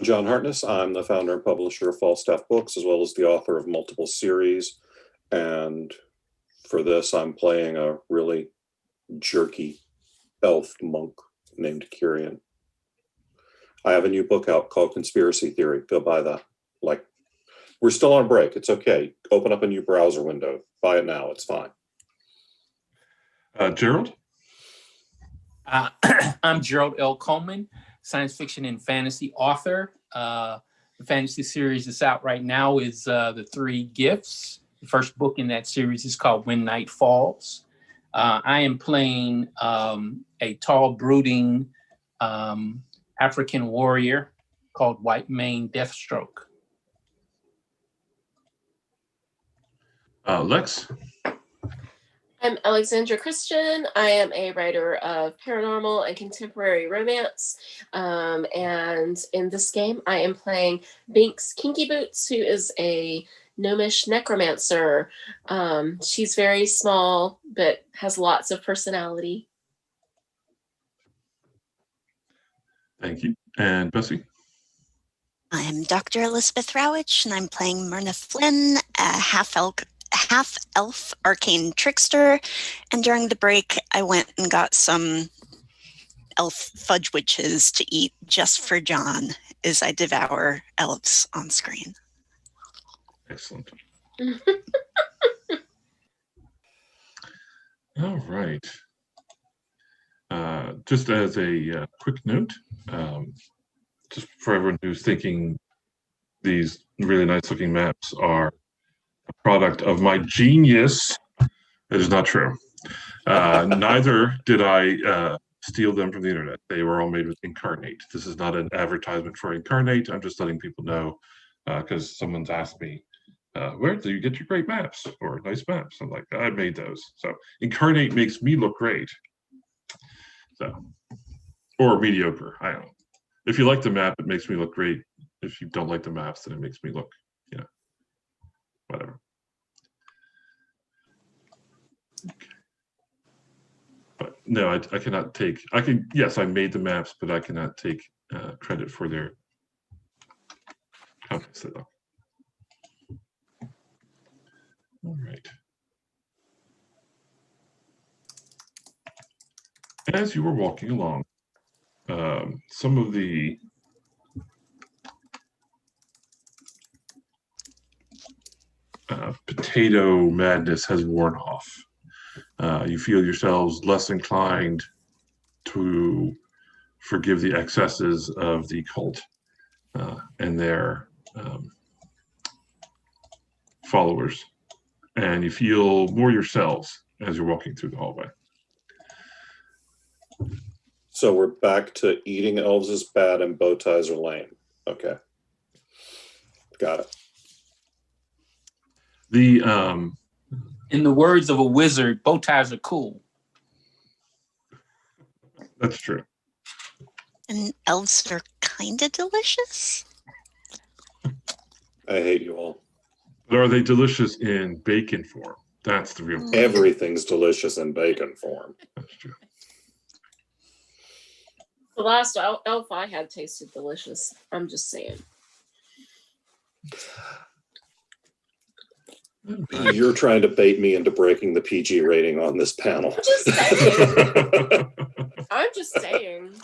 John Hartness. I'm the founder and publisher of Falstaff Books, as well as the author of multiple series. And for this, I'm playing a really jerky elf monk named Kyrian. I have a new book out called Conspiracy Theory. Go buy that. Like, we're still on break. It's okay. Open up a new browser window. Buy it now. It's fine. Gerald? I'm Gerald L. Coleman, science fiction and fantasy author. The fantasy series that's out right now is The Three Gifts. The first book in that series is called When Night Falls. I am playing a tall, brooding African warrior called White Mane Deathstroke. Lexx? I'm Alexandra Christian. I am a writer of paranormal and contemporary romance. And in this game, I am playing Binks Kinky Boots, who is a gnomish necromancer. She's very small, but has lots of personality. Thank you. And Bessie? I'm Dr. Elizabeth Rawitsch, and I'm playing Myrna Flynn, a half-elf arcane trickster. And during the break, I went and got some elf fudge witches to eat just for John as I devour elves on screen. Excellent. All right. Just as a quick note, just for everyone who's thinking these really nice looking maps are a product of my genius, that is not true. Neither did I steal them from the internet. They were all made with Incarnate. This is not an advertisement for Incarnate. I'm just letting people know because someone's asked me, where do you get your great maps or nice maps? I'm like, I made those. So Incarnate makes me look great. So, or mediocre. I don't know. If you like the map, it makes me look great. If you don't like the maps, then it makes me look, whatever. Okay. But no, I cannot take, yes, I made the maps, but I cannot take credit for their, how can I say that? All right. As you were walking along, some of the potato madness has worn off. You feel yourselves less inclined to forgive the excesses of the cult and their followers, and you feel more yourselves as you're walking through the hallway. So we're back to eating elves is bad and bow ties are lame. Okay. Got it. In the words of a wizard, bow ties are cool. That's true. And elves are kind of delicious. I hate you all. But are they delicious in bacon form? That's the real question. Everything's delicious in bacon form. That's true. The last elf I had tasted delicious. I'm just saying. You're trying to bait me into breaking the PG rating on this panel. I'm just saying. I'm just saying.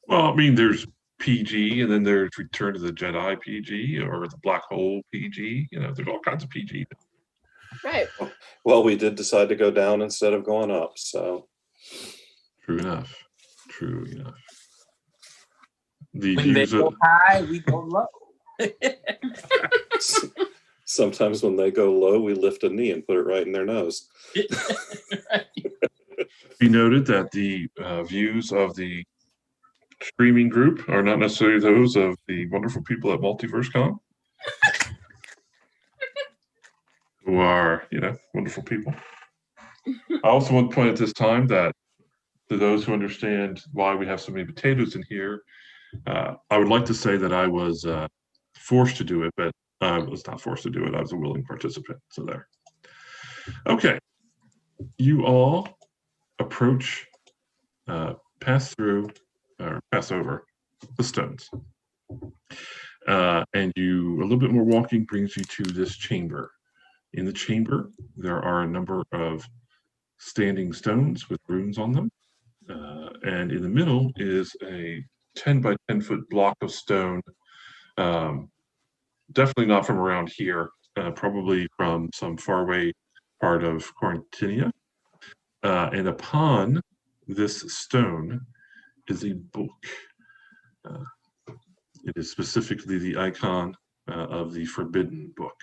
Well, I mean, there's PG, and then there's Return to the Jedi PG, or the Black Hole PG. There's all kinds of PG. Right. Well, we did decide to go down instead of going up, so. True enough. True enough. The When they views go of high, we go low. Sometimes when they go low, we lift a knee and put it right in their nose. be noted that the views of the streaming group are not necessarily those of the wonderful people at Multiverse Con, who are, wonderful people. I also want to point at this time that to those who understand why we have so many potatoes in here, I would like to say that I was forced to do it, but I was not forced to do it. I was a willing participant. So there. Okay. You all approach, pass through, or pass over the stones. And a little bit more walking brings you to this chamber. In the chamber, there are a number of standing stones with runes on them. And in the middle is a 10 by 10 foot block of stone. Definitely not from around here, probably from some faraway part of Quarantinia. And upon this stone is a book. It is specifically the icon of the Forbidden Book.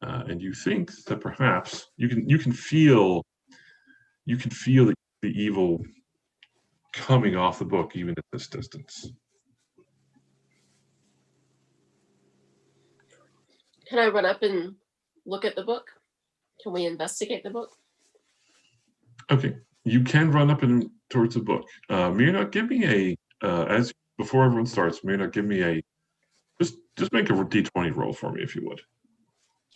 And you think that perhaps you can feel the evil coming off the book even at this distance. Can I run up and look at the book? Can we investigate the book? Okay, you can run up and towards the book. Myrna, give me as before everyone starts, Myrna, give me just make a D20 roll for me if you would.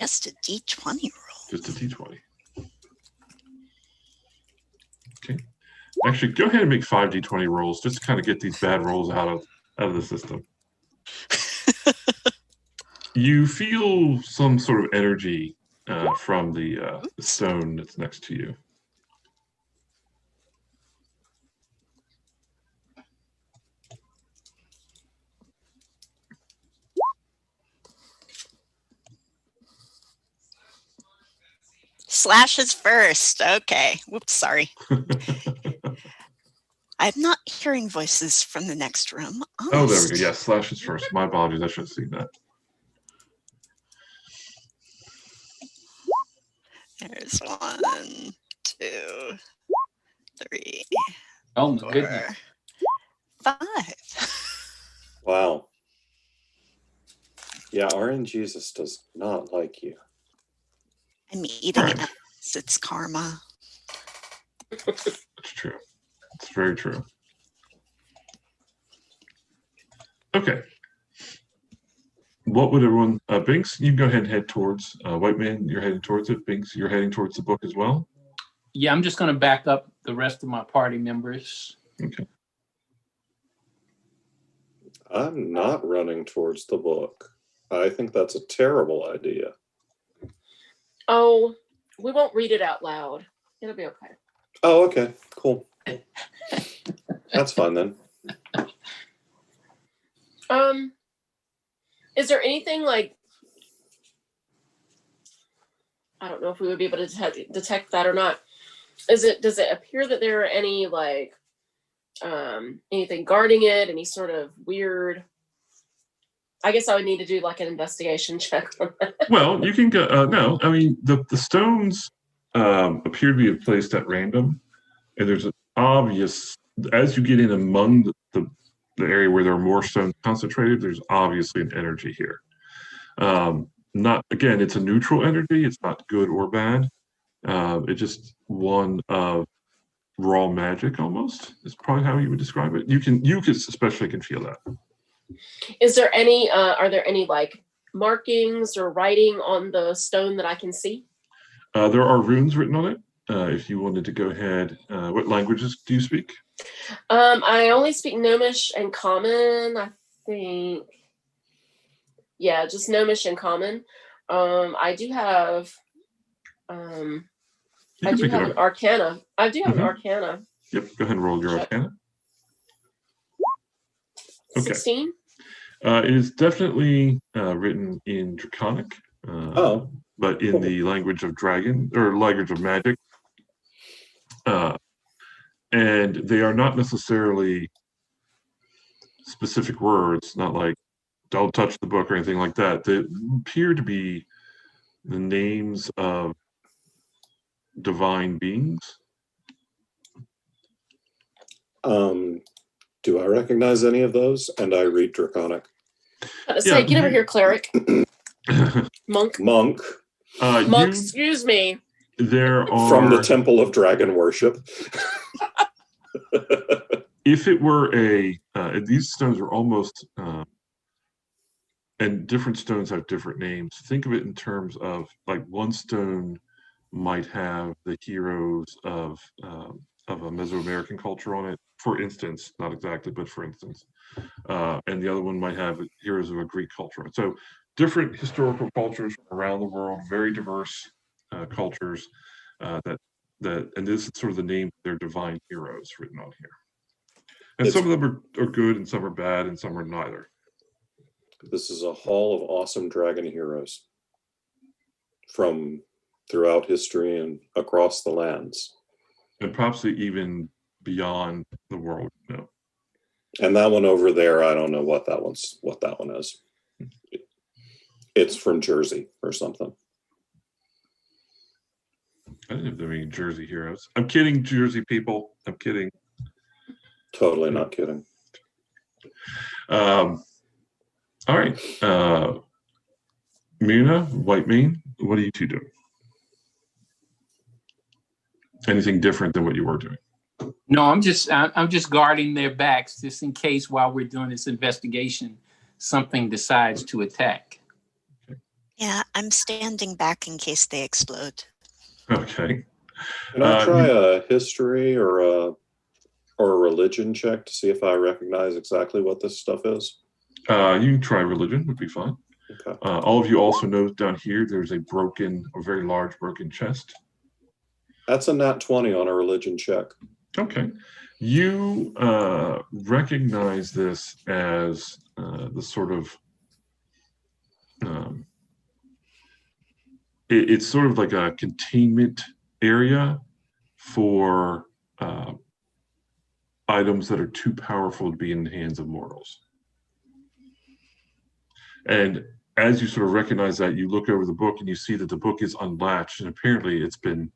Just a D20 roll. Just a D20. Okay. Actually, go ahead and make 5 D20 rolls just to kind of get these bad rolls out of the system. You feel some sort of energy from the stone that's next to you. Slashes first. Okay. Whoops, sorry. I'm not hearing voices from the next room. Oh, there we go. Yes, slashes first. My apologies. I should have seen that. There's 1, 2, 3. Oh my 4, goodness. 5. Wow. Yeah, RN Jesus does not like you. I'm eating Right. it. It's karma. It's true. It's very true. Okay. What would everyone, Binks, you can go ahead and head towards, White Man, you're heading towards it. Binks, you're heading towards the book as well? Yeah, I'm just going to back up the rest of my party members. Okay. I'm not running towards the book. I think that's a terrible idea. Oh, we won't read it out loud. It'll be okay. Oh, okay. Cool. That's fine then. Is there anything like, I don't know if we would be able to detect that or not. Does it appear that there are any like anything guarding it, any sort of weird, I guess I would need to do like an investigation check on that. Well, you can go, no, I mean, the stones appear to be placed at random, and there's an obvious, as you get in among the area where there are more stones concentrated, there's obviously an energy here. Not, again, it's a neutral energy, it's not good or bad. It's just one of raw magic almost, is probably how you would describe it. You especially can feel that. Is there any, are there any like markings or writing on the stone that I can see? There are runes written on it. If you wanted to go ahead, what languages do you speak? I only speak Gnomish and Common, I think. Yeah, just Gnomish and Common. I do have an Arcana. I do have an Arcana. Yep, go ahead and roll your Arcana. Okay. 16. It is definitely written in Draconic, but in the language of dragon or language of magic. And they are not necessarily specific words, not like "don't touch the book" or anything like that. They appear to be the names of divine beings. Do I recognize any of those? And I read Draconic. Say, get over here, cleric. Monk. Monk. Monk, excuse me. There are From the Temple of Dragon Worship. If it were these stones are almost, and different stones have different names. Think of it in terms of like one stone might have the heroes of a Mesoamerican culture on it, for instance, not exactly, but for instance, and the other one might have heroes of a Greek culture. So different historical cultures from around the world, very diverse cultures and this is sort of the name of their divine heroes written on here. And some of them are good and some are bad and some are neither. This is a hall of awesome dragon heroes from throughout history and across the lands. And possibly even beyond the world. No. And that one over there, I don't know what that one is. It's from Jersey or something. I didn't have any Jersey heroes. I'm kidding, Jersey people. I'm kidding. Totally not kidding. All right. Muna, White Mane, what are you two doing? Anything different than what you were doing? No, I'm just guarding their backs just in case while we're doing this investigation, something decides to attack. Yeah, I'm standing back in case they explode. Okay. Can I try a history or a religion check to see if I recognize exactly what this stuff is? You can try religion, would be fine. Okay. All of you also know down here there's a very large broken chest. That's a nat 20 on a religion check. Okay. You recognize this as the sort of it's sort of like a containment area for items that are too powerful to be in the hands of mortals. And as you sort of recognize that, you look over the book and you see that the book is unlatched, and apparently it's been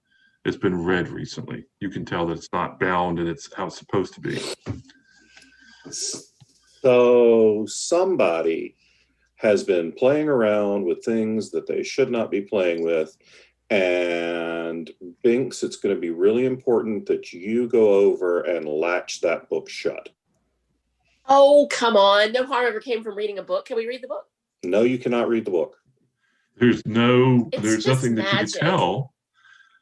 read recently. You can tell that it's not bound and it's how it's supposed to be. So somebody has been playing around with things that they should not be playing with. And Binks, it's going to be really important that you go over and latch that book shut. Oh, come on. No harm ever came from reading a book. Can we read the book? No, you cannot read the book. There's nothing magic. that you can tell.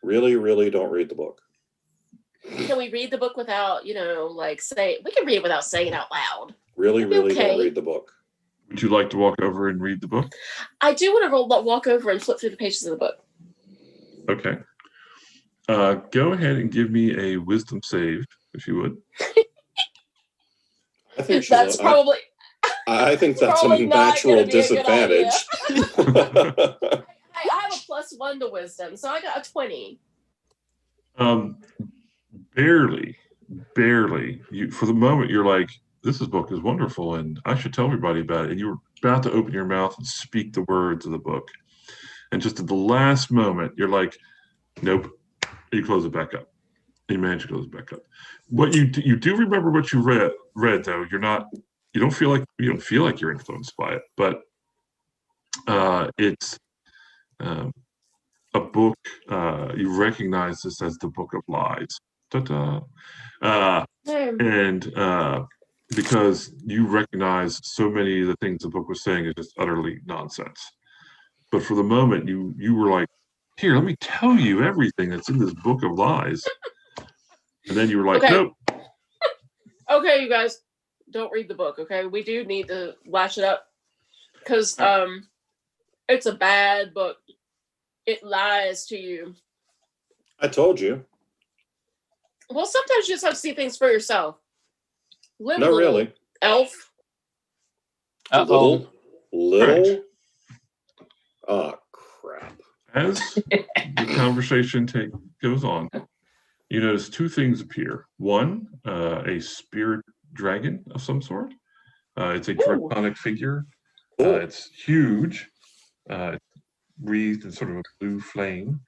Really, really don't read the book. Can we read the book without, we can read it without saying it out loud. Really, really don't read the book. Would you like to walk over and read the book? I do want to walk over and flip through the pages of the book. Okay. Go ahead and give me a wisdom save, if you would. I think that's probably... I think that's a natural disadvantage. I have a +1 to wisdom, so I got a 20. Barely. For the moment, you're like, this book is wonderful, and I should tell everybody about it. And you were about to open your mouth and speak the words of the book. And just at the last moment, you're like, nope. You close it back up. You manage to close it back up. What you do remember what you read though. You don't feel like you're influenced by it, but it's a book. You recognize this as the Book of Lies. Ta-da. And because you recognize so many of the things the book was saying is just utterly nonsense. But for the moment, you were like, here, let me tell you everything that's in this Book of Lies. And then you were like, okay. Nope. Okay, you guys, don't read the book, okay? We do need to latch it up because it's a bad book. It lies to you. I told you. Well, sometimes you just have to see things for yourself. Not really. Elf. Little. Oh, crap. As the conversation goes on, you notice two things appear. One, a spirit dragon of some sort. It's a draconic figure. It's huge. It's wreathed in sort of a blue flame.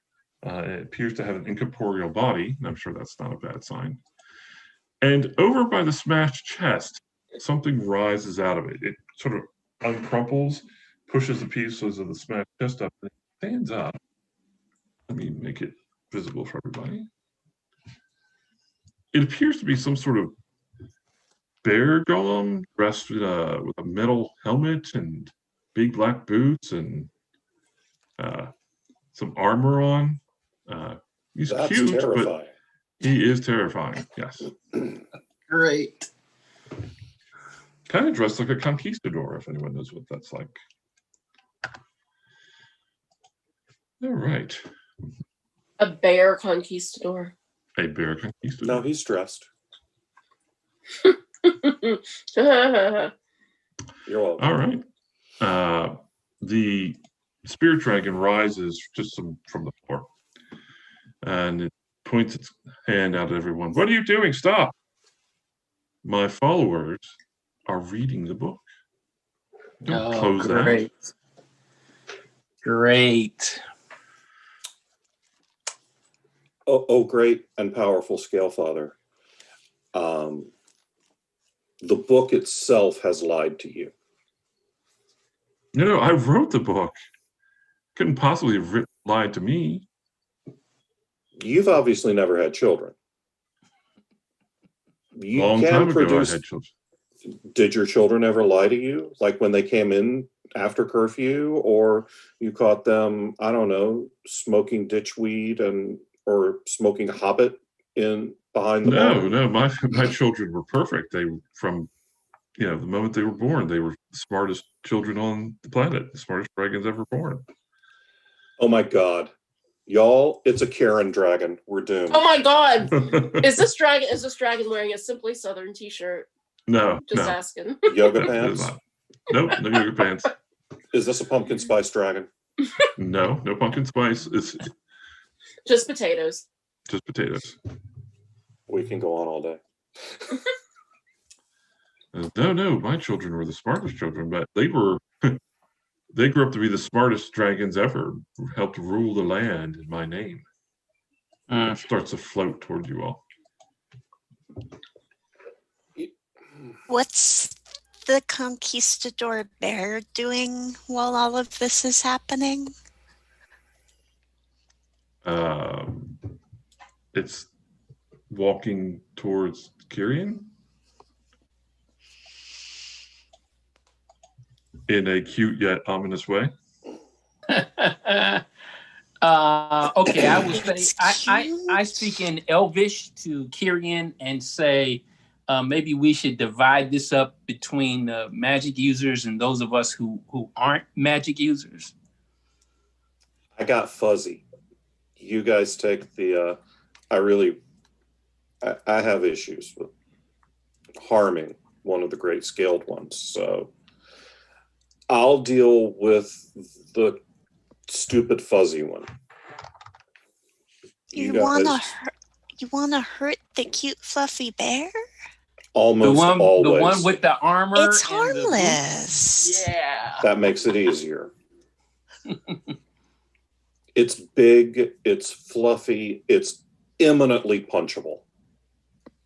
It appears to have an incorporeal body. I'm sure that's not a bad sign. And over by the smashed chest, something rises out of it. It sort of uncrumples, pushes the pieces of the smashed chest up, and it stands up. Let me make it visible for everybody. It appears to be some sort of bear golem dressed with a metal helmet and big black boots and some armor on. He's That's cute, terrifying. but he is terrifying. Yes. Great. Kind of dressed like a conquistador, if anyone knows what that's like. All right. A bear conquistador. A bear conquistador. No, he's dressed. That's You're welcome. All right. The spirit dragon rises just from the floor, and it points its hand out at everyone. What are you doing? Stop! My followers are reading the book. Don't close great. that. Great. Oh, great and powerful Scale Father. The book itself has lied to you. No, I wrote the book. Couldn't possibly have lied to me. You've obviously never had children. You Long can time produce. ago, I had children. Did your children ever lie to you? Like when they came in after curfew, or you caught them, I don't know, smoking ditchweed or smoking Hobbit in behind the barn? No, my children were perfect. They from the moment they were born, they were the smartest children on the planet, the smartest dragons ever born. Oh my God. Y'all, it's a Karen dragon. We're doomed. Oh my God. Is this dragon wearing a Simply Southern t-shirt? No, Just no. asking. Yoga No, pants? Nope, no yoga pants. Is this a pumpkin spice dragon? No pumpkin spice. It's Just potatoes. just potatoes. We can go on all day. No, my children were the smartest children, but they grew up to be the smartest dragons ever, helped rule the land in my name. It starts to float toward you all. What's the conquistador bear doing while all of this is happening? It's walking towards Kyrian in a cute yet ominous way. Okay, I will say It's I speak in Elvish to Kyrian and say maybe we should divide this up between magic users and those of us who aren't magic users. I got fuzzy. You guys take the I have issues with harming one of the great scaled ones, so I'll deal with the stupid fuzzy one. You guys wanna hurt the cute fluffy bear? almost always. The one with the armor. It's and the boots. harmless. Yeah. That makes it easier. It's big, it's fluffy, it's imminently punchable.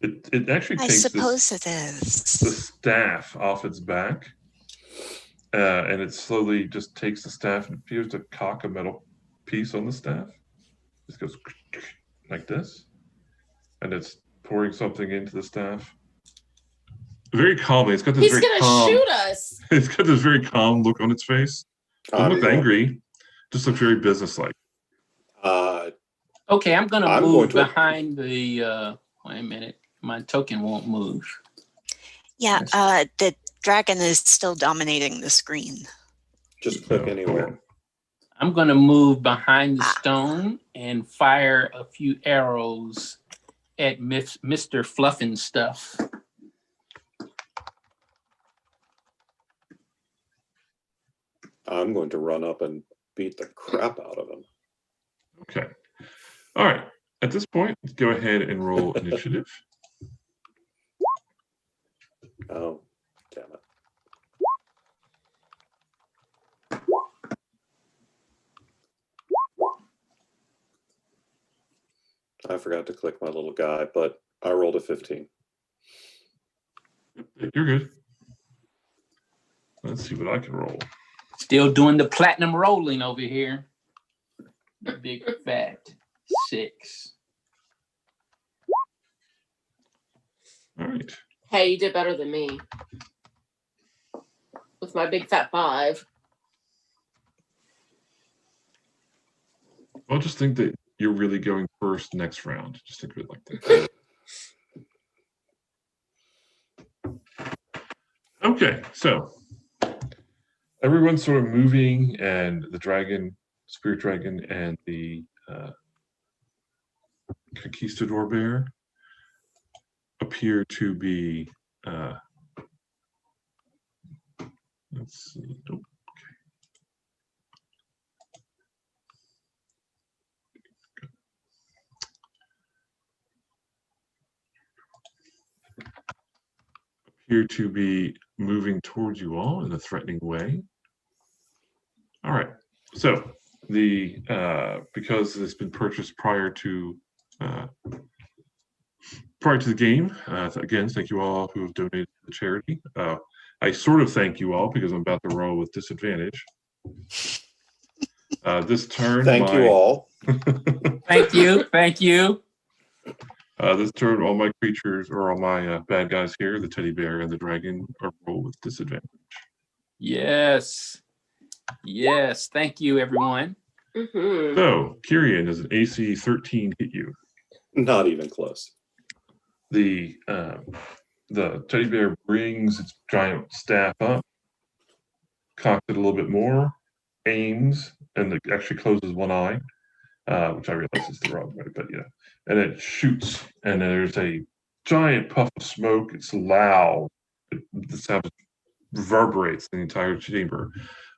It actually I takes suppose it the is. staff off its back, and it slowly just takes the staff and appears to cock a metal piece on the staff. Just goes like this, and it's pouring something into the staff. Very calmly. It's got this He's very gonna calm. shoot us. It's got this very calm look on its face. Doesn't look I'm angry. Just looks very businesslike. Okay, I'm I'm move going to- behind the. Wait a minute, my token won't move. Yeah, the dragon is still dominating the screen. just click anywhere. I'm going to move behind the stone and fire a few arrows at Mr. Fluffin' Stuff. I'm going to run up and beat the crap out of him. Okay. All right. At this point, go ahead and roll initiative. Oh, damn it. I forgot to click my little guy, but I rolled a 15. You're good. Let's see what I can roll. Still doing the platinum rolling over here. Big fat 6. All right. Hey, you did better than me with my big fat 5. I'll just think that you're really going first next round. Just think of it like that. Okay, so everyone's sort of moving, and the dragon, spirit dragon, and the conquistador bear appear to be. Let's see. Oh, appear to be moving towards you all in a threatening way. All right. So the because it's been purchased prior to the game, again, thank you all who have donated to the charity. I sort of thank you all because I'm about to roll with disadvantage. This turn, Thank you all. Thank you. Thank you. This turn, all my creatures, or all my bad guys here, the teddy bear and the dragon, are roll with disadvantage. Yes. Yes. Thank you, everyone. Mm-hmm. So, Kyrian, does an AC 13 hit you? Not even close. The teddy bear brings its giant staff up, cocks it a little bit more, aims, and it actually closes one eye, which I realize is the wrong way, but yeah. And it shoots, and there's a giant puff of smoke. It's loud. The sound reverberates the entire chamber.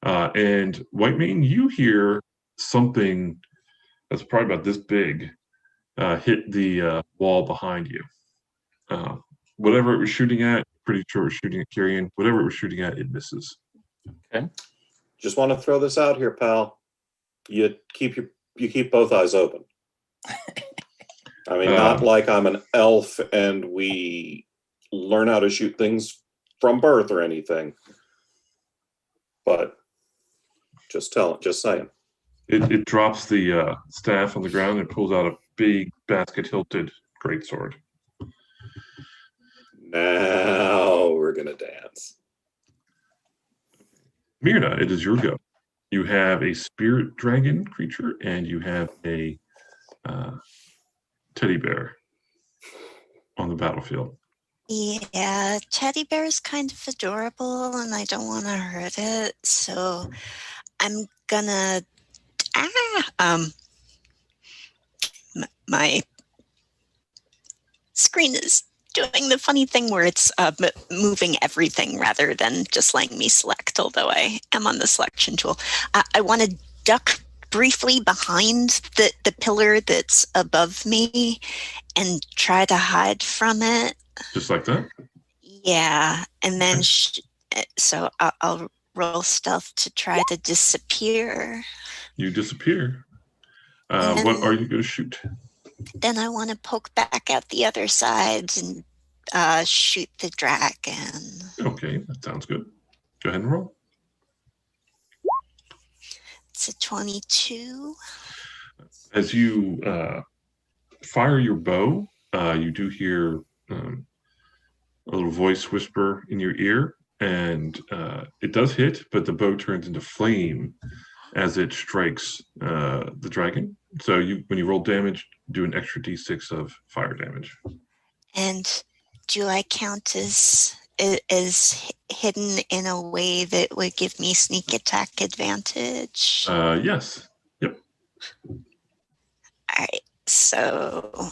And Whitemane, you hear something that's probably about this big hit the wall behind you. Whatever it was shooting at, pretty sure it was shooting at Kyrian. Whatever it was shooting at, it misses. Okay. Just want to throw this out here, pal. You keep both eyes open. I mean, not like I'm an elf and we learn how to shoot things from birth or anything. But just saying. It drops the staff on the ground and pulls out a big basket-hilted greatsword. Now we're going to dance. Myrna, it is your go. You have a spirit dragon creature, and you have a teddy bear on the battlefield. Yeah, teddy bear is kind of adorable, and I don't want to hurt it, so I'm gonna. My screen is doing the funny thing where it's moving everything rather than just letting me select, although I am on the selection tool. I want to duck briefly behind the pillar that's above me and try to hide from it. Just like that? Yeah, and then so I'll roll stealth to try to disappear. You disappear. What are you going to shoot? Then I want to poke back out the other side and shoot the dragon. Okay, that sounds good. Go ahead and roll. It's a 22. As you fire your bow, you do hear a little voice whisper in your ear, and it does hit, but the bow turns into flame as it strikes the dragon. So when you roll damage, do an extra d6 of fire damage. And do I count as hidden in a way that would give me sneak attack advantage? Yes. Yep. All right. So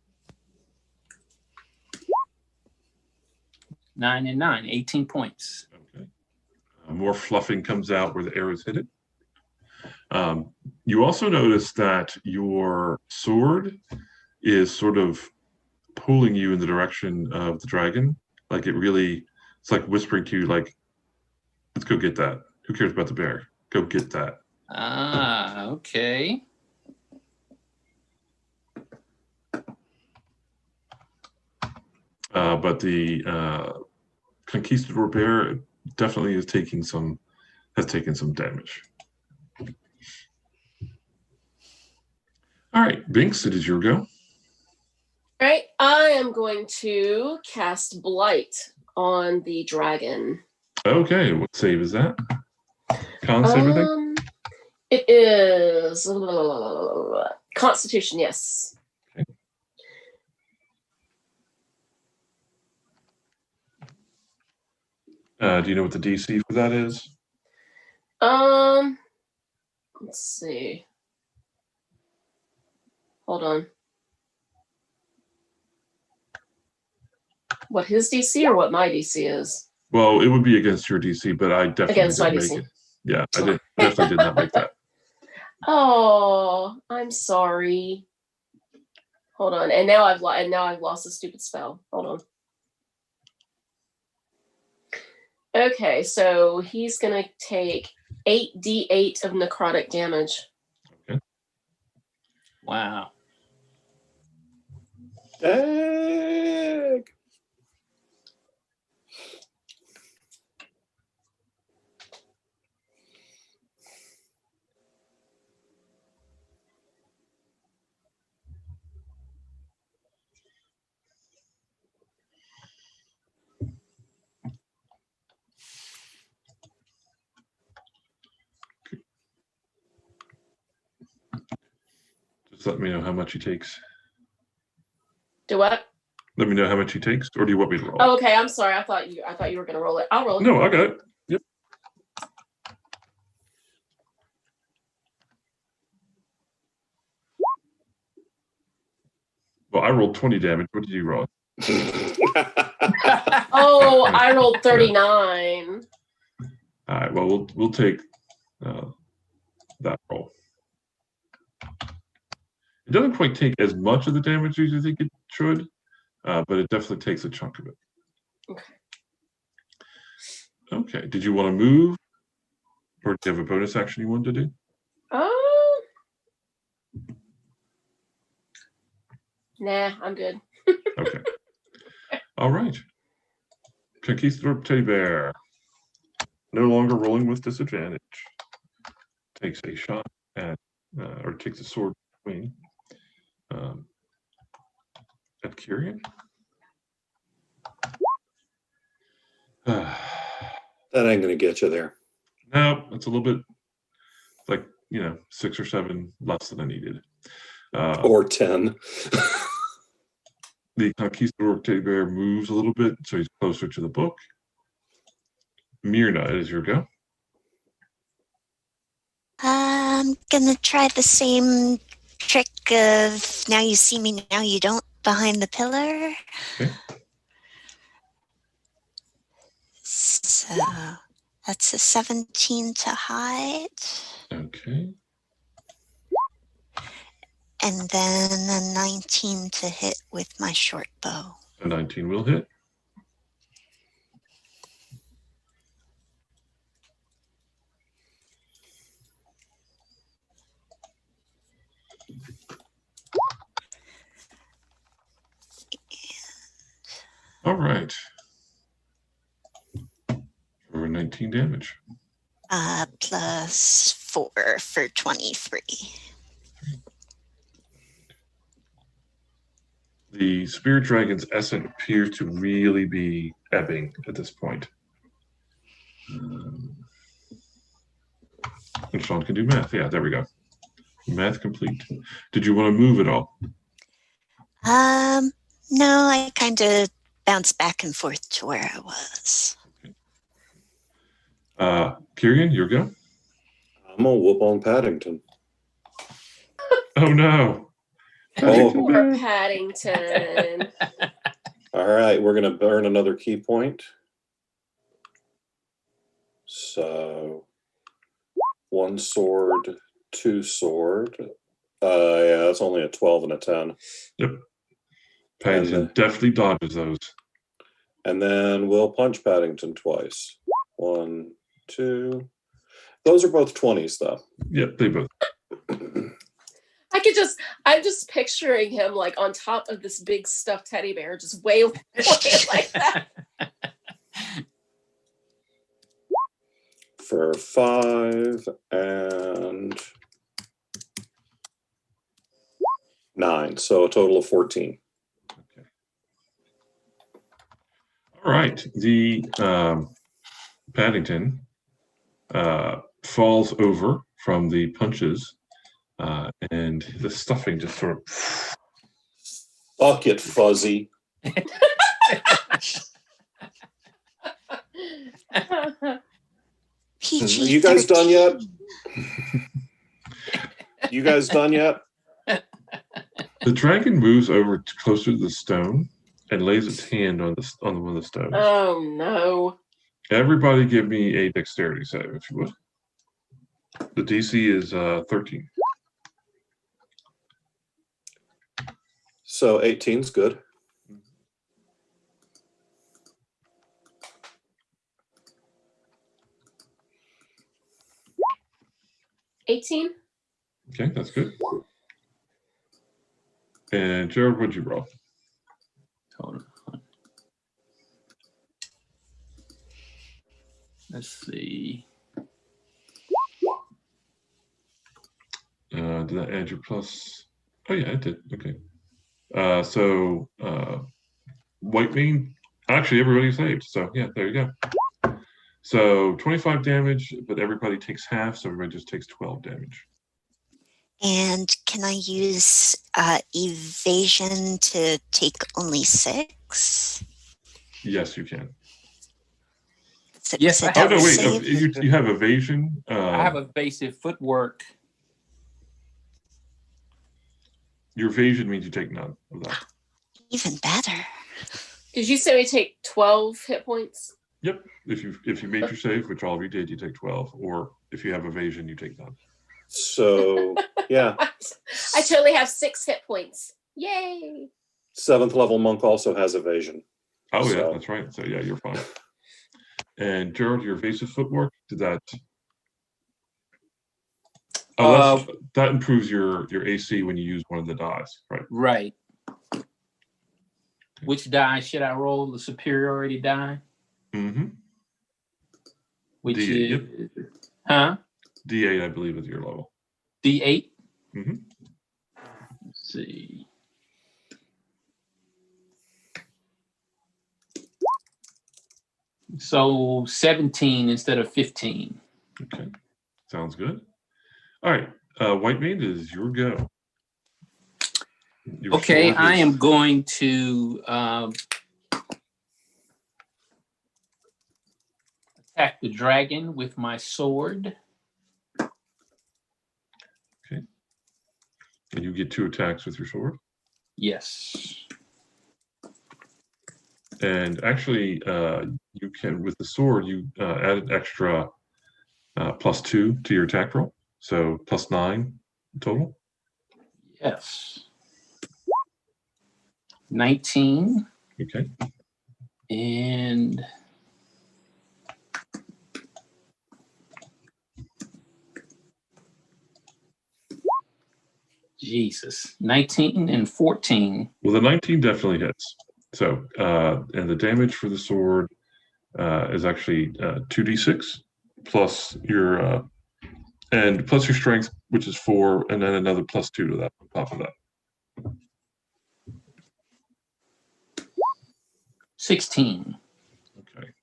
9 and 9, 18 points. Okay. More fluffing comes out where the arrows hit it. You also notice that your sword is sort of pulling you in the direction of the dragon. Like it's like whispering to you, like, let's go get that. Who cares about the bear? Go get that. Ah, okay. But the conquistador bear definitely has taken some damage. All right, Binks, it is your go. All right, I am going to cast Blight on the dragon. Okay, what save is that? Con save, I think? It is Constitution, yes. Okay. Do you know what the DC for that is? Let's see. Hold on. What his DC or what my DC is? Well, it would be against your DC, but I definitely Against my didn't make DC. it. Yeah, I definitely did not make that. Oh, I'm sorry. Hold on, and now I've lost a stupid spell. Hold on. Okay, so he's gonna take 8d8 of necrotic damage. Okay. Wow. Dang. Just let me know how much he takes. Do what? Let me know how much he takes, or do you want me to roll? Oh, okay. I'm sorry. I thought you were gonna roll it. I'll roll it. No, I got it. Yep. Well, I rolled 20 damage. What did you roll? Oh, I rolled 39. All right. Well, we'll take that roll. It doesn't quite take as much of the damage as you think it should, but it definitely takes a chunk of it. Okay. Okay. Did you want to move, or do you have a bonus action you wanted to do? Nah, I'm good. Okay. All right. Conquistador Teddy Bear, no longer rolling with disadvantage, takes a shot at, or takes a sword swing at Kyrian. That ain't gonna get you there. No, it's a little bit like, 6 or 7 less than I needed. Or 10. The Conquistador Teddy Bear moves a little bit, so he's closer to the book. Myrna, it is your go. I'm gonna try the same trick of now you see me, now you don't behind the pillar. Okay. So that's a 17 to hide. Okay. And then a 19 to hit with my short bow. A 19 will hit. All right. For 19 damage. Plus 4 for 23. The spirit dragon's essence appears to really be ebbing at this point. And Sean can do math. Yeah, there we go. Math complete. Did you want to move at all? No, I kind of bounced back and forth to where I was. Okay. Kyrian, your go. I'm gonna whoop on Paddington. Oh no. Oh. Poor Paddington. All right, we're going to burn another key point. So 1 sword, 2 sword. Yeah, that's only a 12 and a 10. Yep. Paddington definitely dodges those. And then we'll punch Paddington twice. 1, 2. Those are both 20s, though. Yep, they both. I'm just picturing him like on top of this big stuffed teddy bear, just wailing like that. For 5 and 9, so a total of 14. Okay. All right, the Paddington falls over from the punches, and the stuffing just sort of. Fuck it, Fuzzy. PG. You guys done yet? You guys done yet? The dragon moves over closer to the stone and lays its hand on one of the stones. Oh no! Everybody, give me a dexterity save, if you would. The DC is 13. So 18's good. $18. Okay, that's good. And Gerald, what'd you roll? Hold on. Let's see. Did that add your plus? Oh yeah, it did. Okay. So white mean, actually everybody saved. So yeah, there you go. So 25 damage, but everybody takes half, so everybody just takes 12 damage. And can I use evasion to take only 6? Yes, you can. Yes, I Oh have no, a wait. save. You have evasion. I have evasive footwork. Your evasion means you take none of that. Even better. Did you say we take 12 hit points? Yep. If you made your save, which all of you did, you take 12. Or if you have evasion, you take none. So yeah. I totally have 6 hit points. Yay! 7th level monk also has evasion. Oh yeah, So- that's right. So yeah, you're fine. And Gerald, your evasive footwork, did that? Oh, that improves your AC when you use one of the dice, right? Right. Which die should I roll? The superiority die? Mm-hmm. Which D8, is, huh? D8, I believe, is your level. D8? Mm-hmm. Let's see. So 17 instead of 15. Okay, sounds good. All right, White Mane, it is your go. Your Okay, sword I is- am going to attack the dragon with my sword. Okay. And you get 2 attacks with your sword. Yes. And actually, you can, with the sword, you add an extra +2 to your attack roll. So +9 total. Yes. 19 Okay. and Jesus, 19 and 14. Well, the 19 definitely hits. So, and the damage for the sword is actually 2d6 plus your plus your strength, which is 4, and then another +2 to that on top of that. 16. Okay.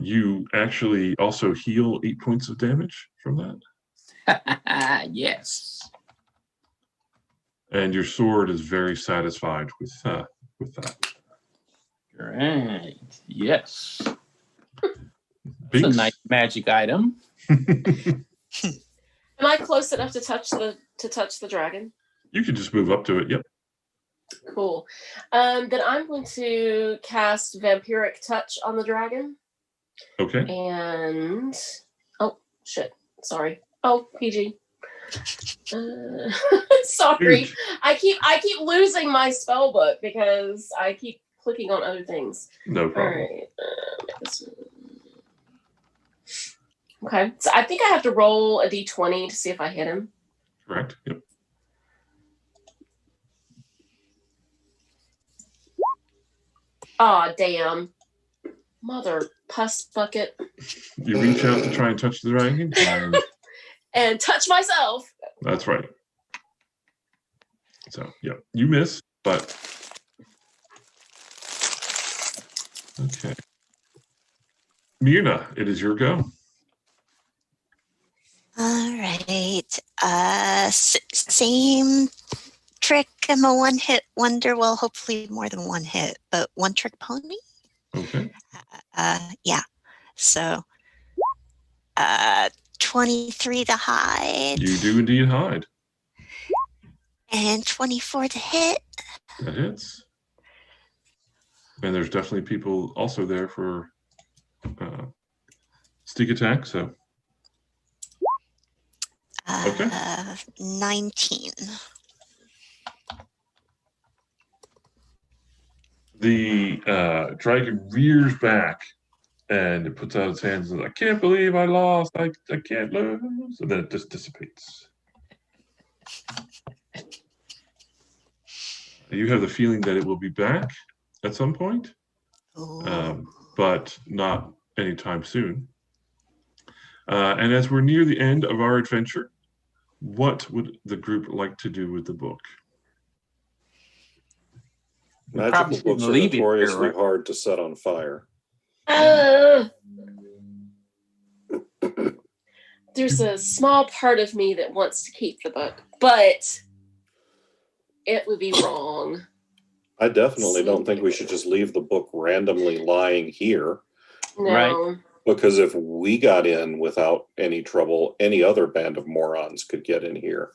You actually also heal 8 points of damage from that. Yes. And your sword is very satisfied with that. Great. Yes. It's a Binks. nice magic item. Am I close enough to touch the dragon? You can just move up to it. Yep. Cool. Then I'm going to cast Vampiric Touch on the dragon. Okay. And oh shit, sorry. Oh, PG. Sorry, Huge. I keep losing my spell book because I keep clicking on other things. No All problem. right. Okay, so I think I have to roll a d20 to see if I hit him. Correct. Yep. Aw, damn. Mother pus bucket. You reach out to try and touch the dragon, and And touch myself. that's right. So, yeah, you miss, but okay. Mirna, it is your go. All right. Same trick. I'm a one-hit wonder. Well, hopefully more than one hit, but one trick pony. Okay. Yeah. So, 23 to hide. You do indeed hide. And 24 to hit. That hits. And there's definitely people also there for sneak attack, so. Okay. 19. The dragon rears back and it puts out its hands and I can't believe I lost. I can't lose. And then it just dissipates. You have the feeling that it will be back at some point, but not anytime soon. And as we're near the end of our adventure, what would the group like to do with the book? Magical books are notoriously hard to set on fire. There's a small part of me that wants to keep the book, but it would be wrong. I definitely don't think we should just leave the book randomly lying here. No. Right. Because if we got in without any trouble, any other band of morons could get in here.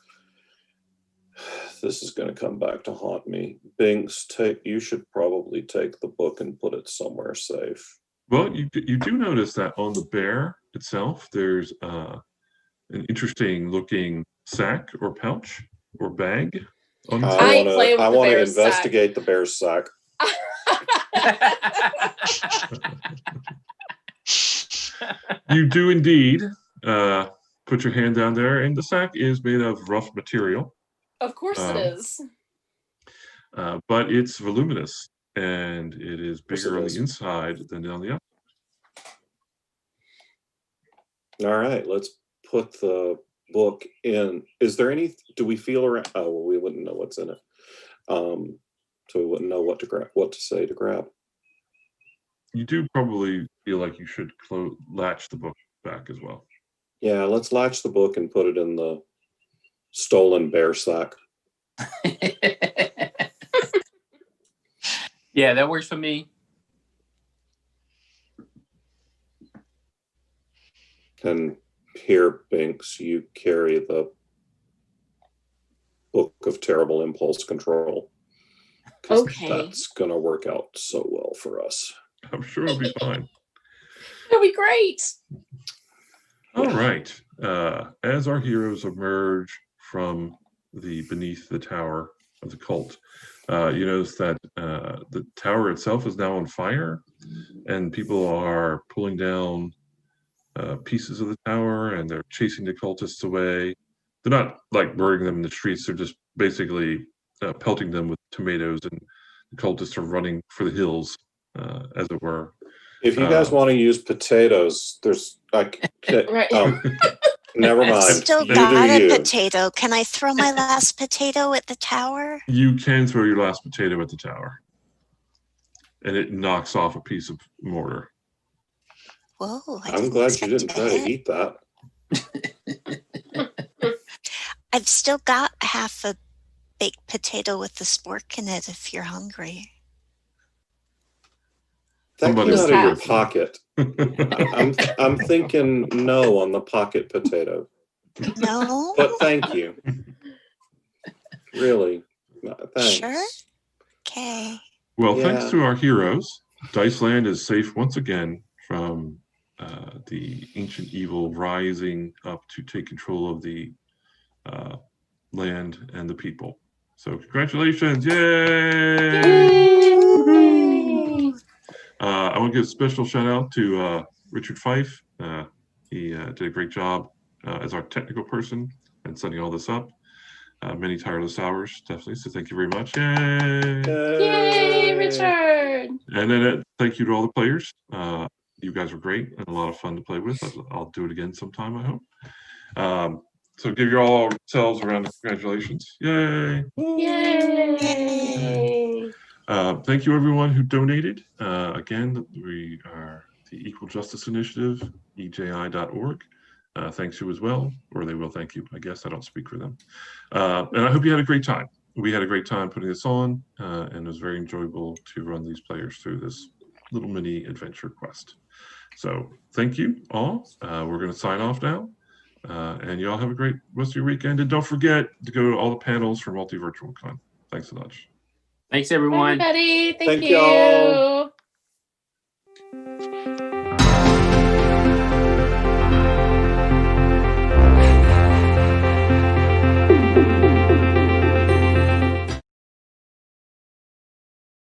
This is going to come back to haunt me. Binks, you should probably take the book and put it somewhere safe. Well, you do notice that on the bear itself, there's an interesting looking sack or pouch or bag. On the I want to investigate the bear's sack. You do indeed put your hand down there, and the sack is made of rough material. Of course it is. But it's voluminous, and it is bigger on the inside than on the outside. All right, let's put the book in. Is there any, do we feel around? Oh, well, we wouldn't know what's in it. So we wouldn't know what to grab, what to say to grab. You do probably feel like you should latch the book back as well. Yeah, let's latch the book and put it in the stolen bear sack. Yeah, that works for me. And here, Binks, you carry the book of terrible impulse control. Okay. That's going to work out so well for us. I'm sure it'll be fine. It'll be great. All right. As our heroes emerge from beneath the tower of the cult, you notice that the tower itself is now on fire, and people are pulling down pieces of the tower, and they're chasing the cultists away. They're not like murdering them in the streets. They're just basically pelting them with tomatoes, and the cultists are running for the hills, as it were. If you guys want to use potatoes, there's Right. never mind. Still got a potato. Can I throw my last potato at the tower? You can throw your last potato at the tower, and it knocks off a piece of mortar. Whoa! I'm glad you didn't try to eat that. I've still got half a baked potato with the spork in it if you're hungry. That came out of your pocket. I'm thinking no on the pocket potato. No. But thank you. Really. Thanks. Sure. Okay. Well, Yeah. thanks to our heroes, Diceland is safe once again from the ancient evil rising up to take control of the land and the people. So congratulations. Yay! Yay! I want to give a special shout out to Richard Fife. He did a great job as our technical person and setting all this up. Many tireless hours, definitely. So thank you very much. Yay! Yay, Richard! And then thank you to all the players. You guys were great and a lot of fun to play with. I'll do it again sometime, I hope. So give you all yourselves a round of congratulations. Yay! Yay! Thank you everyone who donated. Again, we are the Equal Justice Initiative, EJI.org. Thanks you as well, or they will thank you. I guess I don't speak for them. And I hope you had a great time. We had a great time putting this on, and it was very enjoyable to run these players through this little mini adventure quest. So thank you all. We're going to sign off now. And you all have a great rest of your weekend. And don't forget to go to all the panels for Multivirtual Con. Thanks so much. Thanks, everyone. Everybody, thank you. y'all.